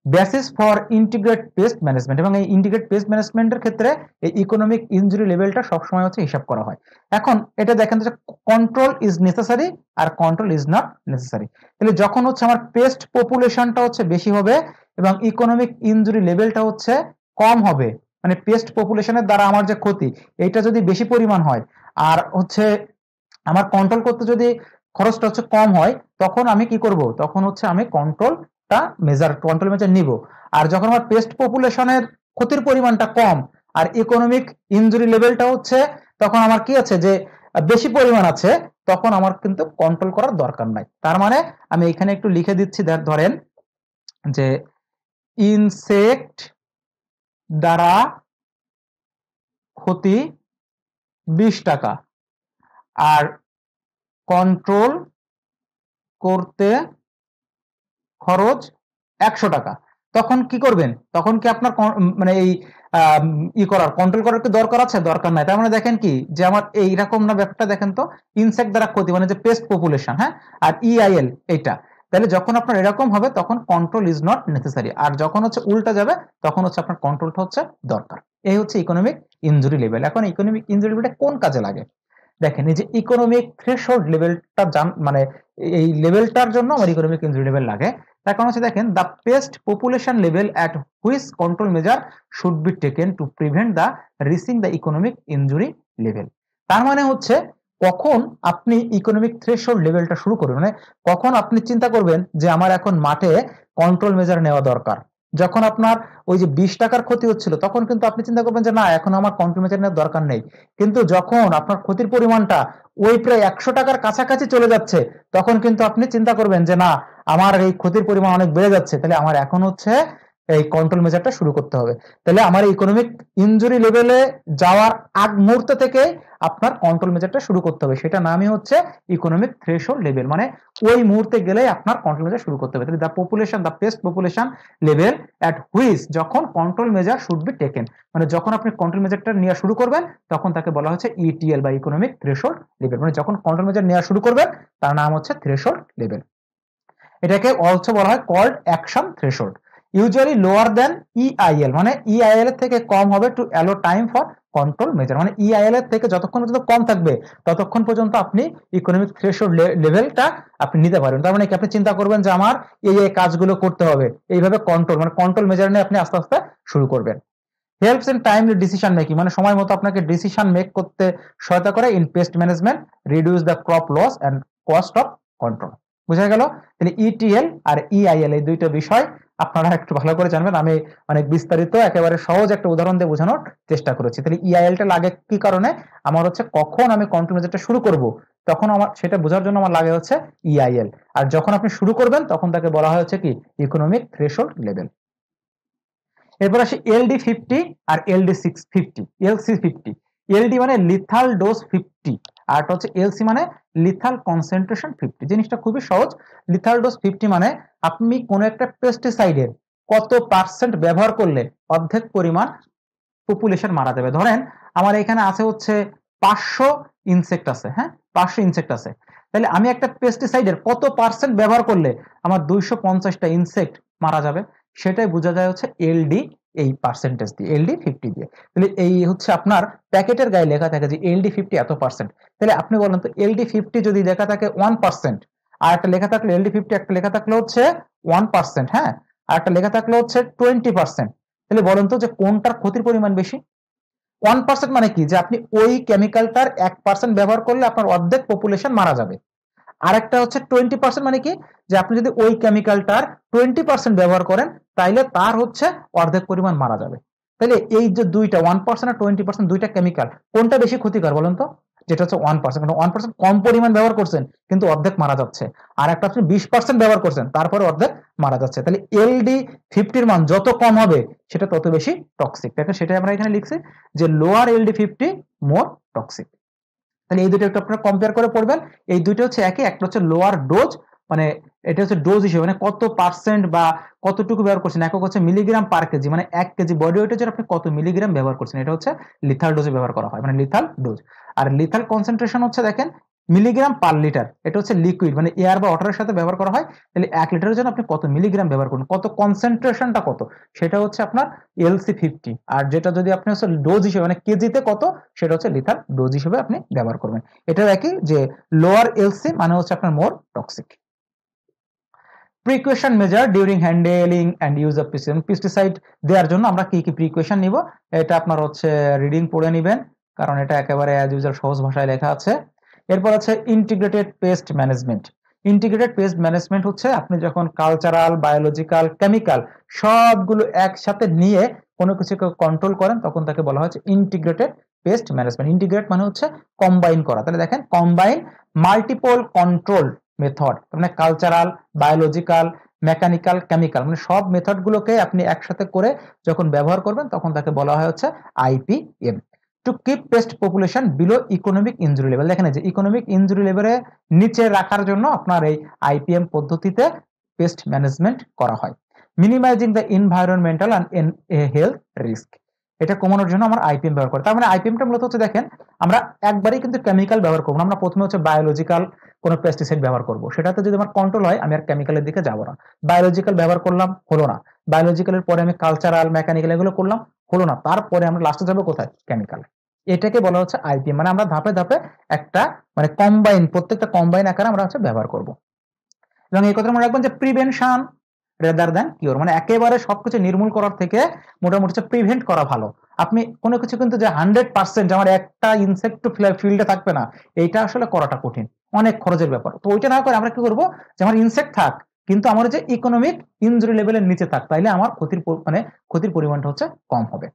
Basis for integrate pest management, এবং এই ইন্টিগ্রেট পেস্ট ম্যানেজমেন্টের ক্ষেত্রে এই ইকোনমিক ইনজুরি লেভেলটা সবসময় হচ্ছে হিসাব করা হয়। এখন এটা দেখেন যে কন্ট্রোল ইজ নেসেসারি আর কন্ট্রোল ইজ নট নেসেসারি। তাহলে যখন হচ্ছে আমার পেস্ট পপুলেশনটা হচ্ছে বেশি হবে এবং ইকোনমিক ইনজুরি লেভেলটা হচ্ছে কম হবে, মানে পেস্ট পপুলেশনের দ্বারা আমার যে ক্ষতি এইটা যদি বেশি পরিমাণ হয় আর হচ্ছে আমার কন্ট্রোল করতে যদি খরচটা হচ্ছে কম হয়, তখন আমি কি করব, তখন হচ্ছে আমি কন্ট্রোল মেজার নিব। আর যখন আমার পেস্ট পপুলেশনের ক্ষতির পরিমাণটা কম আর ইকোনমিক ইনজুরি লেভেলটা হচ্ছে তখন আমার কি আছে যে বেশি পরিমাণ আছে, তখন আমার কিন্তু কন্ট্রোল করার দরকার নাই। তার মানে আমি এখানে একটু লিখে দিচ্ছি, ধরেন যে ইনসেক্ট দ্বারা ক্ষতি 20 টাকা আর কন্ট্রোল করতে খরচ 100 টাকা, তখন কি করবেন? তখন কি আপনার মানে এই কন্ট্রোল করার কি দরকার আছে? দরকার নাই। তার মানে দেখেন কি যে আমার এইরকম না ব্যাপারটা, দেখেন তো ইনসেক্ট দ্বারা ক্ষতি মানে যে পেস্ট পপুলেশন, হ্যাঁ, আর ইআইএল এইটা, তাহলে যখন আপনার এরকম হবে তখন কন্ট্রোল ইজ নট নেসেসারি, আর যখন হচ্ছে উল্টা যাবে তখন হচ্ছে আপনার কন্ট্রোলটা হচ্ছে দরকার। এই হচ্ছে ইকোনমিক ইনজুরি লেভেল। এখন ইকোনমিক ইনজুরি লেভেলটা কোন কাজে লাগে? দেখেন এই যে ইকোনমিক থ্রেশহোল্ড লেভেলটা মানে এই লেভেলটার জন্য আমার ইকোনমিক ইনজুরি লেভেল লাগে। তার কারণ হচ্ছে দেখেন the pest population level at which control measure should be taken to prevent the reaching the economic injury level. তার মানে হচ্ছে কখন আপনি ইকোনমিক থ্রেশহোল্ড লেভেলটা শুরু করবেন, মানে কখন আপনি চিন্তা করবেন যে আমার এখন মাঠে কন্ট্রোল মেজার নেওয়া দরকার। যখন আপনার ওই যে 20 টাকার ক্ষতি হচ্ছিল তখন কিন্তু আপনি চিন্তা করবেন যে না এখন আমার কন্ট্রোল মেজার নেওয়ার দরকার নেই, কিন্তু যখন আপনার ক্ষতির পরিমাণটা ওই প্রায় 100 টাকার কাছাকাছি চলে যাচ্ছে তখন কিন্তু আপনি চিন্তা করবেন যে না আমার এই ক্ষতির পরিমাণ অনেক বেড়ে যাচ্ছে, তাহলে আমার এখন হচ্ছে এই কন্ট্রোল মেজারটা শুরু করতে হবে। তাহলে আমার ইকোনমিক ইনজুরি লেভেলে যাওয়ার আগ মুহূর্ত থেকে আপনার কন্ট্রোল মেজারটা শুরু করতে হবে, সেটা নামই হচ্ছে ইকোনমিক থ্রেশহোল্ড লেভেল, মানে ওই মুহূর্তে গেলে আপনার কন্ট্রোল মেজার শুরু করতে হবে। তাহলে the pest population level at which যখন control measure should be taken, মানে যখন আপনি কন্ট্রোল মেজারটা নেওয়া শুরু করবেন তখন তাকে বলা হচ্ছে ইটিএল বা ইকোনমিক থ্রেশহোল্ড লেভেল, মানে যখন কন্ট্রোল মেজার নেওয়া শুরু করবেন তার নাম হচ্ছে থ্রেশহোল্ড লেভেল। এটাকে অলসো বলা হয় called action threshold. Usually lower than EIL, মানে ইআইএল এর থেকে কম হবে to allow time for control measure, মানে ইআইএল এর থেকে যতক্ষণ পর্যন্ত কম থাকবে ততক্ষণ পর্যন্ত আপনি ইকোনমিক থ্রেশহোল্ড লেভেলটা আপনি নিতে পারবেন। তার মানে কি আপনি চিন্তা করবেন যে আমার এই কাজগুলো করতে হবে, এইভাবে কন্ট্রোল মানে কন্ট্রোল মেজার নিয়ে আপনি আস্তে আস্তে শুরু করবেন। Helps in timely decision making, মানে সময় মতো আপনাকে ডিসিশন মেক করতে সহায়তা করে। In pest management reduce the crop loss and cost of control. বুঝা গেল? তাহলে ইটিএল আর ইআইএল এই দুইটা বিষয় আপনারা একটু ভালো করে জানবেন। আমি অনেক বিস্তারিত একেবারে সহজ একটা উদাহরণ দিয়ে বোঝানোর চেষ্টা করেছি। তাহলে ইআইএলটা লাগে কি কারণে? আমার হচ্ছে কখন আমি কন্ট্রোল মেজারটা শুরু করব তখন আমার সেটা বোঝার জন্য আমার লাগে হচ্ছে ইআইএল, আর যখন আপনি শুরু করবেন তখন তাকে বলা হয় হচ্ছে কি ইকোনমিক থ্রেশহোল্ড লেভেল। এরপর আসি LD50 আর LD650, LC50। এলডি মানে লিথাল ডোজ 50, আর হচ্ছে এলসি মানে লিথাল কনসেন্ট্রেশন 50। জিনিসটা খুবই সহজ। লিথাল ডোজ 50 মানে আপনি কোন একটা পেস্টিসাইডের কত পার্সেন্ট ব্যবহার করলে অর্ধেক পরিমাণ পপুলেশন মারা যাবে। ধরেন আমার এখানে আছে হচ্ছে 500 ইনসেক্ট আছে, হ্যাঁ 500 ইনসেক্ট আছে, তাহলে আমি একটা পেস্টিসাইডের কত পার্সেন্ট ব্যবহার করলে আমার 250টা ইনসেক্ট মারা যাবে, সেটাই বোঝা যায় হচ্ছে এলডি এই পার্সেন্টেজ দিয়ে, LD50 দিয়ে। তাহলে এই হচ্ছে আপনার প্যাকেটের গায়ে লেখা থাকে যে LD50 এত পার্সেন্ট, তাহলে আপনি বলেন তো LD50 যদি লেখা থাকে 1%, আর একটা লেখা থাকলে LD50 একটা লেখা থাকলে হচ্ছে 1%, হ্যাঁ, আর একটা লেখা থাকলে হচ্ছে 20%, তাহলে বলেন তো যে কোনটার ক্ষতির পরিমাণ বেশি? 1% মানে কি যে আপনি ওই কেমিক্যালটার 1% ব্যবহার করলে আপনার অর্ধেক পপুলেশন মারা যাবে। আরেকটা হচ্ছে 20% মানে কি যে আপনি যদি ওই কেমিক্যালটার 20% ব্যবহার করেন তাইলে তার হচ্ছে অর্ধেক পরিমাণ মারা যাবে। তাহলে এই যে দুইটা 1% আর 20% দুইটা কেমিক্যাল কোনটা বেশি ক্ষতিকর বলেন তো? যেটা হচ্ছে 1%, কারণ 1% কম পরিমাণ ব্যবহার করছেন কিন্তু অর্ধেক মারা যাচ্ছে, আর একটা আপনি 20% ব্যবহার করছেন তারপরে অর্ধেক মারা যাচ্ছে। তাহলে LD50 মান যত কম হবে সেটা তত বেশি টক্সিক। দেখেন সেটাই আমরা এখানে লিখছি যে লোয়ার LD50 মোর টক্সিক। তাহলে এই দুটো একটু আপনারা কম্পেয়ার করে পড়বেন। এই দুটো হচ্ছে একই, একটা হচ্ছে লোয়ার ডোজ, মানে এটা হচ্ছে ডোজ হিসেবে মানে কত পার্সেন্ট বা কতটুকু ব্যবহার করছেন, একক হচ্ছে মিলিগ্রাম পার কেজি, মানে 1 কেজি বডি ওয়েটের জন্য আপনি কত মিলিগ্রাম ব্যবহার করছেন, এটা হচ্ছে লিথাল ডোজে ব্যবহার করা হয়, মানে লিথাল ডোজ। আর লিথাল কনসেন্ট্রেশন হচ্ছে দেখেন মিলিগ্রাম পার লিটার, এটা হচ্ছে লিকুইড মানে এয়ার বা ওয়াটারের সাথে ব্যবহার করা হয়। তাহলে 1 লিটারের জন্য আপনি কত মিলিগ্রাম ব্যবহার করুন, কত কনসেন্ট্রেশনটা কত, সেটা হচ্ছে আপনার LC50। আর যেটা যদি আপনি হচ্ছে ডোজ হিসেবে মানে কেজিতে কত, সেটা হচ্ছে লিথাল ডোজ হিসেবে আপনি ব্যবহার করবেন। এটাও একই যে লোয়ার এলসি মানে হচ্ছে আপনার more toxic. Precaution measure during handling and use of pesticide দেওয়ার জন্য আমরা কি কি প্রিকশন নিব এটা আপনার হচ্ছে রিডিং পড়ে নেবেন, কারণ এটা একেবারে অ্যাজ ইউজুয়াল সহজ ভাষায় লেখা আছে। এরপর আছে integrated pest management. Integrated pest management হচ্ছে আপনি যখন কালচারাল, বায়োলজিক্যাল, কেমিক্যাল সবগুলো একসাথে নিয়ে কোনো কিছুকে কন্ট্রোল করেন তখন তাকে বলা হচ্ছে ইন্টিগ্রেটেড পেস্ট ম্যানেজমেন্ট। ইন্টিগ্রেট মানে হচ্ছে কম্বাইন করা। তাহলে দেখেন কম্বাইন মাল্টিপল কন্ট্রোল মেথড, মানে কালচারাল, বায়োলজিক্যাল, মেকানিক্যাল, কেমিক্যাল মানে সব মেথড গুলোকে আপনি একসাথে করে যখন ব্যবহার করবেন তখন তাকে বলা হয় হচ্ছে IPM। To keep pest population below economic injury level. দেখেন যে ইকোনমিক ইনজুরি লেভেলে নিচে রাখার জন্য আপনার এই আইপিএম পদ্ধতিতে পেস্ট ম্যানেজমেন্ট করা হয়। Minimising the environmental and health risk, এটা কমানোর জন্য আমরা আইপিএম ব্যবহার করি। তার মানে আইপিএমটা মূলত হচ্ছে দেখেন আমরা একবারই কিন্তু কেমিক্যাল ব্যবহার করবো না, আমরা প্রথমে হচ্ছে বায়োলজিক্যাল কোনো পেস্টিসাইড ব্যবহার করবো, সেটাতে যদি আমার কন্ট্রোল হয় আমি আর কেমিক্যালের দিকে যাবো না। বায়োলজিক্যাল ব্যবহার করলাম, হলো না, বায়োলজিক্যালের পরে আমি কালচারাল মেকানিক্যাল এগুলো করলাম, হলো না, তারপরে আমরা লাস্টে যাবো কোথায়, কেমিক্যাল। এটাকে বলা হচ্ছে আইপিএম, মানে আমরা ধাপে ধাপে একটা মানে কম্বাইন, প্রত্যেকটা কম্বাইন আকারে আমরা হচ্ছে ব্যবহার করবো। এবং এই কথা মনে রাখবেন যে প্রিভেনশন রেদার দ্যান কিওর, মানে একেবারে সবকিছু নির্মূল করার থেকে মোটামুটি প্রিভেন্ট করা ভালো। আপনি কোনো কিছু কিন্তু যে 100% আমার একটা ইনসেক্ট ফিল্ডে থাকবে না, এইটা আসলে করাটা কঠিন, অনেক খরচের ব্যাপার। তো ওইটা না করে আমরা কি করবো, যে আমার ইনসেক্ট থাক কিন্তু আমার যে ইকোনমিক ইনজুরি লেভেলের নিচে থাক, তাইলে আমার ক্ষতির পরিমাণটা হচ্ছে কম হবে।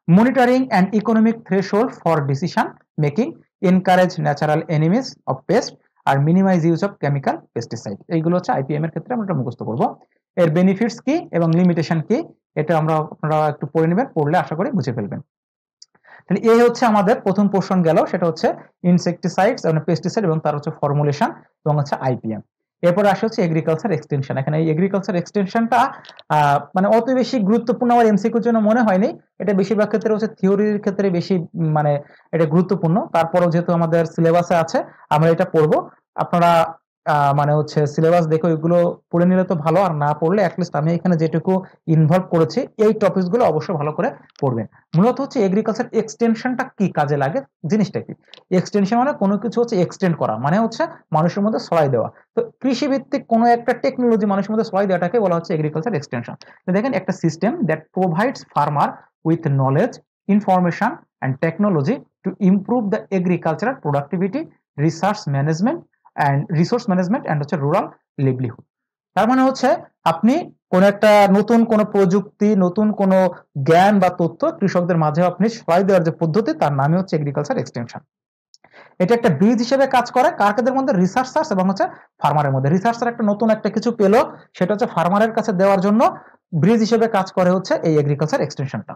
Monitoring and economic threshold for decision making, encourage natural enemies of pest, আর minimize use of chemical pesticide, এইগুলো হচ্ছে আইপিএম এর ক্ষেত্রে আমরা মুখস্থ করবো। এর বেনিফিটস কি এবং লিমিটেশন কি এটা আপনারা একটু পড়ে নেবেন, পড়লে আশা করি বুঝে ফেলবেন। তাহলে এই হচ্ছে আমাদের প্রথম পোর্শন গেল, সেটা হচ্ছে ইনসেকটিসাইডস এবং পেস্টিসাইড এবং তার হচ্ছে ফর্মুলেশন এবং হচ্ছে আইপিএম। এরপর আসে হচ্ছে এগ্রিকালচার এক্সটেনশন। এখানে এই এগ্রিকালচার এক্সটেনশনটা মানে অত বেশি গুরুত্বপূর্ণ আমার এমসিকিউর জন্য মনে হয়নি, এটা বেশিরভাগ ক্ষেত্রে হচ্ছে থিওরির ক্ষেত্রে বেশি মানে এটা গুরুত্বপূর্ণ। তারপরেও যেহেতু আমাদের সিলেবাসে আছে আমরা এটা পড়বো, আপনারা মানে হচ্ছে সিলেবাস দেখে ওইগুলো পড়ে নিলে তো ভালো, আর না পড়লে অ্যাটলিস্ট আমি এখানে যেটুকু ইনভলভ করেছি এই টপিকস গুলো অবশ্যই ভালো করে পড়বেন। মূলত হচ্ছে এগ্রিকালচার এক্সটেনশনটা কি কাজে লাগে, জিনিসটা কি, এক্সটেনশন মানে কোনো কিছু হচ্ছে এক্সটেন্ড করা, মানে হচ্ছে মানুষের মধ্যে ছড়াই দেওয়া। তো কৃষি ভিত্তিক কোনো একটা টেকনোলজি মানুষের মধ্যে ছড়াই দেওয়াটাকে বলা হচ্ছে এগ্রিকালচার এক্সটেনশন। দেখেন একটা system that provides farmer with knowledge, information and technology to improve the agricultural productivity, research management and resource management and হচ্ছে রুরাল লিভলিহুড। তার মানে হচ্ছে আপনি কোন একটা নতুন কোন প্রযুক্তি, নতুন কোন জ্ঞান বা তথ্য কৃষকদের মাঝে আপনি ছড়াই দেওয়ার যে পদ্ধতি, তার নামই হচ্ছে এগ্রিকালচার এক্সটেনশন। এটা একটা ব্রিজ হিসেবে কাজ করে কাদের মধ্যে, রিসার্চার্স এবং হচ্ছে ফার্মারের মধ্যে। রিসার্চার একটা নতুন একটা কিছু পেলো, সেটা হচ্ছে ফার্মারের কাছে দেওয়ার জন্য ব্রিজ হিসেবে কাজ করে হচ্ছে এই এগ্রিকালচার এক্সটেনশনটা।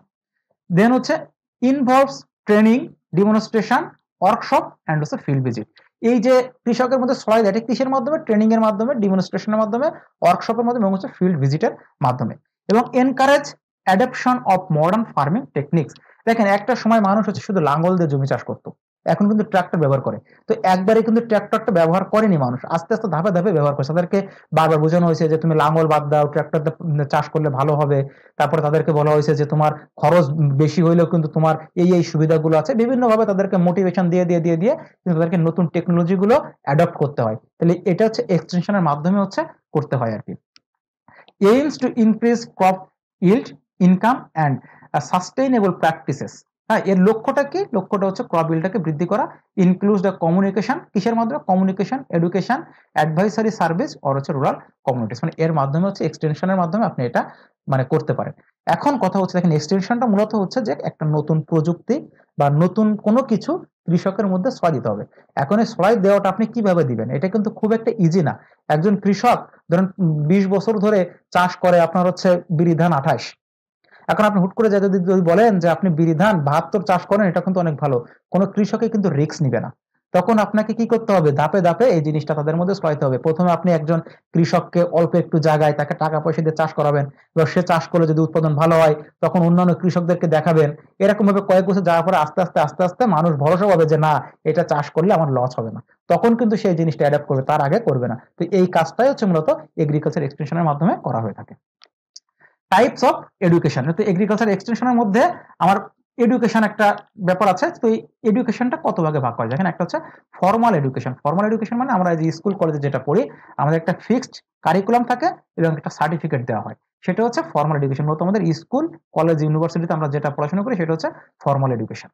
দেন হচ্ছে involves training, demonstration, workshop and হচ্ছে ফিল্ড ভিজিট। এই যে কৃষকের মধ্যে ছড়াই দেয়, কিসের মাধ্যমে, ট্রেনিং এর মাধ্যমে, ডেমনস্ট্রেশনের মাধ্যমে, ওয়ার্কশপের মাধ্যমে এবং হচ্ছে ফিল্ড ভিজিটের মাধ্যমে। এবং encourage adoption of modern farming techniques. দেখেন একটা সময় মানুষ হচ্ছে শুধু লাঙ্গল দিয়ে জমি চাষ করতো, এখন কিন্তু ট্রাক্টর ব্যবহার করে। তো একবারে কিন্তু ট্রাক্টরটা ব্যবহার করেনি মানুষ, আস্তে আস্তে ধাপে ধাপে ব্যবহার করছে। তাদেরকে বারবার বোঝানো হয়েছে যে তুমি লাঙ্গল বাদ দাও, ট্রাক্টর চাষ করলে ভালো হবে। তারপরে তাদেরকে বলা হয়েছে যে তোমার খরচ বেশি হইলেও কিন্তু তোমার এই সুবিধাগুলো আছে। বিভিন্ন ভাবে তাদেরকে মোটিভেশন দিয়ে দিয়ে দিয়ে দিয়ে কিন্তু তাদেরকে নতুন টেকনোলজি গুলো অ্যাডপ্ট করতে হয়। তাহলে এটা হচ্ছে এক্সটেনশনের মাধ্যমে হচ্ছে করতে হয় আর কি। Aims to increase crop yield, income and sustainable practices. হ্যাঁ, এর লক্ষ্যটা কি, লক্ষ্যটা হচ্ছে ক্রপ ইল্ডটাকে বৃদ্ধি করা। ইনক্লুডস দ্য কমিউনিকেশন, কিসের মাধ্যমে, communication, education, advisory service or হচ্ছে রুরাল কমিউনিটিস। মানে এর মাধ্যমে হচ্ছে এক্সটেনশনের মাধ্যমে আপনি এটা মানে করতে পারেন। এখন কথা হচ্ছে দেখেন এক্সটেনশনটা মূলত হচ্ছে যে একটা নতুন প্রযুক্তি বা নতুন কোনো কিছু কৃষকের মধ্যে ছড়াই দিতে হবে। এখন এই ছড়াই দেওয়াটা আপনি কিভাবে দিবেন, এটা কিন্তু খুব একটা ইজি না। একজন কৃষক ধরেন 20 বছর ধরে চাষ করে আপনার হচ্ছে বিরি ধান 28, এখন আপনি হুট করে যদি বলেন যে আপনি বিরি ধান 72 চাষ করেন, এটা কিন্তু অনেক ভালো, কোনো কৃষকে কিন্তু রিস্ক নিবে না। তখন আপনাকে কি করতে হবে, ধাপে ধাপে এই জিনিসটা তাদের মধ্যে ছড়াইতে হবে। প্রথমে আপনি একজন কৃষককে অল্প একটু জায়গায় তাকে টাকা পয়সা দিয়ে চাষ করাবেন, এবার সে চাষ করলে যদি উৎপাদন ভালো হয় তখন অন্যান্য কৃষকদেরকে দেখাবেন। এরকম ভাবে কয়েক বছর যাওয়ার পরে আস্তে আস্তে আস্তে আস্তে মানুষ ভরসা পাবে যে না, এটা চাষ করলে আমার লস হবে না, তখন কিন্তু সেই জিনিসটা অ্যাডাপ্ট করবে, তার আগে করবে না। তো এই কাজটাই হচ্ছে মূলত এগ্রিকালচার এক্সটেনশনের মাধ্যমে করা হয়ে থাকে। টাইপস অফ এডুকেশন, তো এগ্রিকালচার এক্সটেনশনের মধ্যে আমার এডুকেশন একটা ব্যাপার আছে। তো এই এডুকেশনটা কত ভাগে ভাগ করা যায়, এখানে একটা হচ্ছে ফর্মাল এডুকেশন। ফর্মাল এডুকেশন মানে আমরা যে স্কুল কলেজে যেটা পড়ি, আমাদের একটা ফিক্সড কারিকুলাম থাকে এবং একটা সার্টিফিকেট দেওয়া হয়, সেটা হচ্ছে ফর্মাল এডুকেশন। মূলত আমাদের স্কুল কলেজ ইউনিভার্সিটিতে আমরা যেটা পড়াশোনা করি সেটা হচ্ছে formal education.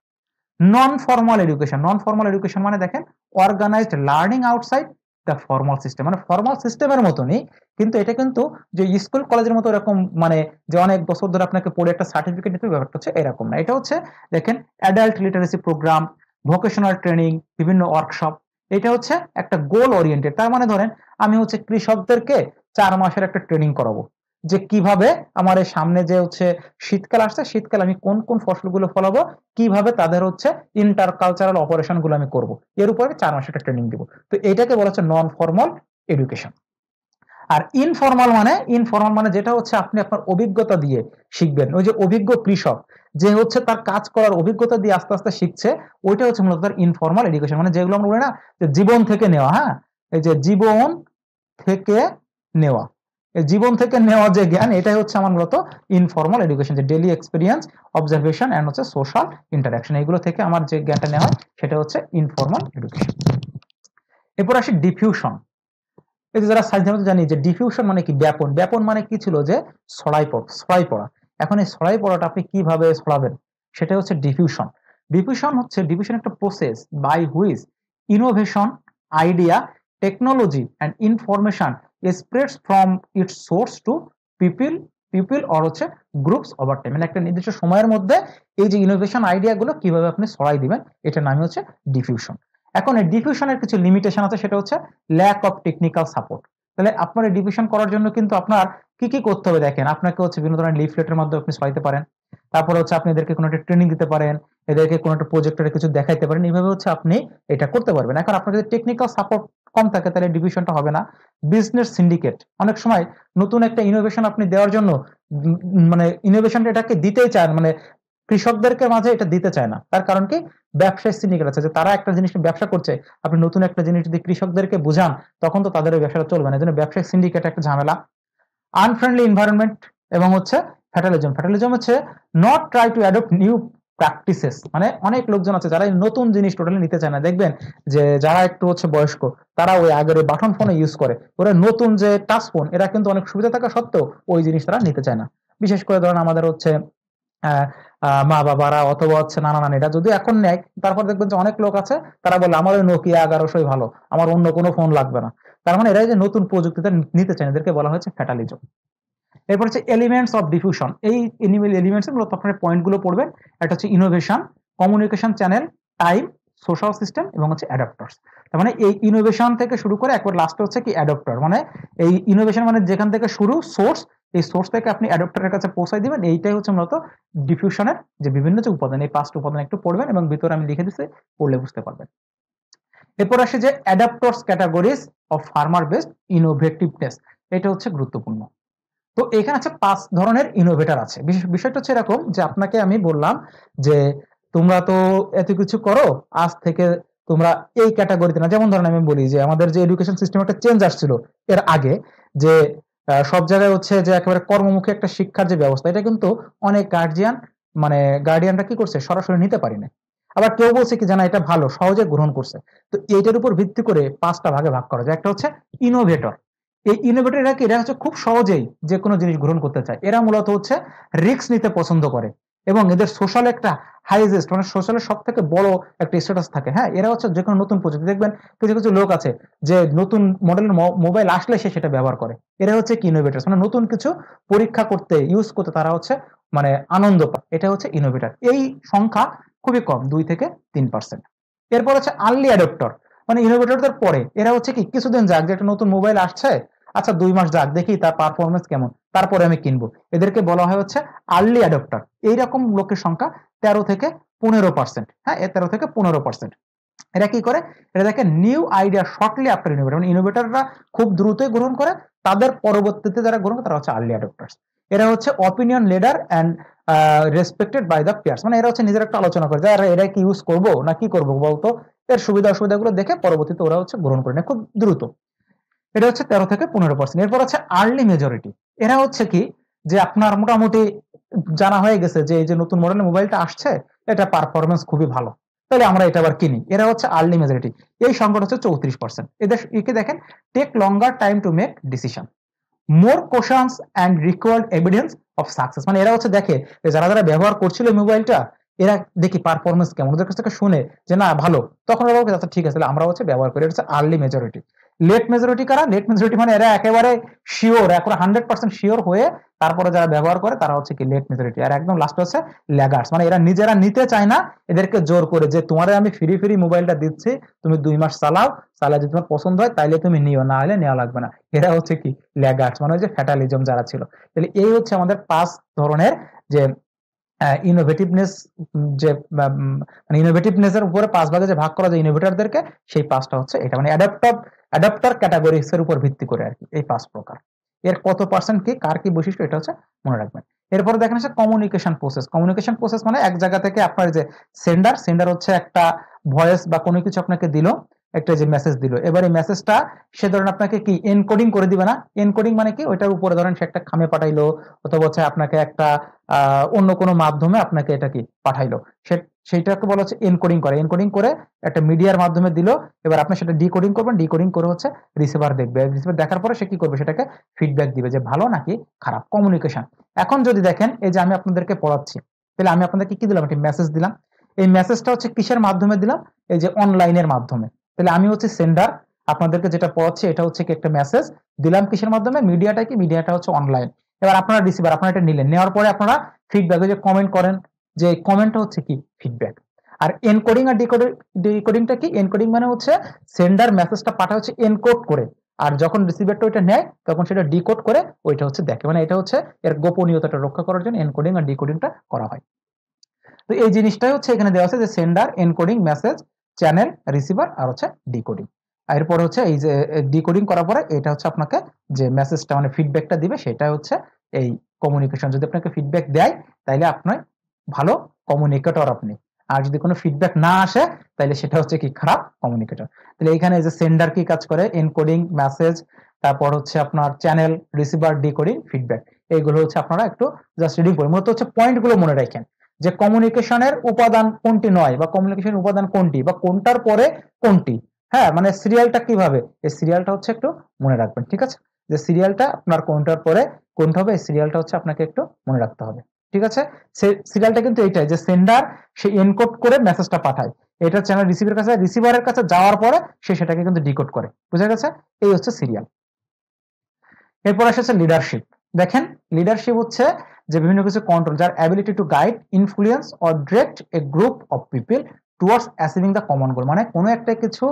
Non formal education, non formal education মানে দেখেন organized learning outside the formal system, মানে ফর্মাল সিস্টেমের মতনই, কিন্তু এটা কিন্তু যে স্কুল কলেজের মতো এরকম মানে যে অনেক বছর ধরে আপনাকে পড়ে একটা সার্টিফিকেট দিতে, ব্যাপারটা হচ্ছে এরকম না। এটা হচ্ছে দেখেন adult literacy program, vocational training, বিভিন্ন ওয়ার্কশপ, এটা হচ্ছে একটা গোল ওরিয়েন্টেড। তার মানে ধরেন আমি হচ্ছে কৃষকদেরকে 4 মাসের একটা ট্রেনিং করাবো, যে কিভাবে আমার এই সামনে যে হচ্ছে শীতকাল আসছে, শীতকাল আমি কোন কোন ফসলগুলো ফলাবো, কিভাবে তাদের হচ্ছে ইন্টার কালচারাল অপারেশন গুলো আমি করবো, এর উপরে 4 মাসের একটা ট্রেনিং দিব। তো এটাকে বলা হচ্ছে নন ফর্মাল এডুকেশন। আর ইনফর্মাল মানে যেটা হচ্ছে আপনি আপনার অভিজ্ঞতা দিয়ে শিখবেন। ওই যে অভিজ্ঞ কৃষক যে হচ্ছে তার কাজ করার অভিজ্ঞতা দিয়ে আস্তে আস্তে শিখছে, ওইটা হচ্ছে মূলত তার ইনফর্মাল এডুকেশন। মানে যেগুলো আমরা বলি না যে জীবন থেকে নেওয়া, হ্যাঁ, এই যে জীবন থেকে নেওয়া, এই জীবন থেকে নেওয়া যে জ্ঞান, এটাই হচ্ছে আমার মূলত ইনফর্মাল এডুকেশন, যে ডেইলি এক্সপিরিয়েন্স, অবজারভেশন এন্ড হচ্ছে সোশ্যাল ইন্টারাকশন, এগুলো থেকে আমার যে জ্ঞানটা নেওয়া হয় সেটা হচ্ছে ইনফর্মাল এডুকেশন। এরপর আসি ডিফিউশন। এই যে যারা সাইন্স জানি যে ডিফিউশন মানে কি, ব্যাপন। ব্যাপন মানে কি ছিল, যে ছড়াই পড়া। এখন এই ছড়াই পড়াটা আপনি কিভাবে ছড়াবেন, সেটা হচ্ছে ডিফিউশন। ডিফিউশন একটা process by which innovation, idea, technology and information spreads from its source to people or হচ্ছে গ্রুপস ওভার টাইম। মানে একটা নির্দিষ্ট সময়ের মধ্যে এই যে ইনোভেশন আইডিয়া গুলো কিভাবে আপনি ছড়াই দিবেন, এটার নামই হচ্ছে ডিফিউশন। এখন এই ডিফিউশনের কিছু লিমিটেশন আছে, সেটা হচ্ছে ল্যাক অফ টেকনিক্যাল সাপোর্ট। তাহলে আপনার এই ডিফিউশন করার জন্য কিন্তু আপনার কি কি করতে হবে দেখেন। আপনাকে হচ্ছে বিভিন্ন ধরনের লিফলেটের মাধ্যমে আপনি ছড়াইতে পারেন, তারপরে হচ্ছে আপনি এদেরকে কোনো একটা ট্রেনিং দিতে পারেন, এদেরকে কোনো একটা প্রজেক্টরে কিছু দেখাইতে পারেন, এইভাবে হচ্ছে আপনি এটা করতে পারবেন। এখন আপনার যদি টেকনিক্যাল সাপোর্ট কম থাকে তাহলে ডিফিউশনটা হবে না। বিজনেস সিন্ডিকেট, অনেক সময় নতুন একটা ইনোভেশন আপনি দেওয়ার জন্য মানে ইনোভেশনটা এটাকে দিতেই চান, মানে কৃষকদেরকে মাঝে এটা দিতে চায় না। তার কারণ কি, ব্যবসায় সিন্ডিকেট আছে যে তারা একটা জিনিস ব্যবসা করছে, আপনি নতুন একটা জিনিস যদি কৃষকদেরকে বুঝান তখন তো তাদের ব্যবসাটা চলবে না। এই জন্য ব্যবসায়িক সিন্ডিকেট একটা ঝামেলা। আনফ্রেন্ডলি এনভায়রনমেন্ট এবং হচ্ছে ফ্যাটালিজম। ফ্যাটালিজম হচ্ছে not try to adopt new practices. মানে অনেক লোকজন আছে যারা নতুন জিনিস টোটালি নিতে চায় না। দেখবেন যে যারা একটু হচ্ছে বয়স্ক, তারা ওই আগের বাটন ফোনে ইউজ করে, ওরা নতুন যে টাচ ফোন, এরা কিন্তু অনেক সুবিধা থাকা সত্ত্বেও ওই জিনিস তারা নিতে চায় না। বিশেষ করে ধরেন আমাদের হচ্ছে মা বাবারা অথবা হচ্ছে নানা নানিরা যদি এখন নেয়, তারপর দেখবেন যে অনেক লোক আছে তারা বলে আমার ওই নোকিয়া 1100 ভালো, আমার অন্য কোনো ফোন লাগবে না। তার মানে এরাই যে নতুন প্রযুক্তিতে নিতে চায়, এদেরকে বলা হচ্ছে ফ্যাটালিজম। এরপর হচ্ছে এলিমেন্টস অফ ডিফিউশন। এই এলিমেন্টস মূলত আপনার পয়েন্ট গুলো পড়বেন। একটা হচ্ছে innovation, communication channel, time, social system এবং হচ্ছে অ্যাডাপ্টার্স। তার মানে এই ইনোভেশন থেকে শুরু করে একবার লাস্টে হচ্ছে কি অ্যাডাপ্টার। মানে এই ইনোভেশন মানে যেখান থেকে শুরু সোর্স, এই সোর্স থেকে আপনি অ্যাডাপ্টারের কাছে পৌঁছাই দিবেন। এইটাই হচ্ছে মূলত ডিফিউশনের যে বিভিন্ন যে উপাদান, এই 5টা উপাদান একটু পড়বেন এবং ভিতরে আমি লিখে দিচ্ছি, পড়লে বুঝতে পারবেন। এরপর আসে যে adopters categories of farmer based ইনোভেটিভনেস, এটা হচ্ছে গুরুত্বপূর্ণ। তো এখানে আছে 5 ধরনের ইনোভেটর আছে। বিষয়টা হচ্ছে এরকম যে আপনাকে আমি বললাম যে তোমরা তো এত কিছু করো, আজ থেকে তোমরা এই ক্যাটাগরিতে না। যেমন ধরেন আমি বলি যে আমাদের যে এডুকেশন সিস্টেম একটা চেঞ্জ আসছিল এর আগে, যে সব জায়গায় হচ্ছে যে একেবারে কর্মমুখী একটা শিক্ষার যে ব্যবস্থা, এটা কিন্তু অনেক গার্ডিয়ানরা কি করছে, সরাসরি নিতে পারি না। আবার কেউ বলছে কি জানা এটা ভালো, সহজে গ্রহণ করছে। তো এইটার উপর ভিত্তি করে 5টা ভাগে ভাগ করা যায়। একটা হচ্ছে ইনোভেটর। এই ইনোভেটর এরা কি, এরা হচ্ছে খুব সহজেই যে কোনো জিনিস গ্রহণ করতে চায়। এরা মূলত হচ্ছে রিস্ক নিতে পছন্দ করে এবং এদের সোশ্যাল একটা হাইজেস্ট, মানে সোশ্যালের সব থেকে বড় একটা স্ট্যাটাস থাকে। হ্যাঁ, এরা হচ্ছে যে কোনো নতুন প্রযুক্তি, দেখবেন কিছু কিছু লোক আছে যে নতুন মডেলের মোবাইল আসলে সে সেটা ব্যবহার করে। এরা হচ্ছে কি ইনোভেটার, মানে নতুন কিছু পরীক্ষা করতে, ইউজ করতে তারা হচ্ছে মানে আনন্দ পায়। এটা হচ্ছে ইনোভেটার। এই সংখ্যা খুবই কম, 2 থেকে 3%। এরপর হচ্ছে আর্লি অ্যাডপ্টর, মানে ইনোভেটরদের পরে এরা হচ্ছে কি কিছুদিন যাক, যে একটা নতুন মোবাইল আসছে, আচ্ছা 2 মাস যাক, দেখি তার পারফরমেন্স কেমন, তারপরে আমি কিনবো। এদেরকে বলা হয় হচ্ছে আর্লি অ্যাডপ্টার। এইরকম লোকের সংখ্যা 13 থেকে 15%। হ্যাঁ, 13 থেকে 15%। এরা কি করে, এরা দেখে new idea shortly after innovator, মানে ইনোভেটররা খুব দ্রুতই গ্রহণ করে, তাদের পরবর্তীতে যারা গ্রহণ করে তারা হচ্ছে আর্লি অ্যাডপ্টার্স। এরা হচ্ছে opinion leader and respected by the peers, মানে এরা হচ্ছে নিজের একটা আলোচনা করে যে এরা কি ইউজ করবো না কি করবো বলতো, এর সুবিধা অসুবিধাগুলো দেখে পরবর্তীতে ওরা হচ্ছে গ্রহণ করে নেয় খুব দ্রুত। এটা হচ্ছে 13 থেকে 15%। এরপর হচ্ছে আর্লি মেজরিটি। এরা হচ্ছে কি, যে আপনার মোটামুটি জানা হয়ে গেছে যে এই যে নতুন মডেলের মোবাইলটা আসছে, এটা পারফরমেন্স খুবই ভালো, তাহলে আমরা এটা আবার কিনি। এরা হচ্ছে আর্লি মেজরিটি। এই সংখ্যাটা হচ্ছে 34%। একে দেখেন take longer time to make decision, more cautions and required evidence of success. মানে এরা হচ্ছে দেখে যারা যারা ব্যবহার করছিল মোবাইলটা, এরা দেখি পারফরমেন্স কেমন, ওদের কাছ থেকে শুনে যে না ভালো, তখন ওরা বলবে আচ্ছা ঠিক আছে আমরা হচ্ছে ব্যবহার করি। এটা হচ্ছে আর্লি মেজরিটি। লেট মেজরিটি কারা? লেট মেজরিটি মানে এরা একেবারে শিওর, একেবারে 100% শিওর হয়ে তারপরে যারা ব্যবহার করে তারা হচ্ছে কি লেট মেজরিটি। আর একদম লাস্ট হচ্ছে ল্যাগার্স, মানে এরা নিজেরা নিতে চায় না, এদেরকে জোর করে যে তোমারে আমি ফ্রি মোবাইলটা দিচ্ছি, তুমি 2 মাস চালাও, চালা যদি তোমার পছন্দ হয় তাইলে তুমি নিও, না হলে নেওয়া লাগবে না। এরা হচ্ছে কি ল্যাগার্স, মানে যে ফ্যাটালিজম যারা ছিল। তাহলে এই হচ্ছে আমাদের 5 ধরনের যে ইনোভেটিভনেস, যে মানে ইনোভেটিভনেস এর উপরে 5 ভাগে যে ভাগ করা যায় ইনোভেটরদেরকে, সেই 5টা হচ্ছে এটা, মানে অ্যাডাপ্টার ক্যাটাগরিজ এর উপর ভিত্তি করে আর কি এই 5 প্রকার। এর কত পার্সেন্ট কি কার কি বৈশিষ্ট্য এটা হচ্ছে মনে রাখবেন। এরপরে দেখেন হচ্ছে কমিউনিকেশন প্রসেস। কমিউনিকেশন প্রসেস মানে এক জায়গা থেকে আপনার যে সেন্ডার হচ্ছে একটা ভয়েস বা কোনো কিছু আপনাকে দিল, একটা যে মেসেজ দিল, এবার এই মেসেজটা সে ধরেন আপনাকে কি এনকোডিং করে দিবে না। এনকোডিং মানে কি, ওইটার উপরে ধরেন সে একটা খামে পাঠাইলো, অথবা হচ্ছে আপনাকে একটা অন্য কোনো মাধ্যমে আপনাকে এটা কি পাঠাইলো, সেইটাকে বলা হচ্ছে এনকোডিং করে। এনকোডিং করে একটা মিডিয়ার মাধ্যমে দিল, এবার আপনি সেটা ডিকোডিং করবেন, ডিকোডিং করে হচ্ছে রিসিভার দেখবে, রিসিভার দেখার পরে সে কি করবে, সেটাকে ফিডব্যাক দিবে যে ভালো নাকি খারাপ, কমিউনিকেশন। এখন যদি দেখেন এই যে আমি আপনাদেরকে পড়াচ্ছি, তাহলে আমি আপনাদেরকে কি দিলাম, একটি মেসেজ দিলাম। এই মেসেজটা হচ্ছে কিসের মাধ্যমে দিলাম, এই যে অনলাইনের মাধ্যমে। তাহলে আমি হচ্ছে সেন্ডার, আপনাদেরকে যেটা পড়াচ্ছি এটা হচ্ছে কি একটা মেসেজ দিলাম কিসের মাধ্যমে, মিডিয়াটা কি, মিডিয়াটা হচ্ছে অনলাইন। এবার আপনারা রিসিভার, আপনারা এটা নিলেন, নেওয়ার পরে আপনারা ফিডব্যাক, যে কমেন্ট করেন, যে কমেন্টটা হচ্ছে কি ফিডব্যাক। আর এনকোডিং আর ডিকোডিংটা কি, এনকোডিং মানে হচ্ছে সেন্ডার মেসেজটা পাঠায় হচ্ছে এনকোড করে, আর যখন রিসিভারটা ওইটা নেয় তখন সেটা ডিকোড করে ওইটা হচ্ছে দেখে, মানে এটা হচ্ছে এর গোপনীয়তাটা রক্ষা করার জন্য এনকোডিং আর ডিকোডিংটা করা হয়। তো এই জিনিসটাই হচ্ছে এখানে দেওয়া আছে যে sender, encoding, message, channel, receiver আর হচ্ছে ডিকোডিং। এরপরে হচ্ছে এই যে ডিকোডিং করার পরে এটা হচ্ছে আপনাকে যে মেসেজটা মানে ফিডব্যাকটা দিবে, সেটা হচ্ছে এই কমিউনিকেশন। যদি আপনাকে ফিডব্যাক দেয় তাহলে আপনার ভালো কমিউনিকেটর আপনি, আর যদি কোনো ফিডব্যাক না আসে তাহলে সেটা হচ্ছে কি খারাপ কমিউনিকেটর। তাহলে এখানে যে সেন্ডার কি কাজ করে, এনকোডিং, মেসেজ, তারপর হচ্ছে আপনার চ্যানেল, রিসিভার, ডিকোডিং, ফিডব্যাক, এইগুলো হচ্ছে আপনারা একটু জাস্ট রিডিং করুন। মূলত হচ্ছে পয়েন্টগুলো মনে রাখেন যে কমিউনিকেশনের উপাদান কোনটি নয়, বা কমিউনিকেশনের উপাদান কোনটি, বা কোনটার পরে কোনটি। হ্যাঁ, মানে সিরিয়ালটা কিভাবে, এই সিরিয়ালটা হচ্ছে একটু মনে রাখবেন, ঠিক আছে? যে সিরিয়ালটা আপনার কোনটার পরে কোনটা হবে, এই সিরিয়ালটা হচ্ছে আপনাকে একটু মনে রাখতে হবে, ঠিক আছে? সিরিয়ালটা কিন্তু এইটাই যে সেন্ডার সে এনকোড করে মেসেজটা পাঠায়, এটা চ্যানেল রিসিভারের কাছে, রিসিভারের কাছে যাওয়ার পরে সে সেটাকে কিন্তু ডিকোড করে, বুঝা গেছে? এই হচ্ছে সিরিয়াল। এরপর আসছে লিডারশিপ। দেখেন লিডারশিপ হচ্ছে যে বিভিন্ন কিছু কন্ট্রোল, যার ability to guide, influence or direct a group of people towards achieving the common goal. মানে কোনো একটা কিছু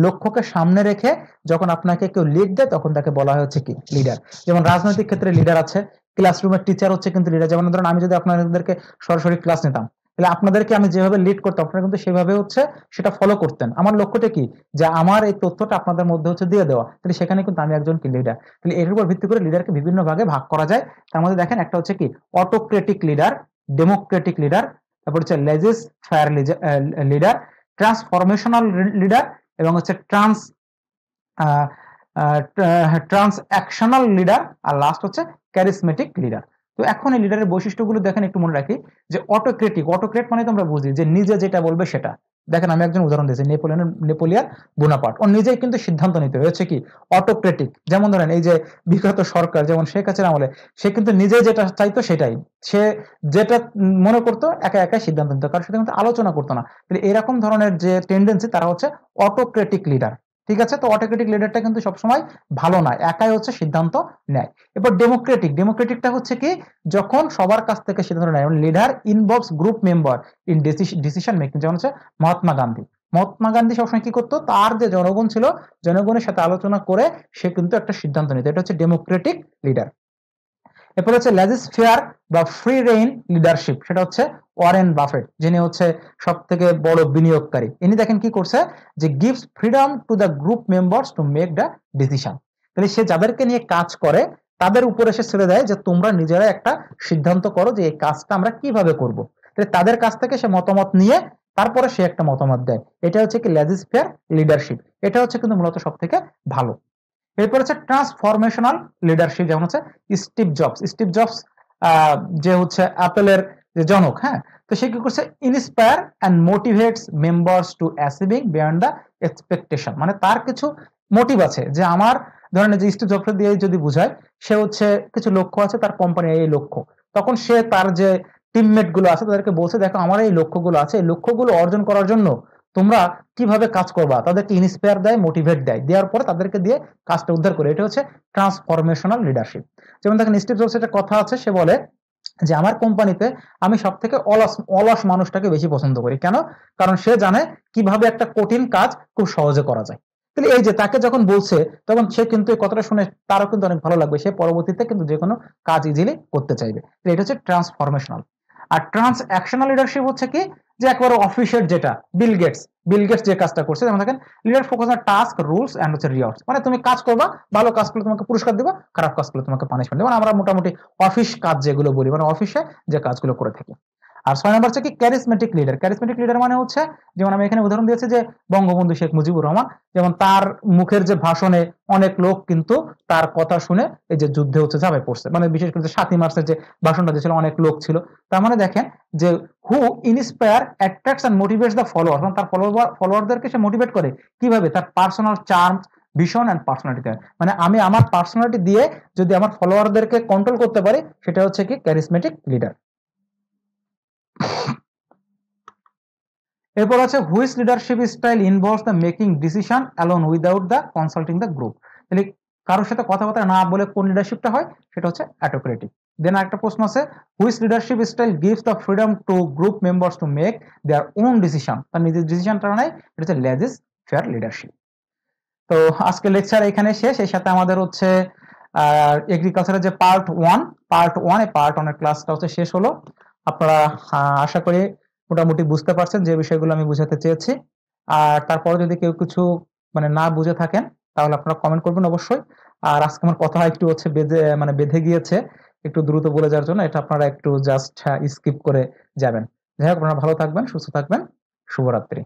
লক্ষ্যকে সামনে রেখে যখন আপনাকে কেউ লিড দেয় তখন তাকে বলা হয় হচ্ছে কি লিডার। যেমন রাজনৈতিক ক্ষেত্রে লিডার আছে, ক্লাসরুমের টিচার হচ্ছে কিন্তু লিডার। যেমন ধরুন আমি যদি আপনাদেরকে সরাসরি ক্লাস নিতাম, তাহলে আপনাদেরকে আমি যেভাবে লিড করতাম আপনারা কিন্তু সেভাবে হচ্ছে সেটা ফলো করতেন। আমার লক্ষ্যটা কি, যে আমার এই তথ্যটা আপনাদের মধ্যে হচ্ছে দিয়ে দেওয়া, তাহলে সেখানে কিন্তু আমি একজন কি লিডার। তাহলে এর উপর ভিত্তি করে লিডারকে বিভিন্ন ভাগে ভাগ করা যায়। তার মধ্যে দেখেন একটা হচ্ছে কি অটোক্রেটিক লিডার, ডেমোক্রেটিক লিডার, তারপর হচ্ছে লেজিস ফায়ার লিডার, ট্রান্সফরমেশনাল লিডার, এবং হচ্ছে ট্রান্সঅ্যাকশনাল লিডার, আর লাস্ট হচ্ছে ক্যারিসমেটিক লিডার। তো এখন এই লিডারের বৈশিষ্ট্যগুলো দেখেন, একটু মনে রাখি যে অটোক্রেট মানে তোমরা বুঝি যে নিজে যেটা বলবে সেটা। দেখেন আমি একজন উদাহরণ দিয়েছি, নেপোলিয়ান বোনাপার্ট, ও নিজেই কিন্তু সিদ্ধান্ত নিতে হয়েছে কি অটোক্রেটিক। যেমন ধরেন এই যে বিগত সরকার যেমন শেখ হাসিনা আমলে, সে কিন্তু নিজে যেটা চাইতো সেটাই, সে যেটা মনে করতো একা একা সিদ্ধান্ত নিত, কারোর সাথে কিন্তু আলোচনা করতো না। তাহলে এরকম ধরনের যে টেন্ডেন্সি তারা হচ্ছে অটোক্রেটিক লিডার, ঠিক আছে? তো অটোক্রেটিক লিডারটা কিন্তু সবসময় ভালো নয়, একাই হচ্ছে সিদ্ধান্ত নেয়। এরপর ডেমোক্রেটিকটা হচ্ছে কি যখন সবার কাছ থেকে সিদ্ধান্ত নেয়, leader involves group member in decision making. যেমন হচ্ছে মহাত্মা গান্ধী সবসময় কি করতো, তার যে জনগণ ছিল জনগণের সাথে আলোচনা করে সে কিন্তু একটা সিদ্ধান্ত নিত, এটা হচ্ছে ডেমোক্রেটিক লিডার। এরপর হচ্ছে লেজিসফেয়ার বা ফ্রি রেইন লিডারশিপ, সেটা হচ্ছে ওয়ারেন বাফেট, যিনি হচ্ছে সব থেকে বড় বিনিয়োগকারী। ইনি দেখেন কি করছে, যে gives freedom to the group members to make the decision. তাহলে সে যাদেরকে নিয়ে কাজ করে তাদের উপরে সে ছেড়ে দেয় যে তোমরা নিজেরা একটা সিদ্ধান্ত করো যে এই কাজটা আমরা কিভাবে করব। তাহলে তাদের কাছ থেকে সে মতামত নিয়ে তারপরে সে একটা মতামত দেয়, এটা হচ্ছে কি লেজিসফেয়ার লিডারশিপ। এটা হচ্ছে কিন্তু মূলত সব থেকে ভালো। এরপর হচ্ছে ট্রান্সফরমেশনাল লিডারশিপ, যেমন হচ্ছে স্টিভ জবস যে হচ্ছে অ্যাপেলের যে জনক, হ্যাঁ, তো সে কি করছে, inspire and motivates members to achieving beyond the expectation. মানে তার কিছু মোটিভ আছে, যে আমার ধরেন যে স্টিভ জবস দিয়ে যদি বুঝায়, সে হচ্ছে কিছু লক্ষ্য আছে তার কোম্পানির এই লক্ষ্য, তখন সে তার যে টিমমেট গুলো আছে তাদেরকে বলছে দেখো আমার এই লক্ষ্যগুলো আছে, এই লক্ষ্যগুলো অর্জন করার জন্য তোমরা কিভাবে কাজ করবা, তাদেরকে ইন্সপায়ার দেয়, মোটিভেট দেয়, দেওয়ার পরে তাদেরকে দিয়ে কাজটা উদ্ধার করে। এটা হচ্ছে ট্রান্সফরমেশনাল লিডারশিপ। যেমন দেখেন স্টিভ জবস একটা কথা আছে, সে বলে যে আমার কোম্পানিতে আমি সব থেকে অলস মানুষটাকে বেশি পছন্দ করি। কেন? কারণ সে জানে কিভাবে একটা কঠিন কাজ খুব সহজে করা যায়। তাহলে এই যে তাকে যখন বলছে তখন সে কিন্তু এই কথাটা শুনে তারও কিন্তু অনেক ভালো লাগবে, সে পরবর্তীতে কিন্তু যে কোনো কাজ ইজিলি করতে চাইবে। এটা হচ্ছে ট্রান্সফরমেশনাল। আর ট্রান্সঅ্যাকশনাল লিডারশিপ হচ্ছে কি, যে একবারে অফিসের যেটা বিল গেটস যে কাজটা করছে, যেমন দেখেন leader focus on task, rules and হচ্ছে রিওয়ার্ডস। মানে তুমি কাজ করবা, ভালো কাজ করলে তোমাকে পুরস্কার দিবা, খারাপ কাজ করলে তোমাকে পানিশমেন্ট দিবা। আমরা মোটামুটি অফিস কাজ যেগুলো বলি, মানে অফিসে যে কাজগুলো করে থাকি। আর 6 নাম্বার হচ্ছে কি ক্যারিসমেটিক লিডার। ক্যারিসমেটিক লিডার মানে হচ্ছে, যেমন আমি এখানে উদাহরণ দিয়েছি যে বঙ্গবন্ধু শেখ মুজিবুর রহমান, যেমন তার মুখের যে ভাষণে অনেক লোক কিন্তু তার কথা শুনে এই যে যুদ্ধে হচ্ছে ঝাঁপিয়ে পড়ছে। মানে বিশেষ করে 7ই মার্চের যে ভাষণটা দিয়েছিল অনেক লোক ছিল। তার মানে দেখেন যে who inspire, attracts and motivates the follower, তার ফলোয়ারদেরকে সে মোটিভেট করে কিভাবে, তার personal charm, vision and personality. মানে আমি আমার পার্সোনালিটি দিয়ে যদি আমার ফলোয়ারদেরকে কন্ট্রোল করতে পারি, সেটা হচ্ছে কি ক্যারিসমেটিক লিডার। এরপর আছে which leadership style involves the making decision alone without the consulting the group. তাহলে কারোর সাথে কথাবার্তা না বলে কোন লিডারশিপটা হয়, সেটা হচ্ছে অটোক্রেটিক। দেন আরেকটা প্রশ্ন আছে which leadership style gives the freedom two group members to make their own decision, তার নিজের ডিসিশনটা নেয়, এটা হচ্ছে লেজিস ফেয়ার লিডারশিপ। তো আজকে লেকচার এখানে শেষ। এর সাথে আমাদের হচ্ছে এগ্রিকালচারের যে পার্ট ওয়ান এই পার্ট ওয়ানের ক্লাসটা হচ্ছে শেষ হলো। আপনারা আশা করি মোটামুটি বুঝতে পারছেন যে বিষয়গুলো আমি বুঝাতে চেয়েছি। আর তারপরে যদি কেউ কিছু মানে না বুঝে থাকেন তাহলে আপনারা কমেন্ট করবেন অবশ্যই। আর আজকে আমার কথা একটু হচ্ছে বেঁধে গিয়েছে, একটু দ্রুত বলে যাওয়ার জন্য, এটা আপনারা একটু জাস্ট স্কিপ করে যাবেন। যাই হোক, আপনারা ভালো থাকবেন, সুস্থ থাকবেন, শুভরাত্রি।